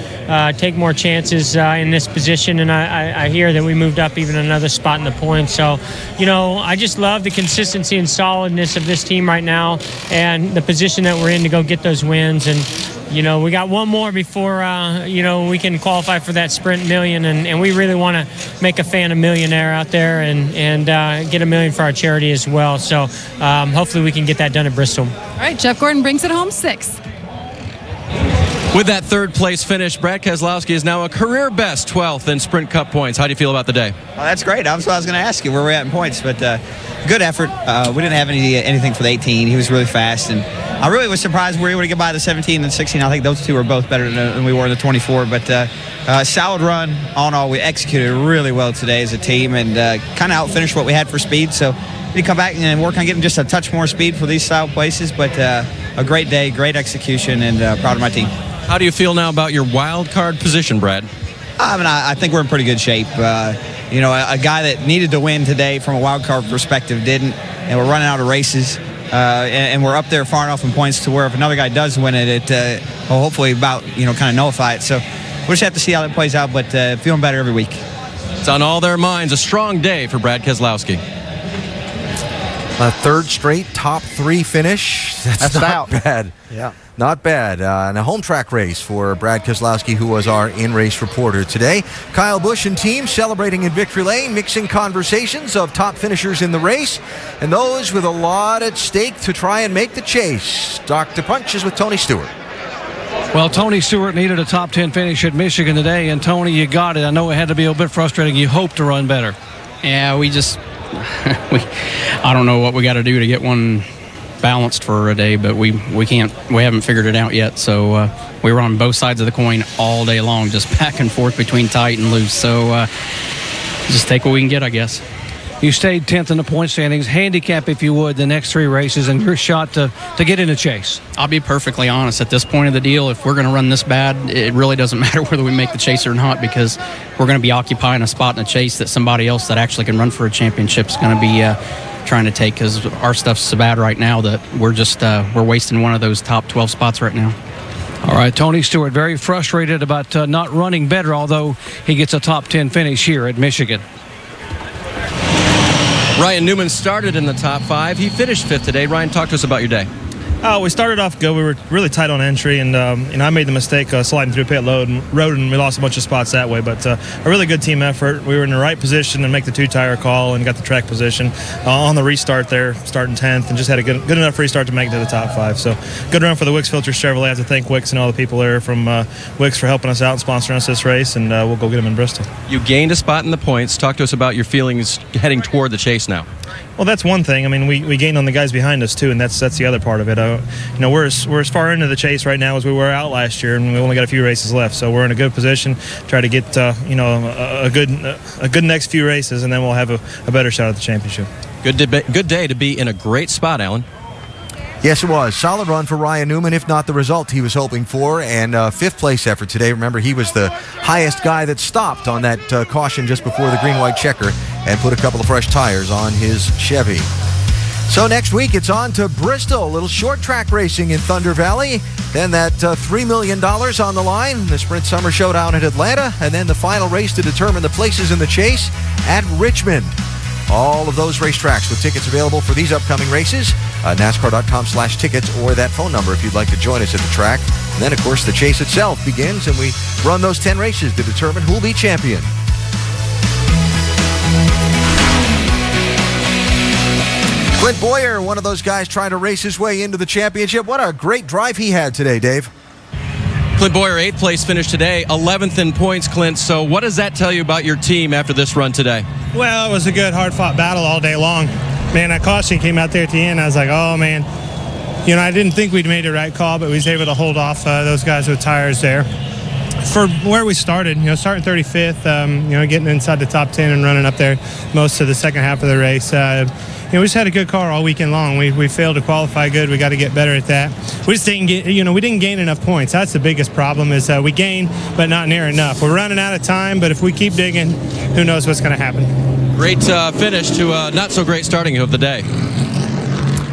Speaker 22: take more chances in this position. And I hear that we moved up even another spot in the points. So, I just love the consistency and solidness of this team right now and the position that we're in to go get those wins. And, we got one more before, we can qualify for that sprint million. And we really want to make a fan a millionaire out there and get $1 million for our charity as well. So hopefully we can get that done at Bristol.
Speaker 13: All right, Jeff Gordon brings it home 6th.
Speaker 11: With that 3rd place finish, Brad Keselowski is now a career best 12th in Sprint Cup points. How do you feel about the day?
Speaker 23: Well, that's great. I was going to ask you where we're at in points, but good effort. We didn't have anything for the 18. He was really fast, and I really was surprised we were able to get by the 17 and 16. I think those 2 were both better than we were in the 24, but solid run. All in all, we executed really well today as a team and kind of out-finished what we had for speed, so we come back and work on getting just a touch more speed for these style places, but a great day, great execution, and proud of my team.
Speaker 11: How do you feel now about your wild card position, Brad?
Speaker 23: I think we're in pretty good shape. A guy that needed to win today from a wild card perspective didn't, and we're running out of races, and we're up there far enough in points to where if another guy does win it, it will hopefully kind of nullify it. So we'll just have to see how that plays out, but feeling better every week.
Speaker 11: It's on all their minds. A strong day for Brad Keselowski.
Speaker 5: A third straight top 3 finish. That's not bad.
Speaker 15: Yeah.
Speaker 5: Not bad. And a home track race for Brad Keselowski, who was our in-race reporter today. Kyle Busch and team celebrating in victory lane, mixing conversations of top finishers in the race and those with a lot at stake to try and make the chase. Dr. Punch is with Tony Stewart.
Speaker 14: Well, Tony Stewart needed a top 10 finish at Michigan today, and Tony, you got it. I know it had to be a bit frustrating. You hope to run better.
Speaker 6: Yeah, we just I don't know what we got to do to get one balanced for a day, but we haven't figured it out yet. So we were on both sides of the coin all day long, just back and forth between tight and loose. So just take what we can get, I guess.
Speaker 14: You stayed 10th in the point standings. Handicap, if you would, the next 3 races and your shot to get in the chase.
Speaker 6: I'll be perfectly honest. At this point of the deal, if we're going to run this bad, it really doesn't matter whether we make the chase or not, because we're going to be occupying a spot in the chase that somebody else that actually can run for a championship is going to be trying to take, because our stuff's so bad right now that we're just we're wasting one of those top 12 spots right now.
Speaker 14: All right, Tony Stewart, very frustrated about not running better, although he gets a top 10 finish here at Michigan.
Speaker 11: Ryan Newman started in the top 5. He finished 5th today. Ryan, talk to us about your day.
Speaker 10: We started off good. We were really tight on entry, and I made the mistake sliding through pit road, and we lost a bunch of spots that way. But a really good team effort. We were in the right position to make the 2-tire call and got the track position on the restart there, starting 10th, and just had a good enough restart to make it to the top 5. So good run for the Wicks Filters Chevrolet. I have to thank Wicks and all the people there from Wicks for helping us out and sponsoring us this race, and we'll go get them in Bristol.
Speaker 11: You gained a spot in the points. Talk to us about your feelings heading toward the chase now.
Speaker 10: Well, that's one thing. I mean, we gained on the guys behind us too, and that's the other part of it. We're as far into the chase right now as we were out last year, and we only got a few races left. So we're in a good position. Try to get a good next few races, and then we'll have a better shot at the championship.
Speaker 11: Good day to be in a great spot, Alan.
Speaker 5: Yes, it was. Solid run for Ryan Newman, if not the result he was hoping for. And 5th place effort today. Remember, he was the highest guy that stopped on that caution just before the green-white checker and put a couple of fresh tires on his Chevy. So next week, it's on to Bristol. A little short track racing in Thunder Valley. Then that $3 million on the line, the Sprint Summer Showdown at Atlanta. And then the final race to determine the places in the chase at Richmond. All of those racetracks with tickets available for these upcoming races. NASCAR.com/tickets or that phone number if you'd like to join us at the track. And then, of course, the chase itself begins, and we run those 10 races to determine who will be champion. Clint Boyer, one of those guys trying to race his way into the championship. What a great drive he had today, Dave.
Speaker 11: Clint Boyer, 8th place finish today, 11th in points, Clint. So what does that tell you about your team after this run today?
Speaker 20: Well, it was a good, hard-fought battle all day long. Man, that caution came out there at the end. I was like, oh, man. I didn't think we'd made the right call, but we was able to hold off those guys with tires there. For where we started, starting 35th, getting inside the top 10 and running up there most of the second half of the race. We just had a good car all weekend long. We failed to qualify good. We got to get better at that. We just didn't get, we didn't gain enough points. That's the biggest problem is we gain, but not near enough. We're running out of time, but if we keep digging, who knows what's going to happen.
Speaker 11: Great finish to a not-so-great starting of the day.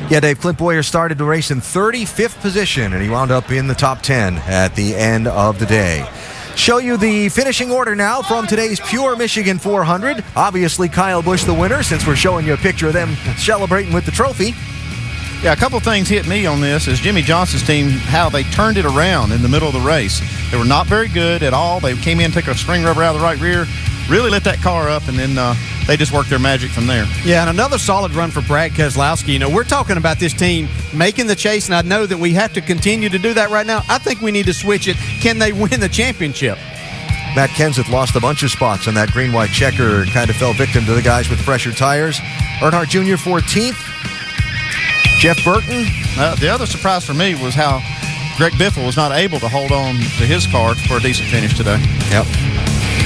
Speaker 5: Yeah, Dave, Clint Boyer started the race in 35th position, and he wound up in the top 10 at the end of the day. Show you the finishing order now from today's Pure Michigan 400. Obviously, Kyle Busch the winner, since we're showing you a picture of them celebrating with the trophy.
Speaker 15: Yeah, a couple things hit me on this is Jimmy Johnson's team, how they turned it around in the middle of the race. They were not very good at all. They came in, took a spring rubber out of the right rear, really lit that car up, and then they just worked their magic from there.
Speaker 7: Yeah, and another solid run for Brad Keselowski. We're talking about this team making the chase, and I know that we have to continue to do that right now. I think we need to switch it. Can they win the championship?
Speaker 5: Matt Kenseth lost a bunch of spots on that green-white checker, kind of fell victim to the guys with fresher tires. Earnhardt Jr. 14th. Jeff Burton.
Speaker 15: The other surprise for me was how Greg Biffle was not able to hold on to his car for a decent finish today.
Speaker 5: Yep.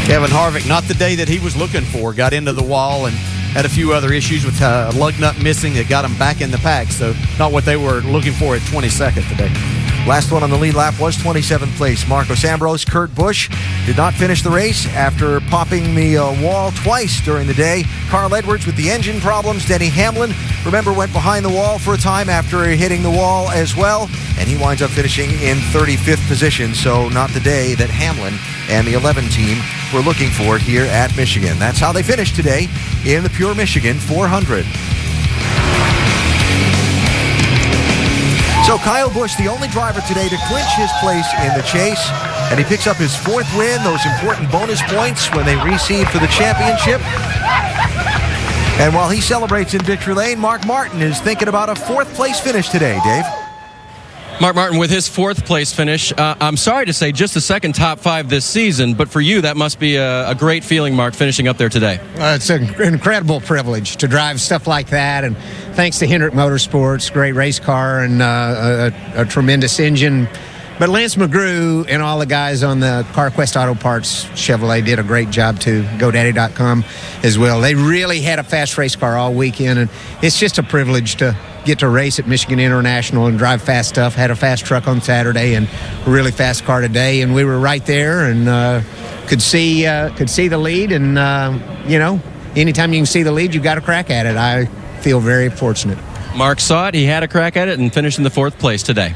Speaker 7: Kevin Harvick, not the day that he was looking for. Got into the wall and had a few other issues with a lug nut missing that got him back in the pack. So not what they were looking for at 22nd today.
Speaker 5: Last one on the lead lap was 27th place. Marcos Ambrose. Kurt Busch did not finish the race after popping the wall twice during the day. Carl Edwards with the engine problems. Denny Hamlin, remember, went behind the wall for a time after hitting the wall as well. And he winds up finishing in 35th position. So not the day that Hamlin and the 11 team were looking for here at Michigan. That's how they finished today in the Pure Michigan 400. So Kyle Busch, the only driver today to clinch his place in the chase, and he picks up his 4th win, those important bonus points when they reseed for the championship. And while he celebrates in victory lane, Mark Martin is thinking about a 4th place finish today, Dave.
Speaker 11: Mark Martin with his 4th place finish. I'm sorry to say just the 2nd top 5 this season, but for you that must be a great feeling, Mark, finishing up there today.
Speaker 1: It's an incredible privilege to drive stuff like that, and thanks to Hendrick Motorsports, great race car and a tremendous engine. But Lance McGrew and all the guys on the CarQuest Auto Parts Chevrolet did a great job too. GoDaddy.com as well. They really had a fast race car all weekend, and it's just a privilege to get to race at Michigan International and drive fast stuff. Had a fast truck on Saturday and a really fast car today, and we were right there and could see the lead. And anytime you can see the lead, you got a crack at it. I feel very fortunate.
Speaker 11: Mark saw it. He had a crack at it and finished in the 4th place today.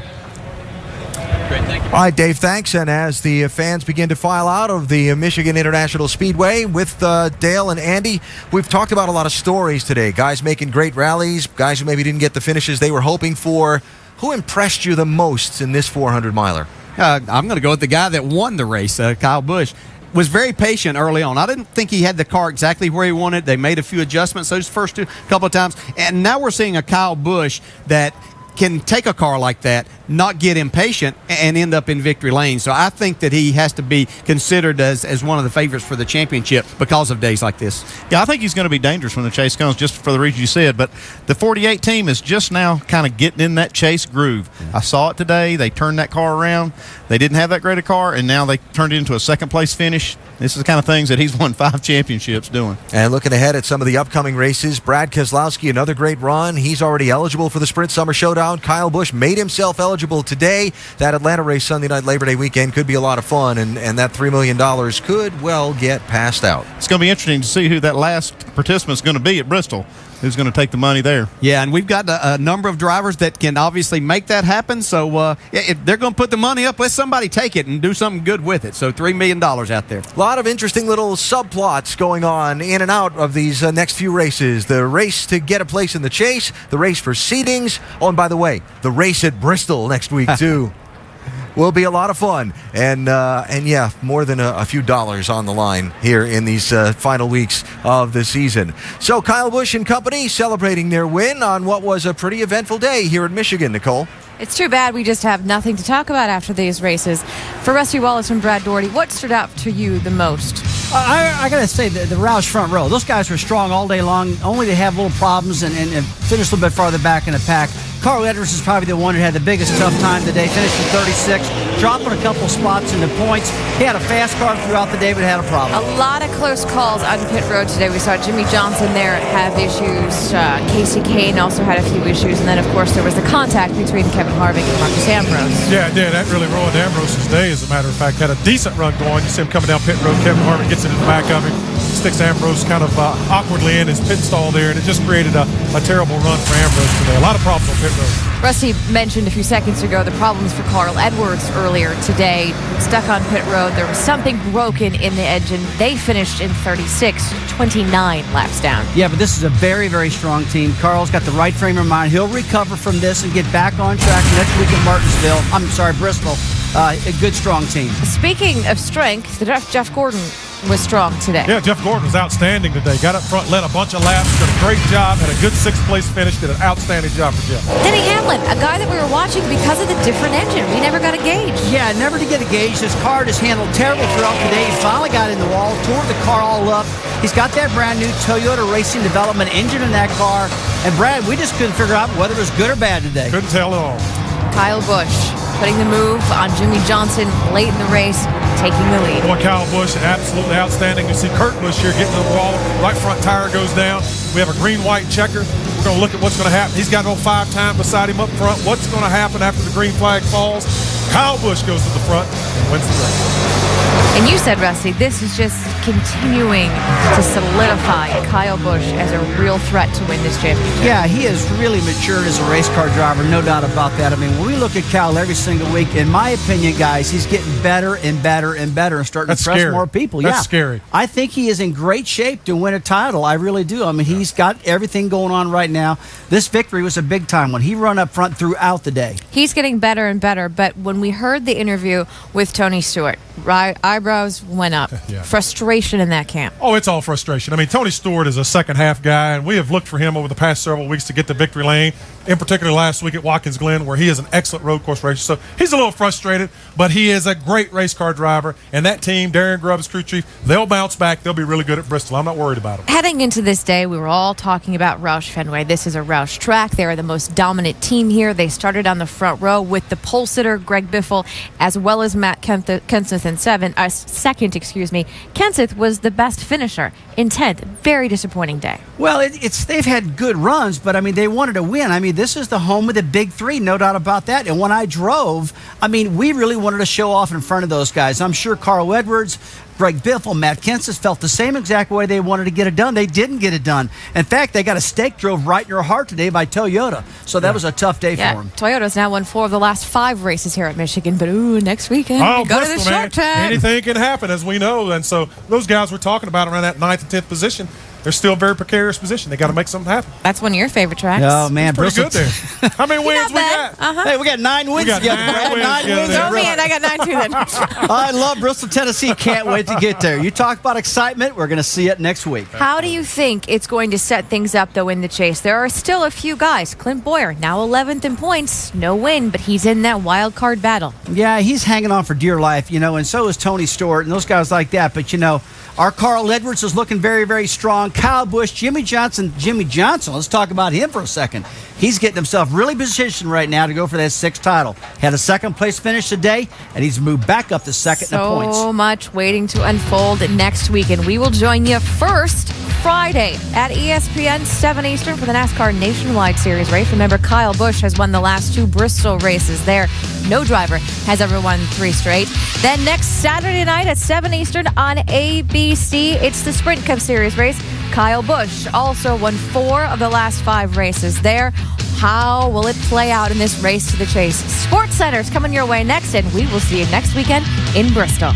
Speaker 11: Great, thank you.
Speaker 5: All right, Dave, thanks. And as the fans begin to file out of the Michigan International Speedway with Dale and Andy, we've talked about a lot of stories today. Guys making great rallies, guys who maybe didn't get the finishes they were hoping for. Who impressed you the most in this 400-miler?
Speaker 7: I'm going to go with the guy that won the race, Kyle Busch. Was very patient early on. I didn't think he had the car exactly where he wanted. They made a few adjustments those first couple of times. And now we're seeing a Kyle Busch that can take a car like that, not get impatient, and end up in victory lane. So I think that he has to be considered as one of the favorites for the championship because of days like this.
Speaker 15: Yeah, I think he's going to be dangerous when the chase comes, just for the reason you said. But the 48 team is just now kind of getting in that chase groove. I saw it today. They turned that car around. They didn't have that great a car, and now they turned it into a 2nd-place finish. This is the kind of things that he's won 5 championships doing.
Speaker 5: And looking ahead at some of the upcoming races, Brad Keselowski, another great run. He's already eligible for the Sprint Summer Showdown. Kyle Busch made himself eligible today. That Atlanta race Sunday night Labor Day weekend could be a lot of fun, and that $3 million could well get passed out.
Speaker 15: It's going to be interesting to see who that last participant's going to be at Bristol. Who's going to take the money there?
Speaker 7: Yeah, and we've got a number of drivers that can obviously make that happen. So if they're going to put the money up, let somebody take it and do something good with it. So $3 million out there.
Speaker 5: A lot of interesting little subplots going on in and out of these next few races. The race to get a place in the chase, the race for seedings. Oh, and by the way, the race at Bristol next week, too. Will be a lot of fun, and yeah, more than a few dollars on the line here in these final weeks of the season. So Kyle Busch and company celebrating their win on what was a pretty eventful day here in Michigan, Nicole.
Speaker 2: It's too bad we just have nothing to talk about after these races. For Rusty Wallace and Brad Doherty, what stood out to you the most?
Speaker 16: I got to say, the Roush front row, those guys were strong all day long, only to have little problems and finish a little bit farther back in the pack. Carl Edwards is probably the one who had the biggest tough time today, finished in 36, dropping a couple spots in the points. He had a fast car throughout the day, but had a problem.
Speaker 2: A lot of close calls on pit road today. We saw Jimmy Johnson there have issues. Casey Kane also had a few issues. And then, of course, there was the contact between Kevin Harvick and Marcus Ambrose.
Speaker 24: Yeah, that really ruined Ambrose's day, as a matter of fact. Had a decent run going. You see him coming down pit road. Kevin Harvick gets into the back of him, sticks Ambrose kind of awkwardly in his pit stall there, and it just created a terrible run for Ambrose today. A lot of problems on pit road.
Speaker 2: Rusty mentioned a few seconds ago the problems for Carl Edwards earlier today. Stuck on pit road. There was something broken in the engine. They finished in 36, 29 laps down.
Speaker 16: Yeah, but this is a very, very strong team. Carl's got the right frame of mind. He'll recover from this and get back on track next week in Bristol. A good, strong team.
Speaker 2: Speaking of strength, Jeff Gordon was strong today.
Speaker 24: Yeah, Jeff Gordon was outstanding today. Got up front, led a bunch of laps, did a great job, had a good 6th-place finish, did an outstanding job for Jeff.
Speaker 2: Denny Hamlin, a guy that we were watching because of the different engine. We never got a gauge.
Speaker 16: Yeah, never to get a gauge. His car just handled terrible throughout the day. He finally got in the wall, tore the car all up. He's got that brand new Toyota Racing Development engine in that car. And Brad, we just couldn't figure out whether it was good or bad today.
Speaker 24: Couldn't tell at all.
Speaker 2: Kyle Busch putting the move on Jimmy Johnson late in the race, taking the lead.
Speaker 24: Boy, Kyle Busch, absolutely outstanding. You see Kurt Busch here getting to the wall. Right front tire goes down. We have a green-white checker. We're going to look at what's going to happen. He's got an old 5-time beside him up front. What's going to happen after the green flag falls? Kyle Busch goes to the front and wins the race.
Speaker 2: And you said, Rusty, this is just continuing to solidify Kyle Busch as a real threat to win this championship.
Speaker 16: Yeah, he has really matured as a race car driver, no doubt about that. I mean, when we look at Cal every single week, in my opinion, guys, he's getting better and better and better and starting to impress more people.
Speaker 24: That's scary.
Speaker 16: I think he is in great shape to win a title. I really do. I mean, he's got everything going on right now. This victory was a big time one. He run up front throughout the day.
Speaker 2: He's getting better and better, but when we heard the interview with Tony Stewart, eyebrows went up.
Speaker 24: Yeah.
Speaker 2: Frustration in that camp.
Speaker 24: Oh, it's all frustration. I mean, Tony Stewart is a second-half guy, and we have looked for him over the past several weeks to get to victory lane, in particular last week at Watkins Glen, where he is an excellent road course racer. So he's a little frustrated, but he is a great race car driver, and that team, Darren Grubb's crew chief, they'll bounce back. They'll be really good at Bristol. I'm not worried about them.
Speaker 2: Heading into this day, we were all talking about Roush Fenway. This is a Roush track. They are the most dominant team here. They started on the front row with the pole sitter, Greg Biffle, as well as Matt Kenseth in second. Kenseth was the best finisher in 10th. Very disappointing day.
Speaker 16: Well, they've had good runs, but I mean, they wanted to win. I mean, this is the home of the big three, no doubt about that. And when I drove, I mean, we really wanted to show off in front of those guys. I'm sure Carl Edwards, Greg Biffle, Matt Kenseth felt the same exact way they wanted to get it done. They didn't get it done. In fact, they got a stake drove right in your heart today by Toyota. So that was a tough day for them.
Speaker 2: Toyota's now won 4 of the last 5 races here at Michigan. But next weekend, we go
Speaker 24: Bristol,
Speaker 2: to the short track.
Speaker 24: Anything can happen, as we know. And so those guys we're talking about around that 9th and 10th position, they're still a very precarious position. They got to make something happen.
Speaker 2: That's one of your favorite tracks.
Speaker 16: Oh, man.
Speaker 24: Pretty good there. How many wins we got?
Speaker 16: Hey, we got 9 wins together. 9 wins.
Speaker 2: Oh, man, I got 9 too then.
Speaker 16: I love Bristol, Tennessee. Can't wait to get there. You talk about excitement. We're going to see it next week.
Speaker 2: How do you think it's going to set things up, though, in the chase? There are still a few guys. Clint Boyer, now 11th in points. No win, but he's in that wild card battle.
Speaker 16: Yeah, he's hanging on for dear life, and so is Tony Stewart and those guys like that. But, our Carl Edwards is looking very, very strong. Kyle Busch, Jimmy Johnson, let's talk about him for a second. He's getting himself really positioned right now to go for that 6th title. Had a 2nd place finish today, and he's moved back up to 2nd in points.
Speaker 2: So much waiting to unfold next week, and we will join you first Friday at ESPN 7 Eastern for the NASCAR Nationwide Series race. Remember, Kyle Busch has won the last 2 Bristol races there. No driver has ever won 3 straight. Then next Saturday night at 7 Eastern on ABC, it's the Sprint Cup Series race. Kyle Busch also won 4 of the last 5 races there. How will it play out in this race to the chase? Sports Center is coming your way next, and we will see you next weekend in Bristol.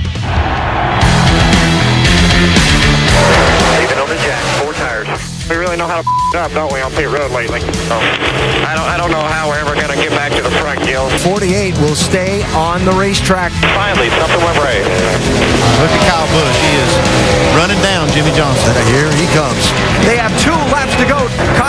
Speaker 4: Leaving on the jack, 4 tires. We really know how to up, don't we, on pit road lately? So, I don't know how we're ever going to get back to the front, Gil.
Speaker 5: 48 will stay on the racetrack.
Speaker 4: Finally, something went right.
Speaker 15: Look at Kyle Busch. He is running down Jimmy Johnson.
Speaker 5: And here he comes. They have 2 laps to go. Kyle